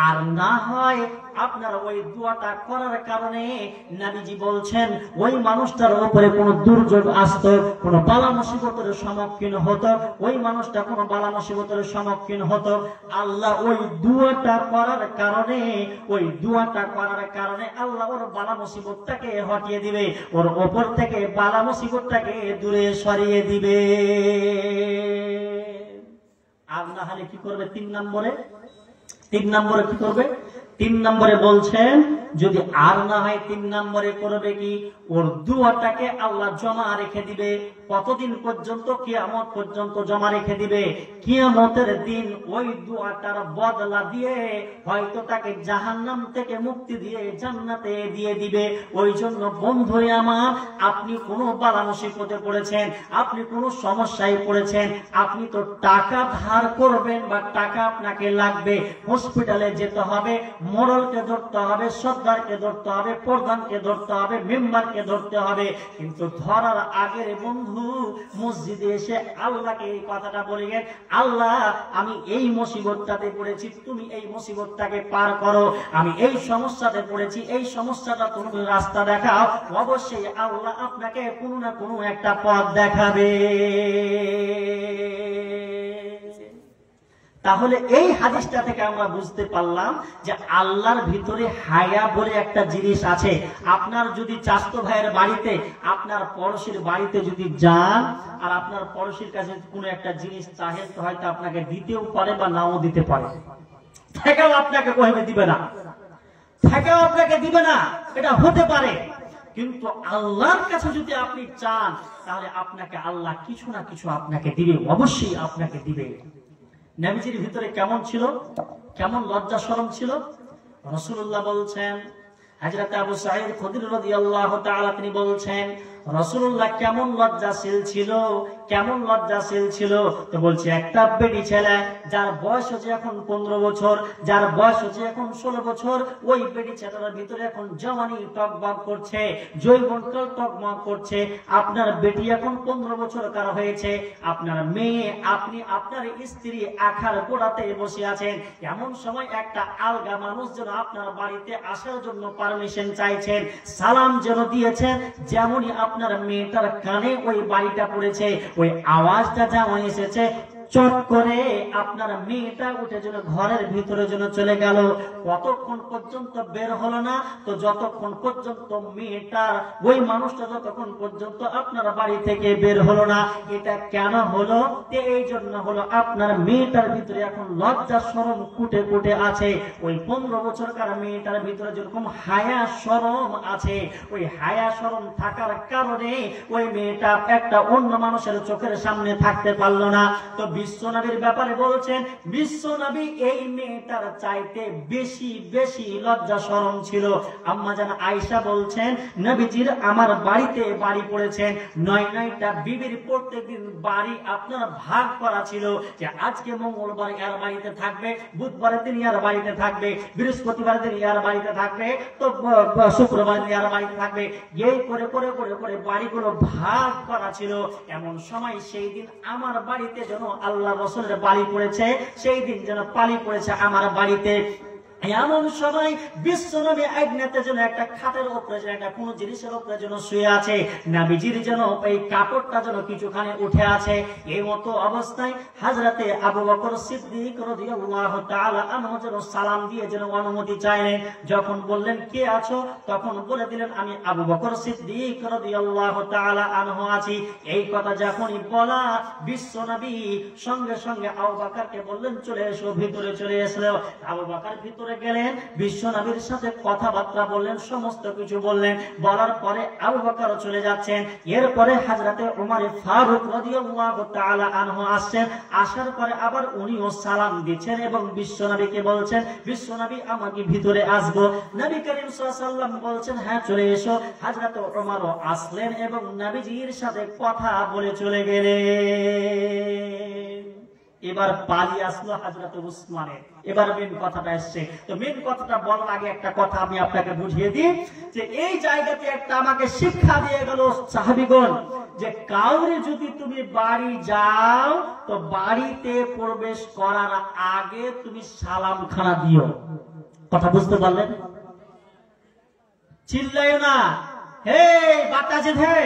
আর না হয় আপনার ওই দোয়াটা করার কারণে নবীজি বলছেন ওই মানুষটার উপরে কোনো দুর্যোগ আসতো, কোনো বালা মুসিবতের সম্মুখীন হতো, ওই মানুষটা কোনো বালা মুসিবতের সম্মুখীন হতো, আল্লাহ ওই দোয়াটা করার কারণে, ওই দোয়াটা করার কারণে আল্লাহ ওর বালা মুসিবতটাকে হটিয়ে দিবে, ওর উপর থেকে বালা মুসিবতটাকে দূরে সরিয়ে দিবে। আর না হলে কি করবে? 3 নম্বরে কি করবে? 3 নম্বরে বলছেন, যদি আর না হয় 3 নম্বরে করবে কি, ওর দোয়াটাকে আল্লাহ জমা রেখে দিবে। কতদিন পর্যন্ত? কিয়ামত পর্যন্ত জমা রেখে দিবে। কিয়ামতের দিন ওই দোয়াটার বদলা দিয়ে হয়তো তাকে জাহান্নাম থেকে মুক্তি দিয়ে জান্নাতে দিয়ে দিবে। ওই জন্য বন্ধু আমার, আপনি কোনো বালা মুসিবতে পড়েছেন, আপনি কোনো সমস্যায় পড়েছেন, আপনি তো টাকা ধার করবেন বা টাকা আপনাকে লাগবে, হসপিটালে যেতে হবে, মোড়লকে ধরতে হবে, সর্দারকে ধরতে হবে, প্রধানকে ধরতে হবে, মেম্বারকে ধরতে হবে, কিন্তু ধরার আগের বন্ধু মসজিদে এসে আল্লাহকে এই কথাটা বললেন, আল্লাহ আমি এই মুসিবতটাতে পড়েছি, তুমি এই মুসিবতটাকে পার করো, আমি এই সমস্যাতে পড়েছি, এই সমস্যাটা তুমি রাস্তা দেখাও। অবশ্যই আল্লাহ আপনাকে কোনো না কোনো একটা পথ দেখাবে। তাহলে এই হাদিসটা থেকে আমরা বুঝতে পারলাম যে আল্লাহর ভিতরে হায়া বলে একটা জিনিস আছে। আপনার যদি চাচাতো ভাইয়ের বাড়িতে, আপনার পড়োশীর বাড়িতে যদি যান আর আপনার পড়োশীর কাছে কোনো একটা জিনিস চাহেন, তো হয়তো আপনাকে দিতেও পারে বা নাও দিতে পারে, থেকেও আপনাকে কইবে দিবে না। থেকেও আপনাকে দিবে না, এটা হতে পারে। কিন্তু আল্লাহর কাছে যদি আপনি চান তাহলে আপনাকে আল্লাহ কিছু না কিছু আপনাকে দিবে, অবশ্যই আপনাকে দিবে। নবীজির ভিতরে কেমন ছিল, কেমন লজ্জা শরম ছিল? রাসূলুল্লাহ বলছেন, হযরত আবু সাঈদ খুদরি রাদিয়াল্লাহু তাআলা তিনি বলছেন রাসূলুল্লাহ কেমন লজ্জাশীল ছিল, কেমন লজ্জাশীল ছিল। তো বলছে একটা বেটি ছেলে যার বয়স হচ্ছে এখন 15 বছর, যার বয়স হচ্ছে এখন 16 বছর, ওই বেটি ছেলেটার ভিতরে এখন জওয়ানি টকবক করছে, যৌবনকাল টকবক করছে। আপনার বেটি এখন 15 বছর কার হয়েছে, আপনার মেয়ে, আপনি আপনার স্ত্রী আখার গোড়াতে বসে আছেন। এমন সময় একটা আলগা মানুষ যেন আপনার বাড়িতে আসার জন্য পারমিশন চাইছেন, সালাম যেন দিয়েছেন, যেমনই আপনার মেয়েটার কানে ওই বাড়িটা পড়েছে, ওই আওয়াজটা যেমন এসেছে, চট করে আপনার মেয়েটা উঠে যেন ঘরের ভিতরে যেন চলে গেল। কতক্ষণ পর্যন্ত বের হলো না? তো যতক্ষণ পর্যন্ত মেয়েটা, ওই মানুষটা যতক্ষণ পর্যন্ত আপনার বাড়ি থেকে বের হলো না। এটা কেন হলো? এই জন্য হলো আপনার মেয়েটার ভিতরে এখন লজ্জা শরম কুটে কুটে আছে। ওই 15 বছরকার মেয়েটার ভিতরে যেরকম হায়া শরম আছে, ওই হায়া শরম থাকার কারণে ওই মেয়েটা একটা অন্য মানুষের চোখের সামনে থাকতে পারলো না। তো বিশ্বনবীর ব্যাপারে বলছেন, বিশ্বনবী এই মেয়েটার চাইতে বেশি বেশি লজ্জা শরম ছিল। আম্মা জান আয়েশা বলছেন, নবীজির আমার বাড়িতে বাড়ি পড়েছেন, 9টা বিবির প্রত্যেকদিন বাড়ি আপনার ভাগ করা ছিল, যে আজকে মঙ্গলবার এর বাড়িতে থাকবে, বুধবারের দিন এর বাড়িতে থাকবে, বৃহস্পতিবার দিন এর বাড়িতে থাকবে, তো শুক্রবার দিন এর বাড়িতে থাকবে। এই করে করে করে করে বাড়িগুলো ভাগ করা ছিল। এমন সময় সেই দিন আমার বাড়িতে যেন আল্লাহ রাসূলের বাড়ি পড়েছে, সেই দিন যেন পালি পড়েছে আমার বাড়িতে। এমন সময় বিশ্বনবী আগ্নেতে যেন একটা খাটের উপরে যেন একটা কোন জিনিসের উপরে যেন শুয়ে আছে, নবীজির যেন এই কাপড়টা যেন কিছুখানি উঠে আছে। এই মতো অবস্থায় হযরতে আবু বকর সিদ্দিক রাদিয়াল্লাহু তাআলা আনহু যেন সালাম দিয়ে যেন অনুমতি চাইলেন। যখন বললেন কে আছো, তখন বলে দিলেন আমি আবু বকর সিদ্দিক রাদিয়াল্লাহু তাআলা আনহু আছি। এই কথা যখনই বলা, বিশ্বনবী সঙ্গে সঙ্গে আবু বকরকে বললেন চলে এসো, ভিতরে চলে এসো। আবু বকর ভিতরে গেলেন, বিশ্বনবীর সাথে কথাবার্তা বললেন, সমস্ত কিছু বললেন। বলার পরে আবু বকর চলে যাচ্ছেন। এরপরে হযরতে ওমর ফারুক রাদিয়াল্লাহু তাআলা আনহু আসছেন। আসার পরে আবার উনিও সালাম দিচ্ছেন এবং বিশ্বনবীকে বলছেন, বিশ্বনবী আমাকে ভিতরে আসবো। নবী করিম সাল্লাল্লাহু আলাইহি ওয়াসাল্লাম বলছেন হ্যাঁ চলে এসো। হযরতে ওমরও আসলেন এবং নবীজির সাথে কথা বলে চলে গেলেন। এবার পালি আসলো হযরত উসমানের। এবার মেন কথাটা আসছে। তো মেন কথাটা বলার আগে একটা কথা আমি আপনাকে বুঝিয়ে দিই, যে এই জায়গাতে একটা আমাকে শিক্ষা দিয়ে গেল সাহাবীগণ, যে কাউরে যদি তুমি বাড়ি যাও তো বাড়িতে প্রবেশ করার আগে তুমি সালাম খানা দিও। কথা বুঝতে পারলেন? চিল্লাইও না, হে বাচ্চা আছে ধে,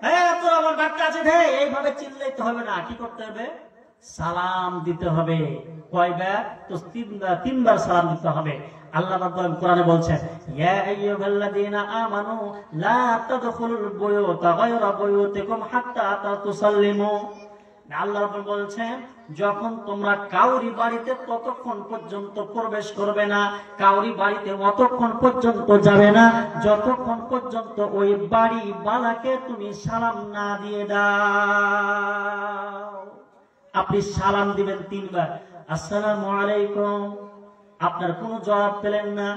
হে তোর আমার বাচ্চা আছে ধে, এইভাবে চিল্লাইতে হবে না। কি করতে হবে? সালাম দিতে হবে। কয়বার? তো তিনবার সালাম দিতে হবে। আল্লাহ রাব্বুল কোরআনে বলছেন, ইয়া আইয়ুহাল্লাযীনা আমানু লা তাদখুলুল বুয়ুতা গায়রা বুয়ুতিকুম হাত্তা তুসাল্লিমু। আল্লাহ রাব্বুল বলছেন, যখন তোমরা কাউরি বাড়িতে ততক্ষণ পর্যন্ত প্রবেশ করবে না, কাউরি বাড়িতে অতক্ষণ পর্যন্ত যাবে না যতক্ষণ পর্যন্ত ওই বাড়ি বালাকে তুমি সালাম না দিয়ে দাও। আপনি সালাম দিবেন তিনবার, আসসালামু আলাইকুম, আপনার কোনো জবাব পেলেন না,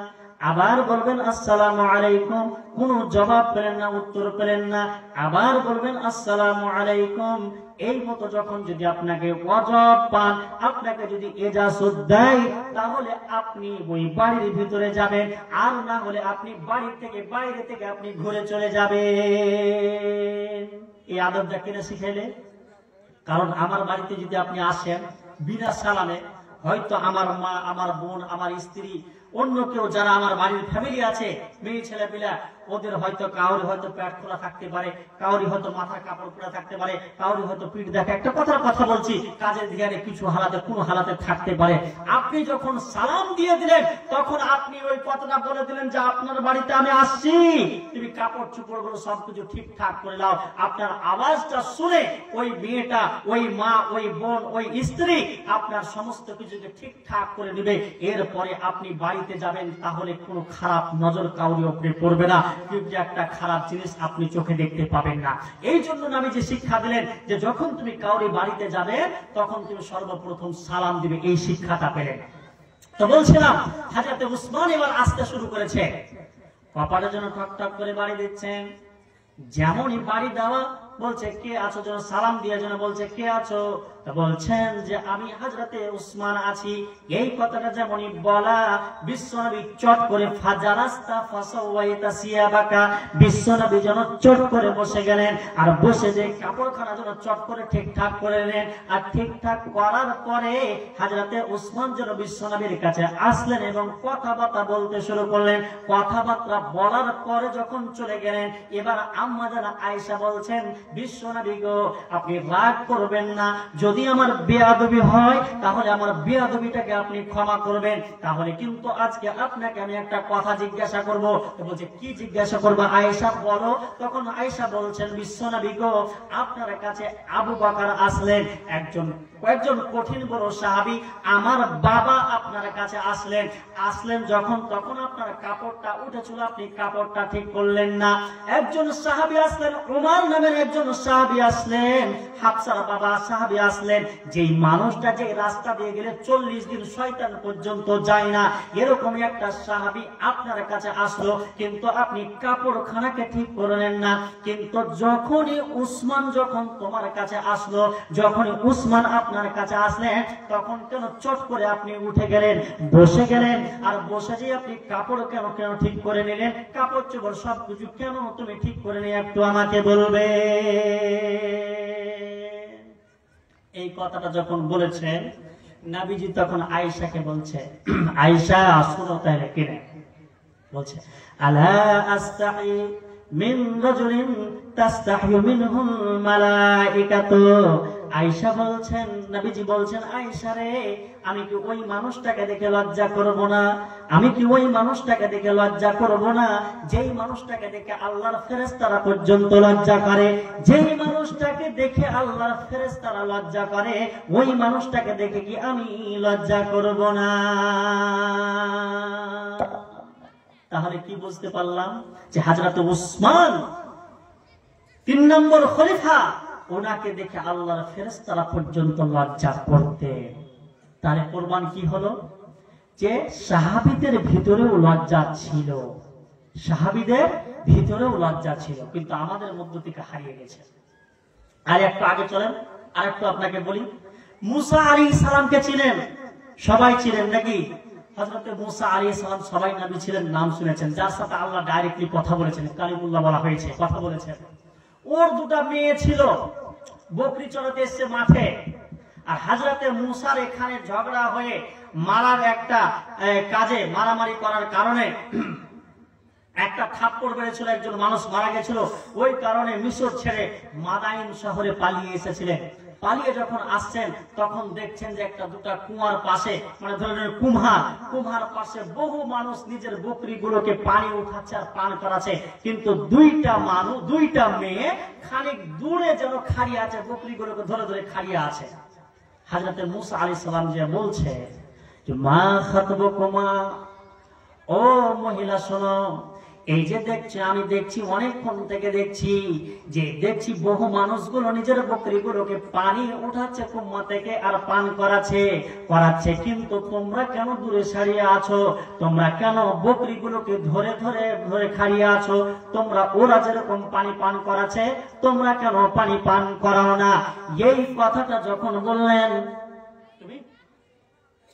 আবার বলবেন আসসালামু আলাইকুম, কোনো জবাব পেলেন না, উত্তর পেলেন না, আবার বলবেন আসসালামু আলাইকুম। এই মতো যখন যদি আপনাকে ওয়াজব পান, আপনাকে যদি এজাজত দেয়, তাহলে আপনি ওই বাড়ির ভিতরে যাবেন, আর না হলে আপনি বাড়ি থেকে বাইরে থেকে আপনি ঘুরে চলে যাবেন। এই আদবটা কেন শিখাইলে? কারণ আমার বাড়িতে যদি আপনি আসেন বিনা সালামে, হয়তো আমার মা, আমার বোন, আমার স্ত্রী, অন্য কেউ যারা আমার বাড়ির ফ্যামিলি আছে, মেয়ে ছেলে পিলা, ওদের হয়তো কাউরি হয়তো পেট খোলা থাকতে পারে, কাউরি হয়তো মাথার কাপড় খোলা থাকতে পারে, কাউরি হয়তো পিঠ দেখা, একটা কথার কথা বলছি, কাজের ধ্যানে কিছু হালাতে কোন হালাতে থাকতে পারে। আপনি যখন সালাম দিয়ে দিলেন, তখন আপনি ওই কথাটা বলে দিলেন যে আপনার বাড়িতে আমি আসছি, তুমি কাপড় চোপড় গুলো সবকিছু ঠিকঠাক করে নাও। আপনার আওয়াজটা শুনে ওই মেয়েটা, ওই মা, ওই বোন, ওই স্ত্রী আপনার সমস্ত কিছুকে ঠিকঠাক করে দিবে। এরপরে আপনি বাড়ি বাড়িতে যাবেন তাহলে কোনো খারাপ নজর কাউরি উপরে পড়বে না, কিন্তু একটা খারাপ জিনিস আপনি চোখে দেখতে পাবেন না। এই জন্য নবীজি শিক্ষা দিলেন যে যখন তুমি কাউরি বাড়িতে যাবে তখন তুমি সর্বপ্রথম সালাম দিবে, এই শিক্ষাটা পেলেন। তো বলছিলাম হযরত উসমান এবার আসতে শুরু করেছে, কপালের জন্য ঠক ঠক করে বাড়ি দিচ্ছেন। যেমনই বাড়ি দেওয়া বলছে কে আছো, যেন সালাম দিয়ে যেন বলছে কে আছো, বলছেন যে আমি হযরতে উসমান আছি। এই কথাটা যেমনই বলা বিশ্বনবী চট করে ফাজারাস্তা ফাসাওয়াইতা সিয়াবাকা, বিশ্বনবী যেন চট করে বসে গেলেন, আর বসে যে কাপড়খানা যেন চট করে ঠিকঠাক করে নিলেন। আর ঠিকঠাক করার পরে হযরতে উসমান যেন বিশ্বনবীর কাছে আসলেন এবং কথাবার্তা বলতে শুরু করলেন। কথাবার্তা বলার পরে যখন চলে গেলেন, এবার আম্মা জানা আয়েশা বলছেন বিশ্বনবী গো আপনি রাগ করবেন না, যদি আমার বেয়াদবি হয় তাহলে আমার বেয়াদবিটাকে আপনি ক্ষমা করবেন। তাহলে কিন্তু আজকে আপনাকে আমি একটা কথা জিজ্ঞাসা করব। বলছে কি জিজ্ঞাসা করবো আয়েশা বলো। তখন আয়েশা বলছেন বিশ্বনবী গো আপনার কাছে আবু বকর আসলেন, একজন কঠিন বড় সাহাবী, আমার বাবা আপনার কাছে আসলেন যখন তখন আপনার কাপড়টা উঠেছিল, আপনি কাপড়টা ঠিক করলেন না। একজন সাহাবী আসলেন, উমর নামের একজন সাহাবী আসলেন, হাফসার বাবা সাহাবী আসলেন, যেই মানুষটা যে রাস্তা দিয়ে গেলে 40 দিন শয়তান পর্যন্ত যায় না, এরকমই একটা সাহাবী আপনার কাছে আসলো, কিন্তু আপনি কাপড়খানাকে ঠিক করলেন না। কিন্তু যখনই উসমান যখন তোমার কাছে আসলো, যখনই উসমান আপনার কাছে আসলেন, তখন কেন চট করে আপনি উঠে গেলেন, বসে গেলেন, আর বসে যে আপনি কাপড় কেন ঠিক করে নিলেন, কাপড় চোপড় সবকিছু কেন তুমি ঠিক করে নিয়ে একটু আমাকে বলবে। এই কথাটা যখন বলেছেন নবীজি তখন আয়েশাকে বলছে, আয়েশা শুনো তাহলে কিনে বলছে আলা আস্তাহি মিন রাজুলিন তাস্তাহি মিনহুল মালাইকাতু। আয়েশা বলছেন, নবীজি বলছেন আয়েশা রে আমি কি ওই মানুষটাকে দেখে লজ্জা করব না, আমি কি ওই মানুষটাকে দেখে লজ্জা করব না যেই মানুষটাকে দেখে আল্লাহর ফেরেশতারা পর্যন্ত লজ্জা করে, যেই মানুষটাকে দেখে আল্লাহর ফেরেশতারা লজ্জা করে, ওই মানুষটাকে দেখে কি আমি লজ্জা করব না। তাহলে কি বুঝতে পারলাম যে হযরত উসমান 3 নম্বর খলিফা, ওনাকে দেখে আল্লাহর ফেরেশতারা পর্যন্ত লজ্জা করতেন। তাহলে প্রমাণ কি হলো যে সাহাবীদের ভিতরেও লজ্জা ছিল, সাহাবীদের ভিতরেও লজ্জা ছিল, কিন্তু আমাদের মধ্য থেকে হারিয়ে গেছে। আর একটু আগে চলেন, আর একটু আপনাকে বলি, মুসা আলাইহিস সালামকে ছিলেন, সবাই ছিলেন নাকি? হযরত মুসা আলাইহিস সালাম সবাই নবী ছিলেন, নাম শুনেছেন, যার সাথে আল্লাহ ডাইরেক্টলি কথা বলেছেন, কালিমুল্লাহ বলা হয়েছে, কথা বলেছেন। ওর 2টা মেয়ে ছিল, বকরি চড়াতে এসছে মাঠে, আর হযরতে মুসার এখানে ঝগড়া হয়ে মারার একটা কাজে মারামারি করার কারণে একটা থাপ্পড় মেরেছিল, একজন মানুষ মারা গেছিল, ওই কারণে মিশর ছেড়ে মাদাইন শহরে পালিয়ে এসেছিলেন। পালিয়ে যখন আসছেন তখন দেখছেন যে একটা 2টা কুয়ার পাশে, মানে ধরেন কুমহার পাশে বহু মানুষ নিজের বকরিগুলোকে পানি উঠাচ্ছে আর পান করাচ্ছে, কিন্তু 2টা মেয়ে খানিক দূরে যেন খাড়িয়ে আছে, বকরিগুলোকে ধরে ধরে খাড়িয়ে আছে। হযরত মুসা আলাইহিস সালাম যে বলছে যে মা খাতবুকুমা, ও মহিলা শোনো, এই যে দেখছি, আমি দেখছি অনেকক্ষণ থেকে দেখছি বহু মানুষগুলো নিজের বকরিগুলোকে পানি উঠাচ্ছে কুম্মা থেকে আর পান করাচ্ছে, কিন্তু তোমরা কেন দূরে সারিয়ে আছো? তোমরা কেন বকরিগুলোকে ধরে ধরে ধরে খাইয়ে আছো? তোমরা ওরা যেরকম পানি পান করাচ্ছে তোমরা কেন পানি পান করাও না? এই কথাটা যখন বললেন,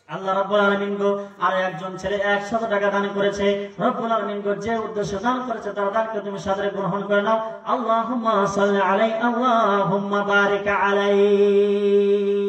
আল্লাহ রাব্বুল আলামিন গো আর একজন ছেলে 100 টাকা দান করেছে, রব্বুল আলামিন গো যে উদ্দেশ্যে দান করেছে তার দানকে তুমি সাদরে গ্রহণ করে নাও। আল্লাহুম্মা সাল্লি আলাইহি, আল্লাহুম্মা বারিক আলাইহি।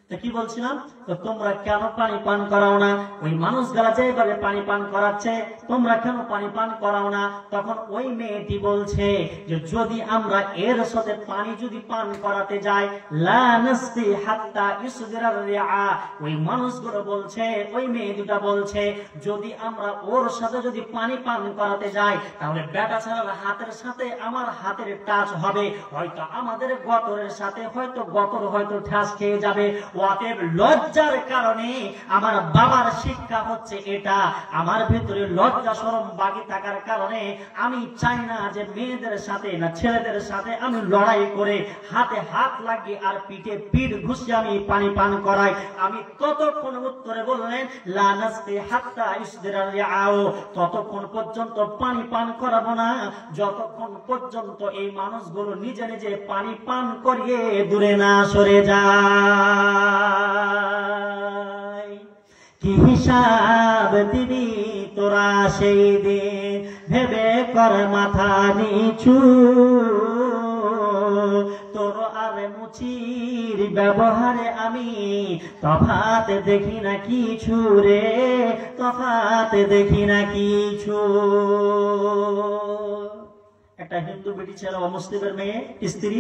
তো কি বলছিলাম, তো তোমরা কেন পানি পান করাও না? ওই মানুষগুলা যেভাবে পানি পান করাচ্ছে তোমরা কেন পানি পান করাও না? তখন ওই মেয়েটি বলছে যে যদি আমরা এর সাথে পানি যদি পান করাতে যাই, লা নাসকি হাত্তা ইসদিরার রিআ, ওই মানুষগুলো বলছে, ওই মেয়ে দুটা বলছে যদি আমরা ওর সাথে যদি পানি পান করাতে যাই তাহলে বেটা ছাড়ার হাতের সাথে আমার হাতের টাচ হবে, হয়তো আমাদের গতরের সাথে হয়তো ঠাস খেয়ে যাবে, অতএব লজ্জার কারণে আমার বাবার শিক্ষা হচ্ছে এটা, আমার ভেতরে লজ্জা শরম বাকি থাকার কারণে আমি চাই না যে মেয়েদের সাথে না ছেলেদের সাথে আমি লড়াই করে হাতে হাত লাগিয়ে আর পিঠে পিঠ ঘুষিয়ে আমি পানি পান করাই। আমি ততক্ষণ উত্তরে বললেন লা নাসকি হাত্তা ইসদিরা রিআও, ততক্ষণ পর্যন্ত পানি পান করাবো না যতক্ষণ পর্যন্ত এই মানুষগুলো নিজে নিজে পানি পান করিয়ে দূরে না সরে যায়। কি হিসাব দিবি তোরা সেই দিন, ভেবে কর মাথা নিচু, তোর আর মুচির ব্যবহারে আমি তফাৎ দেখি না কিছু রে, তফাৎ দেখি না কিছু। একটা হিন্দু বেটি ছেলে অমুসলিমের মেয়ে স্ত্রী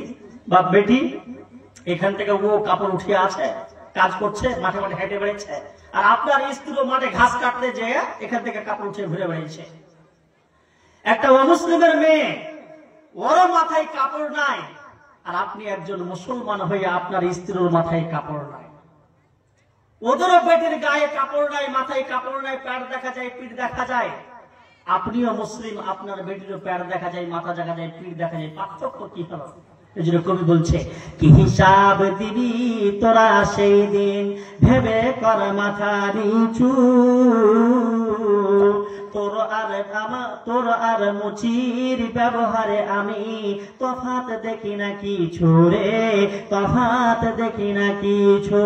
বা বেটি, এখান থেকে ও কাপড় উঠিয়ে আছে, কাজ করছে, মাঠে মাঠে হেঁটে বেড়েছে, আর আপনার স্ত্রী মাঠে ঘাস কাটতে যেয়ে এখান থেকে কাপড় উঠিয়ে ঘুরে বেড়েছে। একটা অমুসলিমের মেয়ে, ওর মাথায় কাপড় নাই, আর আপনি একজন মুসলমান হয়ে আপনার স্ত্রীর মাথায় কাপড় নাই, ওদেরও পেটের গায়ে কাপড় নাই, মাথায় কাপড় নাই, প্যান্ট দেখা যায়, পিঠ দেখা যায়। আপনিও মুসলিম, আপনার বেটিরও প্যান্ট দেখা যায়, মাথা দেখা যায়, পিঠ দেখা যায়, পার্থক্য কি হলো? এই জন্য কবি বলছে কি হিসাব দিবি তোরা সেই দিন, ভেবে কর মাথা নিচু, তোর আর মুচির ব্যবহারে আমি তফাৎ দেখি না কিছু রে, তফাৎ দেখি না কিছু।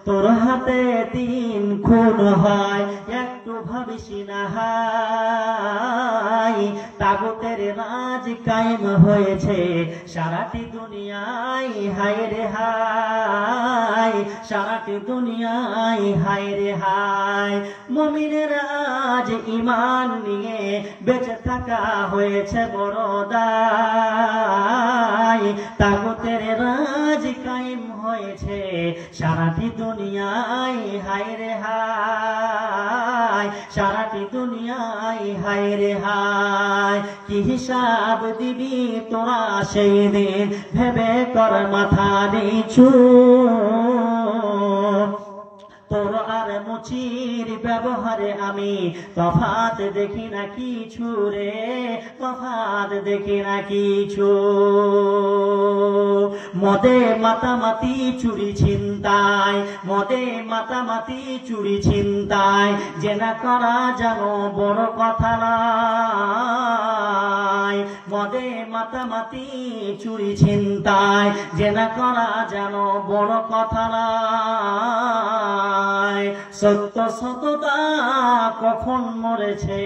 তোর হাতে 3 খুন হয় একটু ভাবিস না হাই, তাগুতের রাজ কায়েম হয়েছে সারাটি দুনিয়ায়, হায় রে হায়, সারাটি দুনিয়ায়, হায় রে হায়। মুমিনের আজ ঈমান নিয়ে বেঁচে থাকা হয়েছে বড় দায়, তাগুতের রাজ কায়েম হয়েছে সারাটি দুনিয়ায়, হায় রে হায়, সারাটি দুনিয়ায়, হায় রে হায়। কি হিসাব দিবি তোরা সেই দিন, ভেবে কর মাথা নিচু, তোর আর মুচির ব্যবহারে আমি তফাৎ দেখি না কিছু রে, তফাৎ দেখি না কিছু। মদে মাতামাতি চুরি ছিনতাই, মদে মাতামাতি চুরি ছিনতাই, জেনা করা যেন বড় কথা নয়। মদে মাতামাতি চুরি ছিনতাই, জেনা করা যেন বড় কথা নয়। সত্য সততা কখন মরেছে,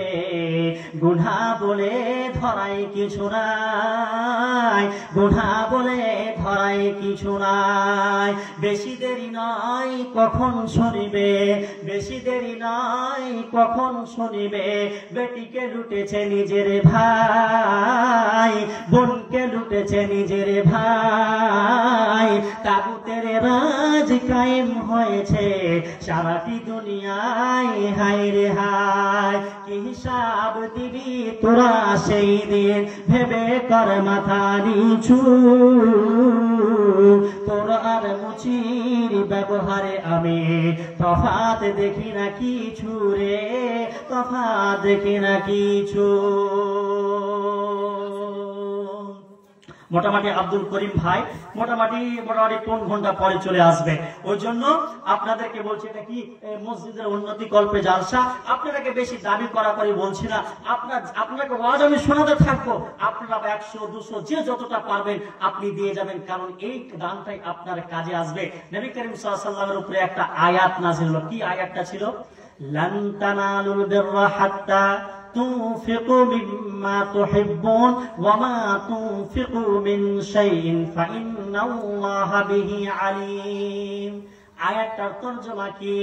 গুনাহ বলে ধরাই কিছু নাই, গুনাহ বলে ধরাই কিছু নাই। বেশি দেরি নয় কখন শুনিবে, বেশি দেরি নয় কখন শুনিবে, বেটিকে লুটেছে নিজের ভাই, বোনকে লুটেছে নিজের ভাই। তাগুতের রাজ কায়েম হয়েছে সারাটি দুনিয়ায়, হায় রে হায়। কি হিসাব দিবি তোরা সেই দিন, ভেবে কর মাথা নিচু, তোর আর মুচির ব্যবহারে আমি তফাৎ দেখি না কিছু রে, তফাৎ দেখি না কিছু। মোটামুটি আব্দুল করিম ভাই মোটামুটি কোন ঘন্টা পরে চলে আসবে, ওই জন্য আপনাদেরকে বলছি এটা কি মসজিদের উন্নতি কল্পে জালসা, আপনাদেরকে বেশি দাবি করা করে বলছি না। আপনাকে ওয়াজ আমি শোনাতে থাকবো, আপনারা 100 200 যে যতটা পারবেন আপনি দিয়ে যাবেন, কারণ এই দানটাই আপনার কাজে আসবে। নবী করিম সাল্লাল্লাহু আলাইহি ওয়াসাল্লামের উপরে একটা আয়াত নাযিল হলো, কি আয়াতটা ছিল? লান তানালুল বিররা হাত্তা تنفقوا مما تحبون وما تنفقوا من شيء فإن الله به عليم। আয়াতটার তরজমা কি?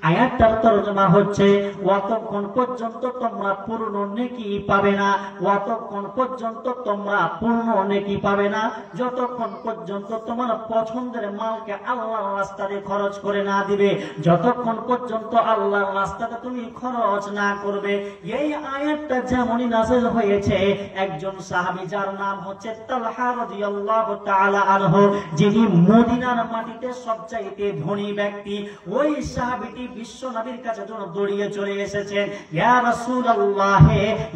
আয়াতটার তরজমা হচ্ছে যতক্ষণ পর্যন্ত তোমরা পূর্ণ নেকি পাবে না, যতক্ষণ পর্যন্ত তোমরা পূর্ণ নেকি পাবে না, যতক্ষণ পর্যন্ত তোমার পছন্দের মালকে আল্লাহর রাস্তায় খরচ করে না দিবে, যতক্ষণ পর্যন্ত আল্লাহর রাস্তাতে তুমি খরচ না করবে। এই আয়াতটা যেমনই নাযিল হয়েছে, একজন সাহাবী যার নাম হচ্ছে তালহা রাদিয়াল্লাহু তাআলা আনহু, যিনি মদিনার মাটিতে সবচাইতে ধনী ব্যক্তি, ওই সাহাবীটি বিশ্ব নবীর কাছে দৌড়িয়ে চলে এসেছেন। ইয়া রাসূলুল্লাহ,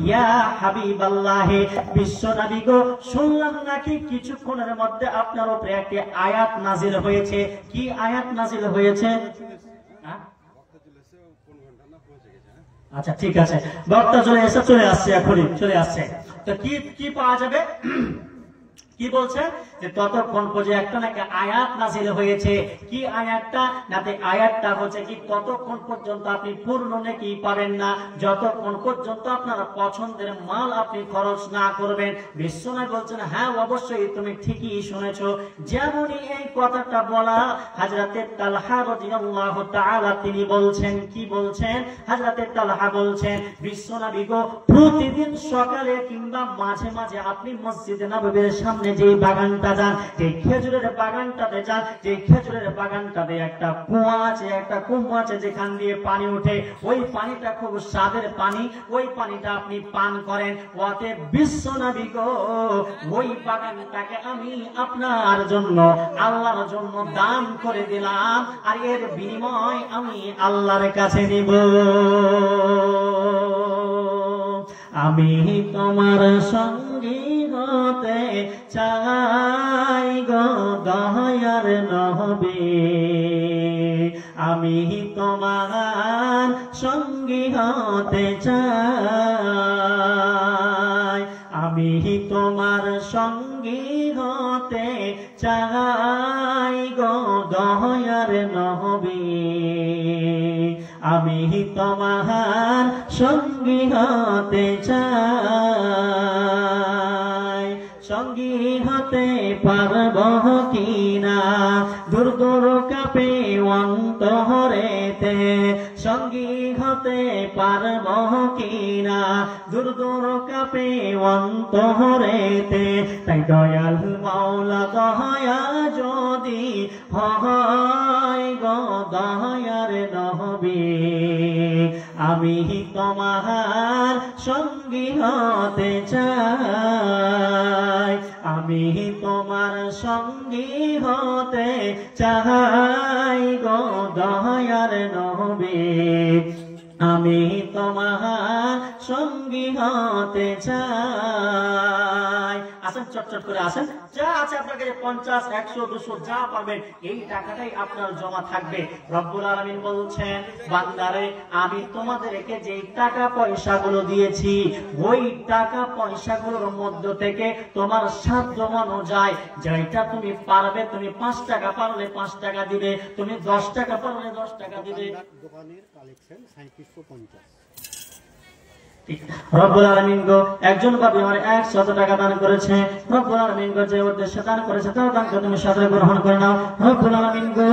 ইয়া হাবিবাল্লাহ, বিশ্ব নবী গো, শুনলাম নাকি কিছুক্ষণের মধ্যে আপনার উপরে একটি আয়াত নাযিল হয়েছে। কি আয়াত নাযিল হয়েছে? আচ্ছা ঠিক আছে, বক্তা চলে আসছে, এখনই চলে আসছে। তো কি পাওয়া যাবে? কি বলছে যে ততক্ষণ পর্যন্ত একটা নাকি আয়াত নাযিল হয়েছে। কি আয়াতটা? নাতে আয়াতটা হচ্ছে কি, ততক্ষণ পর্যন্ত আপনি পূর্ণ নেকি পাবেন না যতক্ষণ পর্যন্ত আপনার পছন্দের মাল আপনি খরচ না করবেন। বিশ্বনবী বলছেন, হ্যাঁ অবশ্যই তুমি ঠিকই শুনেছো। যেমনই এই কথাটা বলা, হযরতে তালহা রাদিয়াল্লাহু তাআলা তিনি বলছেন, কি বলছেন? হযরতে তালহা বলছেন, বিশ্বনবী গো, প্রতিদিন সকালে কিংবা মাঝে মাঝে আপনি মসজিদে নববীর সামনে যে বাগানটা যান, যে খেজুরের বাগানটাতে যান, যে খেজুরের বাগানটাতে একটা কুয়া আছে, একটা কুয়া আছে যেখান দিয়ে পানি ওঠে, ওই পানিটা খুব স্বাদের পানি, ওই পানিটা আপনি পান করেন। ওতে বিশ্বনবী গো, ওই বাগানটাকে আমি আপনার জন্য, আল্লাহর জন্য দান করে দিলাম, আর এর বিনিময় আমি আল্লাহর কাছে নিব। আমি তোমার সঙ্গী হতে চাই গো দয়ার নবী, আমি তোমার সঙ্গী হতে চাই, আমি তোমার সঙ্গী হতে চাই গো দয়ার নবী, আমি তোমার সঙ্গী হতে চাই। সঙ্গী হতে পারব কিনা দূর দূর কাঁপে অন্তরেতে, সঙ্গী হতে পারব কিনা দূর দূর কাঁপে অন্তরেতে। তাই দয়াল মাওলা দয়া যদি হয় গো দয়ার নবী, আমি তোমার সঙ্গী হতে চাই, আমি তোমার সঙ্গী হতে চাই গো দয়ার নবী, আমি তোমার সঙ্গী হতে চাই। আসেন চটচট করে আসেন, যা আছে আপনার কাছে 50, 100, 200 যা পাবেন, এই টাকাটাই আপনার জমা থাকবে। রব্বুল আলামিন বলছেন, বান্দারে আমি তোমাদেরকে যে টাকা পয়সাগুলো দিয়েছি, ওই টাকা পয়সাগুলোর মধ্য থেকে তোমার সাধ্য অনুযায়ী যেটা তুমি পারবে, তুমি 5 টাকা পারলে 5 টাকা দিবে, তুমি 10 টাকা পারলে 10 টাকা দিবে। দোকানের কালেকশন 3750। রব্বুল আলামিন গো, একজন বাবি আমার 100 টাকা দান করেছে, রব্বুল আলামিন গো যে উদ্দেশ্যে দান করেছে তার দানকে তুমি সাদরে গ্রহণ করে নাও। রব্বুল আলামিন গো,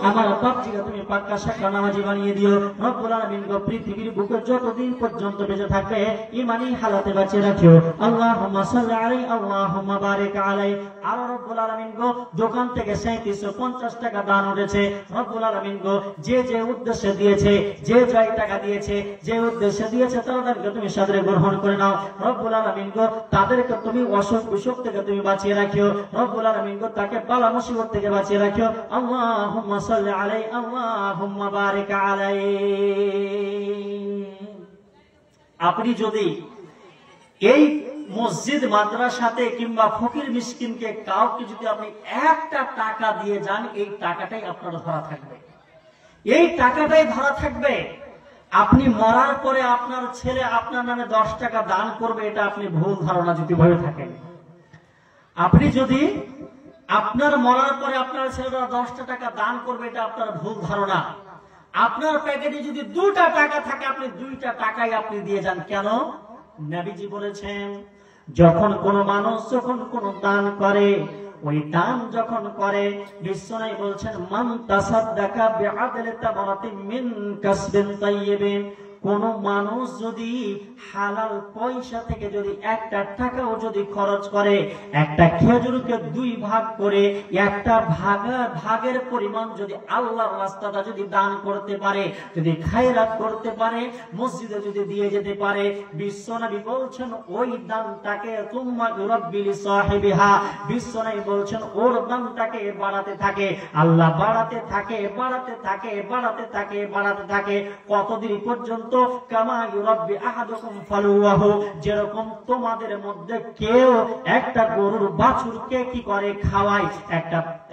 আমার বাপজিকে তুমি পাক্কা শাকরা নামাজি বানিয়ে দিও। রব্বুল আলামিন গো, পৃথিবীর বুকে যতদিন পর্যন্ত বেঁচে থাকবে ঈমানি হালাতে বাঁচিয়ে রাখিও। আল্লাহুম্মা সাল্লি আলাইহি, আল্লাহুম্মা বারিক আলাইহি। আর রব্বুল আলামিন গো, দোকান থেকে 3750 টাকা দান উঠেছে, রব্বুল আলামিন গো যে যে উদ্দেশ্যে দিয়েছে, যে যাই টাকা দিয়েছে, যে উদ্দেশ্যে দিয়েছে তাদেরকে তুমি সাদরে গ্রহণ করে নাও। রব্বুল আলামিন গো তাদেরকে তুমি অসুখ বিসুখ থেকে তুমি বাঁচিয়ে রাখিও। রব্বুল আলামিন গো তাকে বালা মুসিবত থেকে বাঁচিয়ে রাখিও। আল্লাহুম্মা সাল্লি আলাইহি, আল্লাহুম্মা বারিক আলাইহি। আপনি যদি এই মসজিদ মাদ্রাসাতে কিংবা ফকির মিসকিনকে কাউকে যদি আপনি একটা টাকা দিয়ে যান, এই টাকাটাই আপনার ধরা থাকবে, এই টাকাটাই ধরা থাকবে। আপনি মরার পরে আপনার ছেলে আপনার নামে 10 টাকা দান করবে, এটা আপনি ভুল ধারণা যদি ভেবে থাকেন। আপনি যদি আপনার মরার পরে আপনার ছেলেরা 10টা টাকা দান করবে, এটা আপনার ভুল ধারণা। আপনার প্যাকেটে যদি 2টা টাকা থাকে, আপনি 2টা টাকাই আপনি দিয়ে যান। কেন? নবীজি বলেছেন, যখন কোন মানুষ যখন কোন দান করে, ওই দান যখন করে, বিশ্বনবী বলছেন মান তাসাদ্দাকা বিআদলি তামারাতিন মিন কাসবিন তাইয়্যিবিন, কোন মানুষ যদি হালাল পয়সা থেকে যদি একটা টাকাও যদি খরচ করে, একটা খেজুরকে দুই ভাগ করে একটা ভাগের পরিমাণ যদি আল্লাহর রাস্তাটা যদি দান করতে পারে, যদি খায়রাত করতে পারে, মসজিদে যদি দিয়ে যেতে পারে, বিশ্বনবী বলছেন ওই দানটাকে তুম্মা ইউরাব্বিলি সাহিবিহা, বিশ্বনবী বলছেন ওর দানটাকে বাড়াতে থাকে, আল্লাহ বাড়াতে থাকে, বাড়াতে থাকে, বাড়াতে থাকে, বাড়াতে থাকে, কতদিন পর্যন্ত? কামা ইউরাব্বি আহাদুকুম ফালুয়াহু, যেরকম তোমাদের মধ্যে কেউ একটা গরুর বাছুরকে কি করে খাওয়ায়,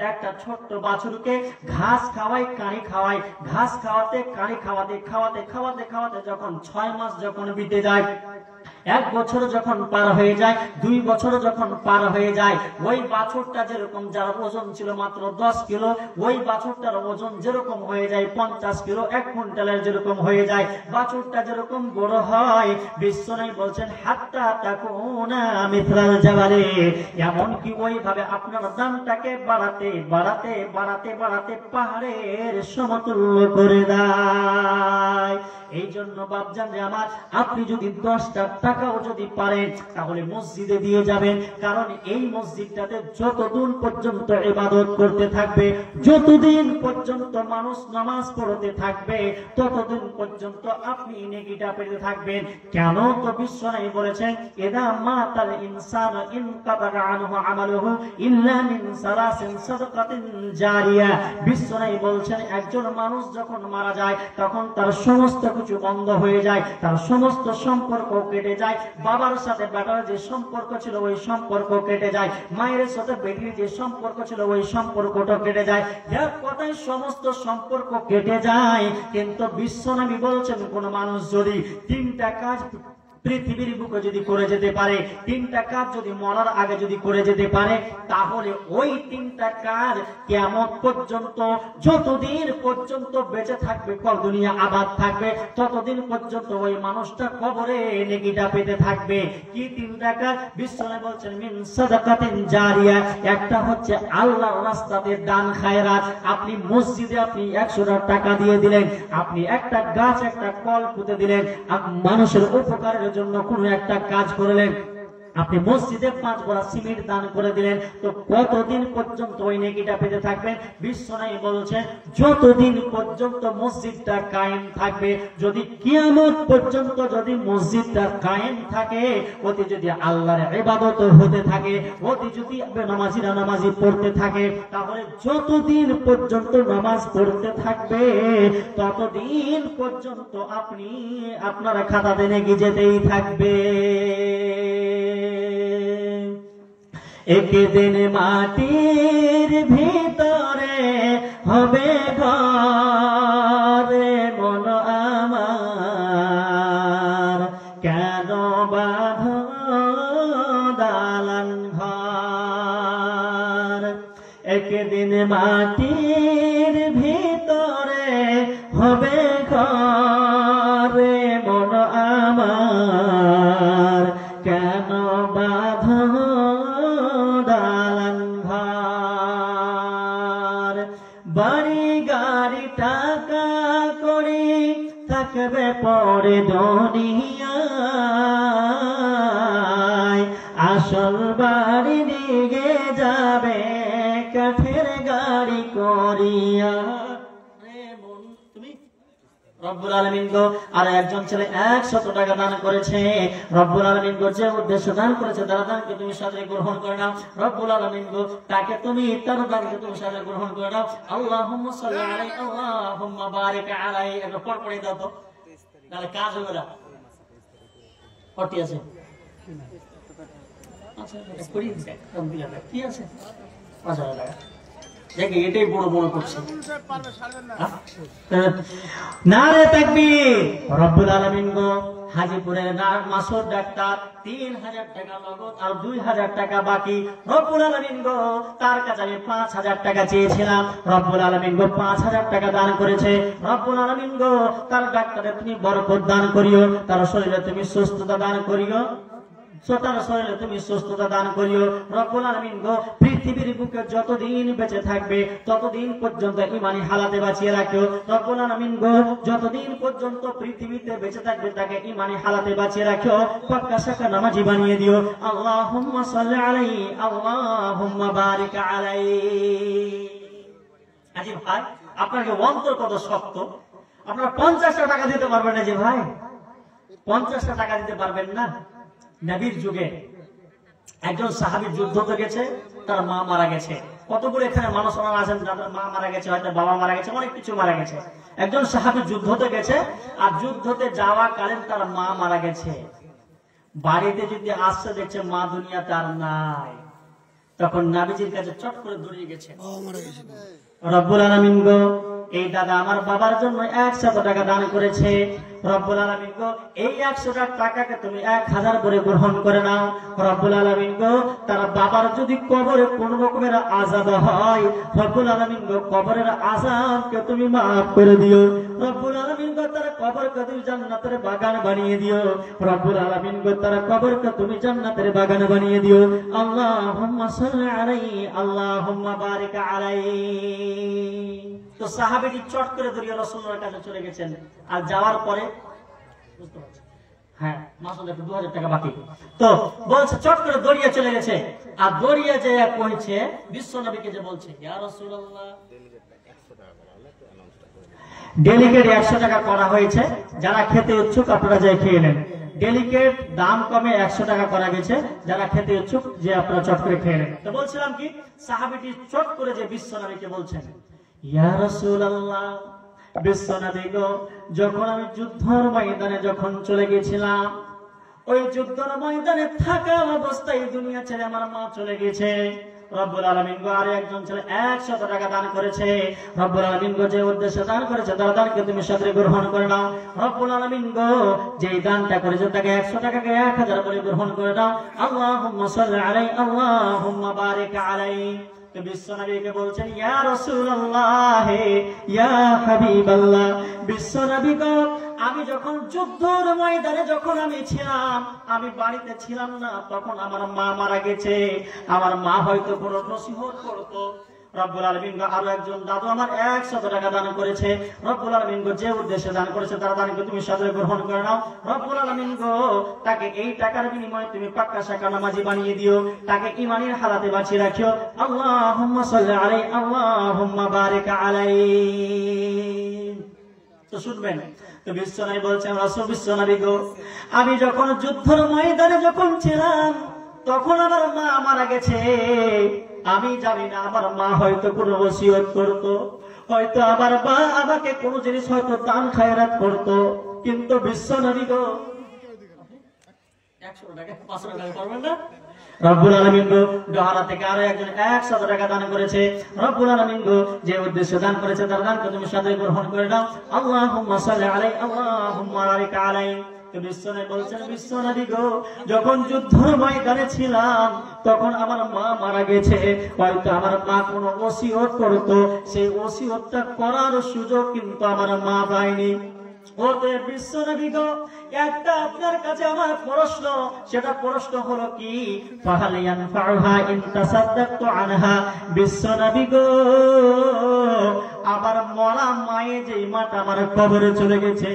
একটা ছোট্ট বাছুরকে ঘাস খাওয়ায়, কাঁড়ি খাওয়ায়, ঘাস খাওয়াতে কাঁড়ি খাওয়াতে খাওয়াতে খাওয়াতে খাওয়াতে যখন 6 মাস যখন বিতে যায়, 1 বছর যখন পার হয়ে যায়, 2 বছর যখন পার হয়ে যায়, ওই বাছুরটা যেরকম, যার ওজন ছিল মাত্র 10 কিলো, ওই বাছুরটার ওজন যেরকম হয়ে যায় 50 কিলো, 1 কুইন্টালের যেরকম হয়ে যায়, বাছুরটা যেরকম বড় হয়, বিশ্বনবী বলছেন হাত্তা তাকুনা মিথলাল জাবালে, এমন কি ওইভাবে আপনার দানটাকে বাড়াতে বাড়াতে বাড়াতে বাড়াতে পাহাড়ের সমতুল্য করে দেয়। এই জন্য বাপজান রে আমার, আপনি যদি 10টা টাকাও যদি পারেন তাহলে মসজিদে দিয়ে যাবেন, কারণ এই মসজিদটাতে যতদিন পর্যন্ত ইবাদত করতে থাকবে, যতদিন পর্যন্ত মানুষ নামাজ পড়তে থাকবে, ততদিন পর্যন্ত আপনি নেকিটা পেতে থাকবেন। কেন? তো বিশ্বনবী বলেছেন ইদা মাতাল ইনসানু ইনকাতা আনহু আমালুহু ইল্লা মিন সালাসিন সাদাকাতিন জারিয়া, বিশ্বনবী বলছেন একজন মানুষ যখন মারা যায় তখন তার সমস্ত কিছু বন্ধ হয়ে যায়, তার সমস্ত সম্পর্ক কেটে যায়, বাবার সাথে বেটার যে সম্পর্ক ছিল ওই সম্পর্ক কেটে যায়, মায়ের সাথে বেটির যে সম্পর্ক ছিল ওই সম্পর্কটা কেটে যায়, এক কথায় সমস্ত সম্পর্ক কেটে যায়। কিন্তু বিশ্বনবী বলছেন কোন মানুষ যদি 3টা কাজ পৃথিবীর বুকে যদি করে যেতে পারে, 3টা কাজ যদি মরার আগে যদি করে যেতে পারে, তাহলে ওই 3টা কাজ কিয়ামত পর্যন্ত, যতদিন পর্যন্ত বেঁচে থাকবে, দুনিয়া আবাদ থাকবে, ততদিন পর্যন্ত ওই মানুষটা কবরে নেকিটা পেতে থাকবে। কি 3টা কাজ? বিশ্বনবী বলছেন মিন সাদাকাতিন জারিয়া, একটা হচ্ছে আল্লাহর রাস্তাতে দান খায়রাত, আপনি মসজিদে আপনি 100 টাকা দিয়ে দিলেন, আপনি একটা গাছ একটা কল পুঁতে দিলেন, মানুষের উপকারের জন্য কোন একটা কাজ করলেন, আপনি মসজিদে 5 বড়া সিমেন্ট দান করে দিলেন, তো কতদিন পর্যন্ত ওই নেকিটা পেতে থাকবেন? বিশ্বনবী বলছেন যতদিন পর্যন্ত মসজিদটা কায়েম থাকবে, যদি কিয়ামত পর্যন্ত যদি মসজিদটা কায়েম থাকে, ওতে যদি আল্লাহর ইবাদত হতে থাকে, ওতে যদি নামাজিরা নামাজি পড়তে থাকে, তাহলে যতদিন পর্যন্ত নামাজ পড়তে থাকবে ততদিন পর্যন্ত আপনি আপনার খাতাতে নেকি যেতেই থাকবে। একদিন মাটির ভিতরে হবে ঘর, মন আমার কেন বাঁধো দালান ঘর, একদিন মাটির ভিতরে হবে ঘর, মন আমার কেন বাঁধো দালান ঘর, বাড়ি গাড়ি টাকা করি থাকবে পরে দুনিয়ায়, আসল বাড়ি নিয়ে যাবে কাঠের গাড়ি করিয়া। রব্বুল আলামিন গো, আর একজন ছেলে 100 টাকা দান করেছে, রব্বুল আলামিন গো যে উদ্দেশ্য দান করেছে তার দানকে তুমি সাথে গ্রহণ করে নাও, রব্বুল আলামিন গো তাকে তুমি তার দানকে তুমি সাথে গ্রহণ করে নাও। আল্লাহুম্মা সাল্লি আলাইহি আল্লাহুম্মা বারিক আলাইহি, একটু পড়ে দাও তো, তাহলে কাজ হবে না। পড়তে আছে, আচ্ছা এটা পড়ি দিতে কম দিলা কি আছে 5000 টাকা, দেখি এটাই বড় বড় করছে নারে তাকবীর। রব্বুল আলামিন গো হাজীপুরের মাসুদ ডাক্তার 3000 টাকা নগদ আর 2000 টাকা বাকি, রব্বুল আলামিন গো তার কাছে আমি 5000 টাকা চেয়েছিলাম, রব্বুল আলামিন গো 5000 টাকা দান করেছে। রব্বুল আলামিন গো তার ডাক্তারে তুমি বরকত দান করিও, তার শরীরে তুমি সুস্থতা দান করিও, তার শরীরে তুমি সুস্থতা দান করিও রব্বুল আলামিন গো। পৃথিবীর বুকে যতদিন বেঁচে থাকবে ততদিন পর্যন্ত ঈমানি হালাতে বাঁচিয়ে রাখিও রব্বুল আলামিন গো। যতদিন পর্যন্ত পৃথিবীতে বেঁচে থাকবে তাকে ঈমানি হালাতে বাঁচিয়ে রাখিও, পাক্কা সাকা নামাজি বানিয়ে দিও। আল্লাহুম্মা সাল্লি আলাইহি আল্লাহুম্মা বারিক আলাইহি। আজি ভাই আপনাকে অন্তর কত শক্ত, আপনারা 50টা টাকা দিতে পারবেন না যে ভাই, 50টা টাকা দিতে পারবেন না। নবীর যুগে একজন সাহাবী যুদ্ধতে গেছে, তার মা মারা গেছে। কতগুলো এখানে মানুষ আছেন যাদের মা মারা গেছে, হয়তো বাবা মারা গেছে, অনেক কিছু মারা গেছে। একজন সাহাবী যুদ্ধতে গেছে, আর যুদ্ধতে যাওয়া কালীন তার মা মারা গেছে। বাড়িতে যদি আসছে দেখছে মা দুনিয়াতে আর নাই, তখন নবীজির কাছে চট করে দৌড়িয়ে গেছে, রব্বুল আলামিন গো এই দাদা আমার বাবার জন্য 100 টাকা দান করেছে, রব্বুল আলামিন গো এই 100 টাকাকে তুমি 1000 করে গ্রহণ করে নাও। রব্বুল আলামিন গো তার বাবার যদি কবরে কোন রকমের আযাব হয়, রব্বুল আলামিন গো কবরের আযাবকে তুমি maaf করে দিও। রব্বুল আলামিন গো তার কবরকে তুমি জান্নাতের বাগান বানিয়ে দিও। রব্বুল আলামিন গো তার কবরকে তুমি জান্নাতের বাগান বানিয়ে দিও। আল্লাহুম্মা সাল্লি আলাইহি আল্লাহুম্মা বারিক আলাইহি। তো সাহাবীটি চট করে দৌড়িয়ে রাসূলুল্লাহর কাছে চলে গেছেন, আর যাওয়ার পরে বুঝতে পারছেন হ্যাঁ মাসুদ একটু 2000 টাকা বাকি, তো বলছে চট করে দৌড়িয়ে চলে গেছে। আর দৌড়িয়ে যে পৌঁছে বিশ্বনবীকে যে বলছে ইয়া রাসূলুল্লাহ ডেলিগেট 100 টাকা করা হয়েছে, যারা খেতে ইচ্ছুক আপনারা যাই খেয়ে নেন। ডেলিগেট দাম কমে 100 টাকা করা গেছে, যারা খেতে ইচ্ছুক যে আপনারা চট করে খেয়ে নেন। তো বলছিলাম কি সাহাবীটি চট করে যে বিশ্বনবীকে বলছেন ইয়া রাসূলুল্লাহ, বিশ্বনবী গো যখন আমি যুদ্ধের ময়দানে যখন চলে গেছিলাম, ওই যুদ্ধের ময়দানে থাকা অবস্থায় দুনিয়া ছেড়ে আমার মা চলে গেছে। রব্বুল আলামিন গো আর একজন ছেলে 100 টাকা দান করেছে, রব্বুল আলামিন গো যে উদ্দেশ্যে দান করেছে তার দানকে তুমি সাদরে গ্রহণ করে নাও। রব্বুল আলামিন গো যেই দানটা করেছে তাকে 100 টাকাকে 1000 করে গ্রহণ করে নাও। আল্লাহুম্মা সাল্লি আলাইহি আল্লাহুম্মা বারিক আলাইহি। তো বিশ্বনবীকে বলছেন ইয়া রাসূলুল্লাহ ইয়া হাবিবাল্লাহ, বিশ্বনবী গো আমি যখন যুদ্ধের ময়দানে যখন আমি ছিলাম, আমি বাড়িতে ছিলাম না, তখন আমার মা মারা গেছে। আমার মা হয়তো কোনো নসিহত করতো। রব্বুল আলামিন গো আরো একজন দাদু আমার 100 টাকা দান করেছে, রব্বুল আলামিন গো যে উদ্দেশ্যে দান করেছে তার দানকে তুমি সাদরে গ্রহণ করে নাও। রব্বুল আলামিন গো তাকে এই টাকার বিনিময়ে তুমি পাক্কা সাকা নামাজি বানিয়ে দিও, তাকে ঈমানের হালাতে বাঁচিয়ে রাখিও। আল্লাহুম্মা সাল্লি আলাইহি আল্লাহুম্মা বারিক আলাইহি। তো শুনবেন তো বিশ্বনবী বলছেন রাসূল বিশ্বনবী গো আমি যখন যুদ্ধের ময়দানে যখন ছিলাম তখন আমার মা মারা গেছে। আমি জানি না আমার মা হয়তো কোনো ওসিয়ত করতো, হয়তো আমার মা আমাকে কোনো জিনিস হয়তো দান খায়রাত করতো, কিন্তু বিশ্বনবী গো 100 টাকা 500 টাকা পারবেন না। রব্বুল আলামিন গো দোহারা থেকে আরো একজন 100 টাকা দান করেছে, রব্বুল আলামিন গো যে উদ্দেশ্যে দান করেছে তার দানকে তুমি সাদরে গ্রহণ করে নাও। আল্লাহুম্মা সাল্লি আলাইহি আল্লাহুম্মা বারিক আলাইহি। বিশ্বনবী বলছেন বিশ্বনবী গো যখন যুদ্ধের ময়দানে ছিলাম তখন আমার মা মারা গেছে, হয়তো আমার মা কোনো ওসিয়ত করতো, সেই ওসিয়তটা করার সুযোগ কিন্তু আমার মা পায়নি। ওতে বিশ্বনবী গো একটা আপনার কাছে আমার প্রশ্ন, সেটা প্রশ্ন হলো কি ফাহাল ইয়ানফাউহা ইন তাসাদদাকতু আনহা। বিশ্বনবী গো আমার মরা মায়ে যে মাটা আমার কবরে চলে গেছে,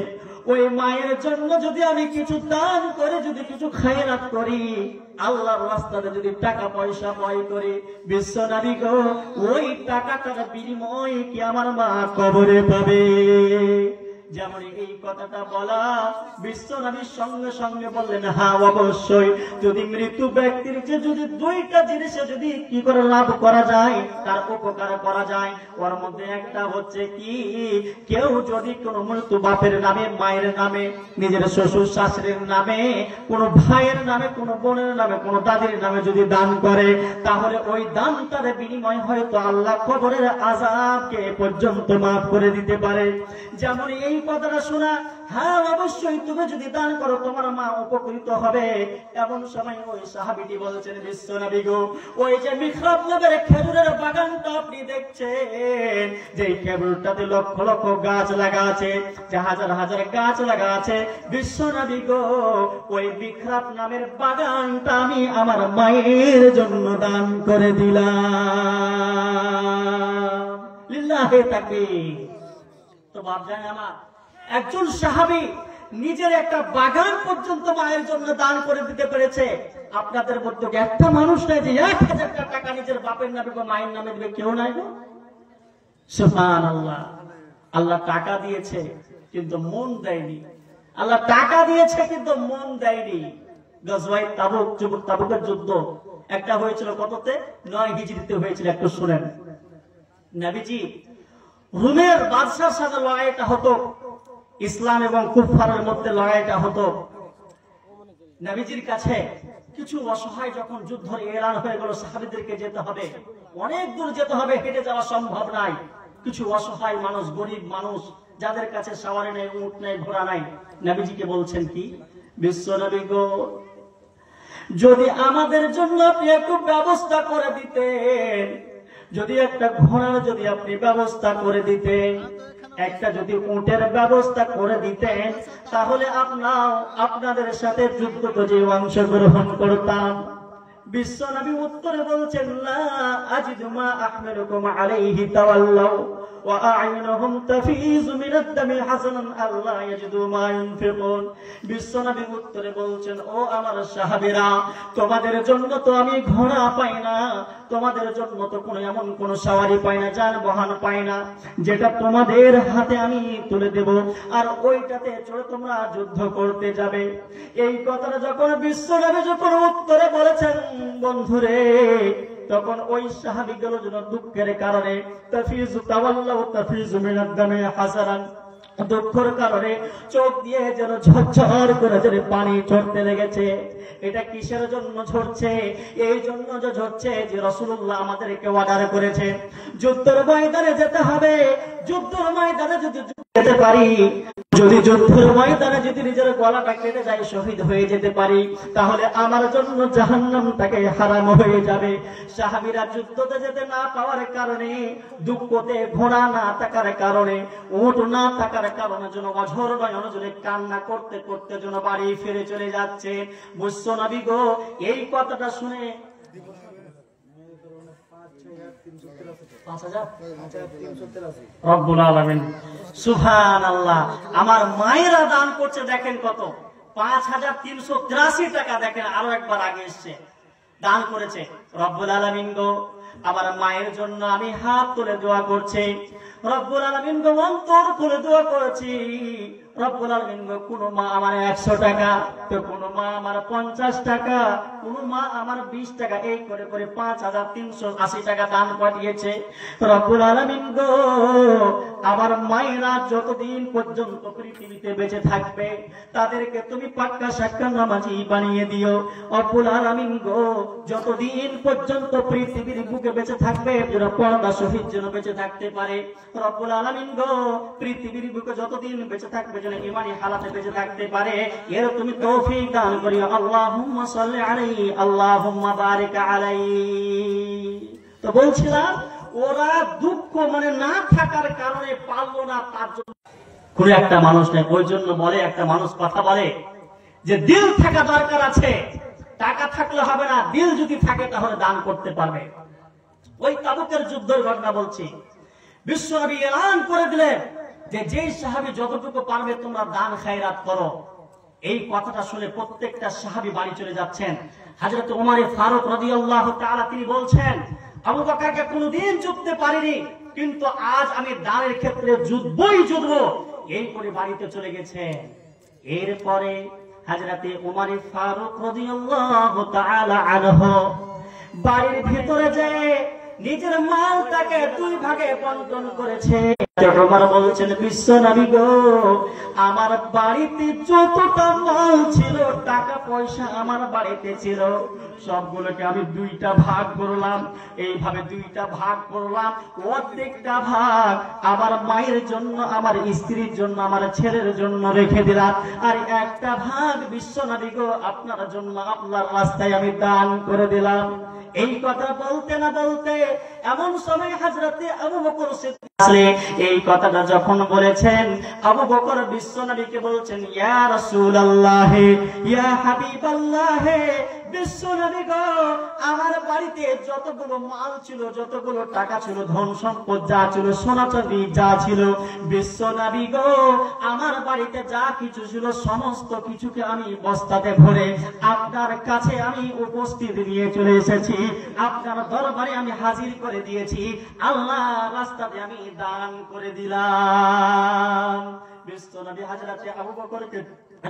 ওই মায়ের জন্য যদি আমি কিছু দান করে যদি কিছু খায়রাত করি, আল্লাহর রাস্তাতে যদি টাকা পয়সা ব্যয় করি, বিশ্বনবী গো ওই টাকাটার বিনিময়ে কি আমার মা কবরে পাবে। যেমন এই কথাটা বলা বিশ্বনবী সঙ্গে সঙ্গে বললেন হ্যাঁ অবশ্যই, যদি মৃত্যু ব্যক্তির যে যদি দুইটা জিনিসে যদি কি করে লাভ করা যায়, তার উপকার করা যায়, ওর মধ্যে একটা হচ্ছে কি কেউ যদি কোনো মৃত্যু বাপের নামে মায়ের নামে নিজের শ্বশুর শাশুড়ির নামে কোনো ভাইয়ের নামে কোনো বোনের নামে কোনো দাদির নামে যদি দান করে, তাহলে ওই দানটার বিনিময় হয়তো আল্লাহ কবরের আযাবকে পর্যন্ত মাফ করে দিতে পারে। যেমন এই কথাটা শোনা, হ্যাঁ অবশ্যই তুমি যদি দান করো তোমার মা উপকৃত হবে। এমন সময় ওই সাহাবীটি বলছেন, বিশ্বনবী গো, ওই যে মিহরাব নগরে খেজুরের বাগানটা আপনি দেখছেন, যে খেজুরটাতে লক্ষ লক্ষ গাছ লাগা আছে, যে হাজার হাজার গাছ লাগা আছে, বিশ্বনবী গো, ওই মিহরাব নামের বাগানটা আমি আমার মায়ের জন্য দান করে দিলাম। লিল্লাহি তাকবীর। তো বাপ জানে আমার, একজন সাহাবী নিজের একটা বাগান পর্যন্ত মায়ের জন্য দান করে দিতে পেরেছে। আপনাদের মধ্যে একটা মানুষ নাই যে 1000 টাকা নিজের বাপের নামে বা মায়ের নামে দিবে, কেউ নাই গো। সুবহানাল্লাহ। আল্লাহ টাকা দিয়েছে কিন্তু মন দেয়নি, আল্লাহ টাকা দিয়েছে কিন্তু মন দেয়নি। গজওয়ায়ে তাবুকের যুদ্ধ একটা হয়েছিল কততে? 9 হিজরিতে হয়েছিল। একটু শুনেন, নবীজি রোমের বাদশার সাথে লড়াইটা হতো, ইসলাম এবং কুফফারের মধ্যে লড়াইটা হতো। নবীজির কাছে কিছু অসহায় যখন যুদ্ধের এলান হয়ে গেল, সাহাবীদেরকে যেতে হবে, অনেক দূর যেতে হবে, হেঁটে যাওয়া সম্ভব নাই। কিছু অসহায় মানুষ, গরিব মানুষ, যাদের কাছে সওয়ারি নেই, উট নেই, ঘোড়া নাই, নবীজিকে বলছেন কি, বিশ্বনবী গো, যদি আমাদের জন্য আপনি একটু ব্যবস্থা করে দিতেন, যদি একটা ঘোড়ার যদি আপনি ব্যবস্থা করে দিতেন, একটা যদি উটের ব্যবস্থা করে দিতেন, তাহলে আপনাদের সাথে যুদ্ধে যে অংশগ্রহণ করতাম। বিশ্বনবী উত্তরে বলছেন, লা আজিদু মা আহমিলুকুম আলাইহি তাওয়াল্লাউ ওয়া আ'ইনুহুম তাফিজু মিনাদ দামি হাসানান আল্লাহ ইয়াজিদু মা ইউনফিকুন। বিশ্বনবী উত্তরে বলছেন, ও আমার সাহাবীরা, তোমাদের জন্য তো আমি ঘোড়া পাই না, তোমাদের জন্য তো কোনো এমন কোন সওয়ারি পাই না, যানবাহন পাই না, যেটা তোমাদের হাতে আমি তুলে দেব আর ওইটাতে চড়ে তোমরা যুদ্ধ করতে যাবে। এই কথাটা যখন বিশ্বনবী যখন উত্তরে বলেছেন, বন্ধুরে, তখন ওই সাহাবীগুলো যেন দুঃখের কারণে তাফিজু তাওয়াল্লাউ তাফিজু মিনাদ দামি হাসানান, দুঃখের কারণে চোখ দিয়ে যেন ঝরঝর করে যেন পানি ঝরতে লেগেছে। এটা কিসের জন্য ঝরছে? এই জন্য যে ঝরছে যে রাসূলুল্লাহ আমাদেরকে অর্ডার করেছে যুদ্ধের ময়দানে যেতে হবে। যুদ্ধের ময়দানে যদি যেতে পারি, যদি যুদ্ধের ময়দানে যদি নিজের গলাটা কেটে যায়, শহীদ হয়ে যেতে পারি, তাহলে আমার জন্য জাহান্নামটাকে হারাম হয়ে যাবে। সাহাবীরা যুদ্ধতে যেতে না পাওয়ার কারণে, দুঃখতে ঘোড়া না থাকার কারণে, উট না থাকার কারণে যেন অঝর নয়ন জনে কান্না করতে করতে যেন বাড়ি ফিরে চলে যাচ্ছে। বিশ্বনবী গো, এই কথাটা শুনে রব্বুল আলামিন, সুবহানাল্লাহ, আমার মায়েরা দান করছে, দেখেন কত, 5383 টাকা। দেখেন আরো একবার আগে এসছে, দান করেছে। রব্বুল আলামিন গো, আমার মায়ের জন্য আমি হাত তুলে দোয়া করছি। রব্বুল আলামিন গো, অন্তর খুলে দোয়া করেছি। রব্বুল আলামিন গো, কোন মা আমার 100 টাকা, তো কোন মা আমার 50 টাকা, কোন মা আমার 20 টাকা, এই করে করে 5380 টাকা দান পাঠিয়েছে। রব্বুল আলামিন গো, আমার মায়েরা যতদিন পর্যন্ত পৃথিবীতে বেঁচে থাকবে, তাদেরকে তুমি পাক্কা সাক্কা নামাজি বানিয়ে দিও। রব্বুল আলামিন গো, যতদিন পর্যন্ত পৃথিবীর বুকে বেঁচে থাকবে, যেন পর্দা শহীদ যেন বেঁচে থাকতে পারে। রব্বুল আলামিন গো, পৃথিবীর বুকে যতদিন বেঁচে থাকবে যেন ঈমানি হালাতে বেঁচে থাকতে পারে, এর তুমি তৌফিক দান করিও। আল্লাহুম্মা সাল্লি আলাইহি, আল্লাহুম্মা বারিক আলাইহি। তো বলছিলাম, ওরা দুঃখ মানে না থাকার কারণে পারলো না, তার জন্য কোন একটা মানুষ নেই। ওই জন্য বলে, একটা মানুষ কথা বলে যে দিল থাকা দরকার আছে, টাকা থাকলে হবে না, দিল যদি থাকে তাহলে দান করতে পারবে। ওই তাবুকের যুদ্ধের ঘটনা বলছি। বিশ্বনবী এলান করে দিলেন যে যেই সাহাবী যতটুকু পারবে তোমরা দান খায়রাত করো। এই কথাটা শুনে প্রত্যেকটা সাহাবী বাড়ি চলে যাচ্ছেন। হযরত ওমর ফারুক রাদিয়াল্লাহু তাআলা তিনি বলছেন, আবু বকরকে কোনদিন জিততে পারিনি, কিন্তু আজ আমি দানের ক্ষেত্রে যুদ্ধ এই করে বাড়িতে চলে গেছে। এরপরে হযরত ওমর ফারুক রাদিয়াল্লাহু তাআলা আনহু বাড়ির ভিতরে যায় নিজের মালটাকে দুই ভাগে বন্টন করেছে। ওমর বলছেন, বিশ্ব নবী গো, আমার বাড়িতে যতটা মাল ছিল, টাকা পয়সা আমার বাড়িতে ছিল, সবগুলোকে আমি দুইটা ভাগ করলাম। এইভাবে দুইটা ভাগ করলাম, অর্ধেকটা ভাগ আমার মায়ের জন্য, আমার স্ত্রীর জন্য, আমার ছেলের জন্য রেখে দিলাম, আর একটা ভাগ বিশ্ব নবী গো আপনার জন্য, আপনার রাস্তায় আমি দান করে দিলাম। এই কথা বলতে না বলতে এমন সময় হযরতে আবু বকর সিদ্দিক এই কথাটা যখন বলেছেন, আবু বকর বিশ্ব নবীকে বলছেন, ইয়া রাসূলুল্লাহ, ইয়া হাবিবাল্লাহ, বিশ্ব নবী গো, আমার বাড়িতে যতগুলো মাল ছিল, যতগুলো টাকা ছিল, ধন সম্পদ যা ছিল, সোনা চাঁদি যা ছিল, বিশ্ব নবী গো, আমার বাড়িতে যা কিছু ছিল সমস্ত কিছুকে আমি বস্তাতে ভরে আপনার কাছে আমি উপস্থিত নিয়ে চলে এসেছি, আপনার দরবারে আমি হাজির করে দিয়েছি, আল্লাহ রাস্তাতে আমি দান করে দিলাম। বিশ্ব নবী হযরত আবু বকরকে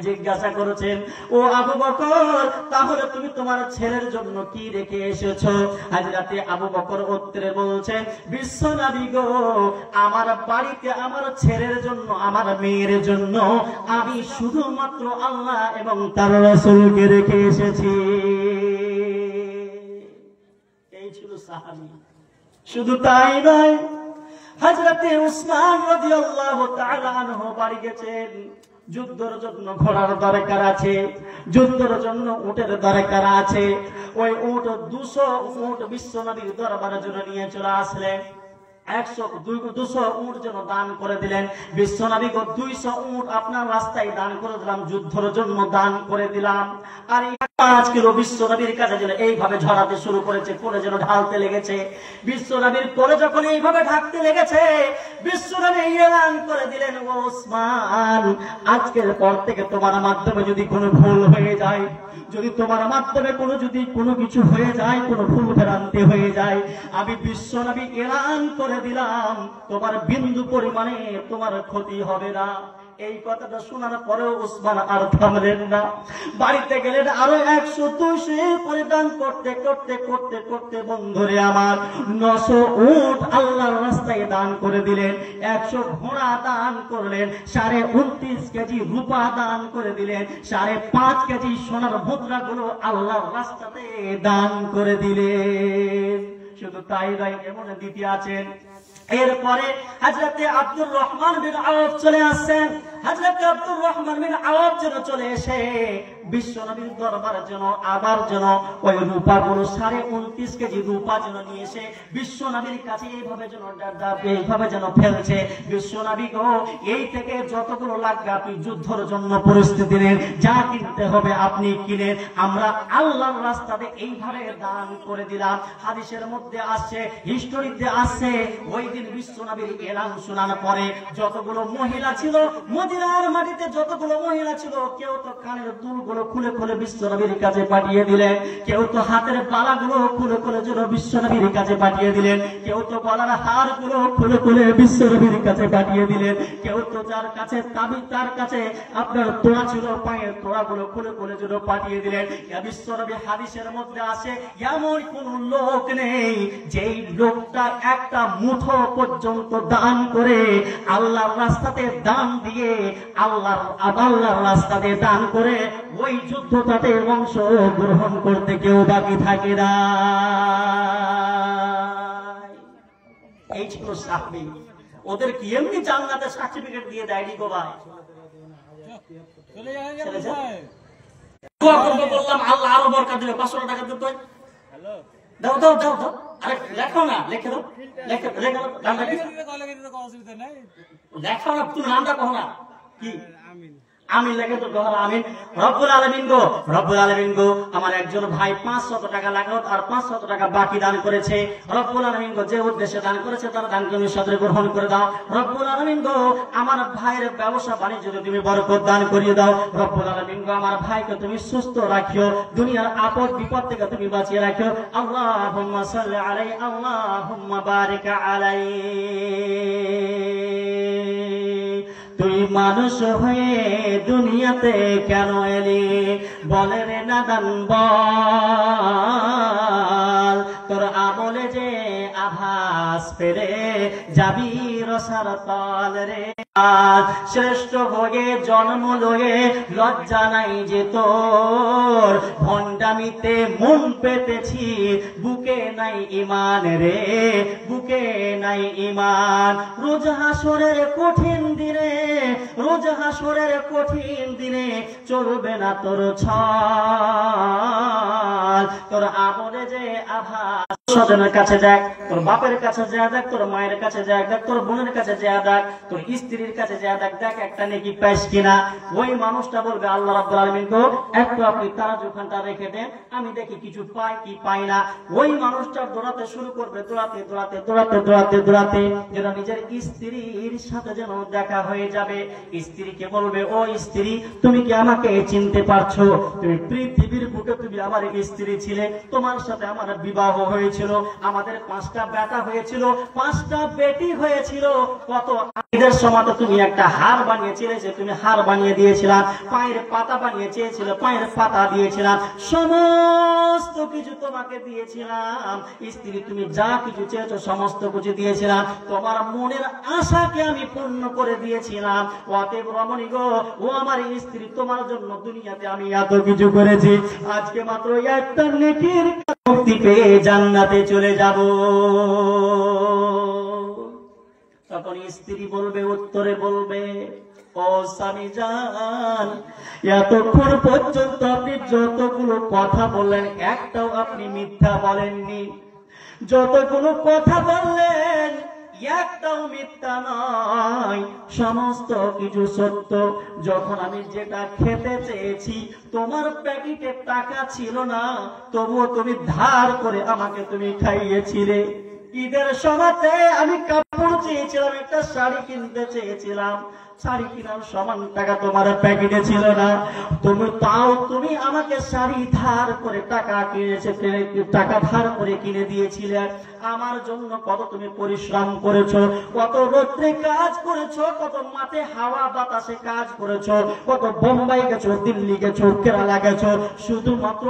জিজ্ঞাসা করেছেন, ও আবু বকর, তাহলে তুমি তোমার ছেলের জন্য কি রেখে এসেছো? হযরত আবু বকর উত্তরে বলছেন, বিশ্ব নবী গো, আমার বাড়িতে আমার ছেলের জন্য, আমার মেয়ের জন্য আমি শুধুমাত্র আল্লাহ এবং তার রাসূলকে রেখে এসেছি। এই ছিল সাহাবী। শুধু তাই নয়, হযরতে উসমান রাদিয়াল্লাহু তাআলা আনহু বাড়ি গেছেন। যুদ্ধের জন্য ঘোড়ার দরকার আছে, যুদ্ধের জন্য উটের দরকার আছে। ওই উট 200 উট বিশ্ব নবীর দরবারের জন্য নিয়ে চলে আসলেন। 200 উট যেন দান করে দিলেন। বিশ্ব নবী 200 উট আপনার রাস্তায় দান করে দিলাম, যুদ্ধের জন্য দান করে দিলাম। আর 5 কিলো বিশ্ব নবীর কাছে যেন এইভাবে ঝরাতে শুরু করেছে, কোলে যেন ঢালতে লেগেছে। বিশ্ব নবীর কোলে যখন এইভাবে ঢাকতে লেগেছে, বিশ্ব নবী এলান করে দিলেন, ও ওসমান, আজকের পর থেকে তোমার মাধ্যমে যদি কোনো ভুল হয়ে যায়, যদি তোমার মাধ্যমে কোনো কিছু হয়ে যায়, কোনো ভুল ভ্রান্তি হয়ে যায়, আমি বিশ্ব নবী এলান করে দিলাম, তোমার বিন্দু পরিমাণে তোমার ক্ষতি হবে না। এই কথাটা শোনার পরেও উসমান আর থামলেন না। বাড়িতে গেলেন, আরো 100-200 পরিধান করতে করতে করতে করতে বন্ধুরে আমার 900 উট আল্লাহর রাস্তায় দান করে দিলেন, 100 ঘোড়া দান করলেন, 29.5 কেজি রূপা দান করে দিলেন, 5.5 কেজি সোনার মুদ্রাগুলো আল্লাহর রাস্তাতে দান করে দিলেন। শুধু তাই নয়, এমন দিতে আছেন। এরপরে হযরতে আব্দুর রহমান বিন আওফ চলে আসেন। হযরতে আব্দুর রহমান বিন আওফ যেন চলে এসে বিশ্ব নবীর দরবারে যেন আবার যেন ওই রূপাগুলো 29.5 কেজি রূপা যেন নিয়ে এসে বিশ্ব নবীর কাছে এইভাবে যেন ফেলছে। বিশ্ব নবী গো, এই থেকে যতগুলো লাগবে আপনি যুদ্ধের জন্য পরিস্থিতি নেন, যা কিনতে হবে আপনি কিনেন, আমরা আল্লাহর রাস্তাতে এইভাবে দান করে দিলাম। হাদিসের মধ্যে আসছে, হিস্টোরিতে আসছে, ওই দিন বিশ্ব নবীর এলান শোনানোর পরে যতগুলো মহিলা ছিল, মদিনার মাটিতে যতগুলো মহিলা ছিল, কেউ তো কানের দুলগুলো খুলে খুলে বিশ্ব নবীর কাছে পাঠিয়ে দিলেন, কেউ তো হাতের বালাগুলো খুলে খুলে যেন বিশ্ব নবীর কাছে পাঠিয়ে দিলেন, কেউ তো গলার হারগুলো খুলে খুলে বিশ্ব নবীর কাছে পাঠিয়ে দিলেন, কেউ তো যার কাছে তাবিজ, তার কাছে আপনার তোড়া ছিল, পায়ের তোড়াগুলো খুলে খুলে যেন পাঠিয়ে দিলেন। বিশ্ব নবী হাদিসের মধ্যে আসে, এমন কোন লোক নেই যেই লোকটা একটা মুঠো পর্যন্ত দান করে, আল্লাহর রাস্তাতে দান দিয়ে, আল্লাহর রাস্তাতে দান করে ওই যুদ্ধটাতে অংশ গ্রহণ করতে কেউ বাকি থাকে না। এই ছিল সাহাবী। ওদের কি এমনি জান্নাতে সার্টিফিকেট দিয়ে দেয়নি গো ভাই? বললাম আল্লাহ আরো বরকত দেবে, 500 টাকা দিতে দাও দাও দাও দাও। আরে লেখো না, লিখে দাও, লেখো না, তুমি নামটা কहो না কি? আমিন লেখে তো কहो আমিন। রব্বুল আলামিন গো, আমার একজন ভাই 500 টাকা লাগলো, আর 500 টাকা বাকি দান করেছে। রব্বুল আলামিন গো, যে উদ্দেশ্যে দান করেছে তার দান তুমি সদরে গ্রহণ করে দাও। রব্বুল আলামিন গো, আমার ভাইয়ের ব্যবসা বাণিজ্যে তুমি বরকত দান করিয়ে দাও। রব্বুল আলামিন গো, আমার ভাইকে তুমি সুস্থ রাখিও, দুনিয়ার আপদ বিপদ থেকে তুমি বাঁচিয়ে রাখিও। আল্লাহুম্মা সাল্লি আলাইহি, আল্লাহুম্মা বারিক আলাইহি। তুই মানুষ হয়ে দুনিয়াতে কেন এলি? বলে রে নাদান বল, তোর আমলে যে আভাস পেরে যাবি রসার তল রে। শ্রেষ্ঠ ভোগে জন্ম লয়ে লজ্জা নাই যে তোর, ভণ্ডামিতে মন পেতেছি বুকে নাই ইমান রে, বুকে নাই ইমান। রোজ হাসরের কঠিন দিনে, রোজ হাসরের কঠিন দিনে চলবে না তোর ছল, তোর আমলে যে আভাস। স্বজনের কাছে যাক, তোর বাপের কাছে যা দেখ, তোর মায়ের কাছে যা দেখ, তোর বোনের কাছে যা দেখ, তোর স্ত্রীর কাছে যা দেখ, দেখ একটা নেকি পাইস কিনা। ওই মানুষটা বলবে আল্লাহ রাব্বুল আলামিন গো একটু আপনি তারাজুখানটা রেখে দেন, আমি দেখি কিছু পাই কি পাই না। ওই মানুষটা দৌড়াতে শুরু করবে, দৌড়াতে দৌড়াতে দৌড়াতে দৌড়াতে দৌড়াতে যেন নিজের স্ত্রীর সাথে যেন দেখা হয়ে যাবে। স্ত্রীকে বলবে ও স্ত্রী, তুমি কি আমাকে চিনতে পারছো? তুমি পৃথিবীর বুকে তুমি আমার স্ত্রী ছিলে, তোমার সাথে আমার বিবাহ হয়েছিল, আমাদের 5টা বেটা হয়েছিল, 5টা বেটি হয়েছিল। কত ঈদের সময় তো তুমি একটা হার বানিয়ে চেয়েছিলে, তুমি হার বানিয়ে দিয়েছিলাম, পায়ের পাতা বানিয়ে চেয়েছিলে, পায়ের পাতা দিয়েছিলাম, সমস্ত কিছু তোমাকে দিয়েছিলাম। স্ত্রী তুমি যা কিছু চেয়েছো সমস্ত কিছু দিয়েছিলাম, তোমার মনের আশাকে আমি পূর্ণ করে দিয়েছিলাম। অতএব রমণী গো, ও আমার স্ত্রী, তোমার জন্য দুনিয়াতে আমি এত কিছু করেছি, আজকে মাত্র একটা নেকির মুক্তি পেয়ে জান্নাতে চলে যাব। তখন স্ত্রী বলবে, উত্তরে বলবে, ও স্বামী জান, এতক্ষণ পর্যন্ত আপনি যতগুলো কথা বললেন একটাও আপনি মিথ্যা বলেননি, যতগুলো কথা বললেন একটাও মিথ্যা নয়, সমস্ত কিছু সত্য। যখন আমি যেটা খেতে চেয়েছি তোমার প্যাকেটে টাকা ছিল না, তবুও তুমি ধার করে আমাকে তুমি খাইয়েছিলে। ঈদের সময়তে আমি কাপড় চেয়েছিলাম, একটা শাড়ি কিনতে চেয়েছিলাম, শাড়ি কেনার সমান টাকা তোমার প্যাকেটে ছিল না, তুমি আমাকে শাড়ি ধার করে টাকা কিনেছে, টাকা ধার করে কিনে দিয়েছিলে। আমার জন্য কত তুমি পরিশ্রম করেছো, কত রোদ্রে কাজ করেছো, কত মাঠে হাওয়া বাতাসে কাজ করেছো, কত বোম্বাই গেছো, দিল্লি গেছো, কেরালা গেছো, শুধুমাত্র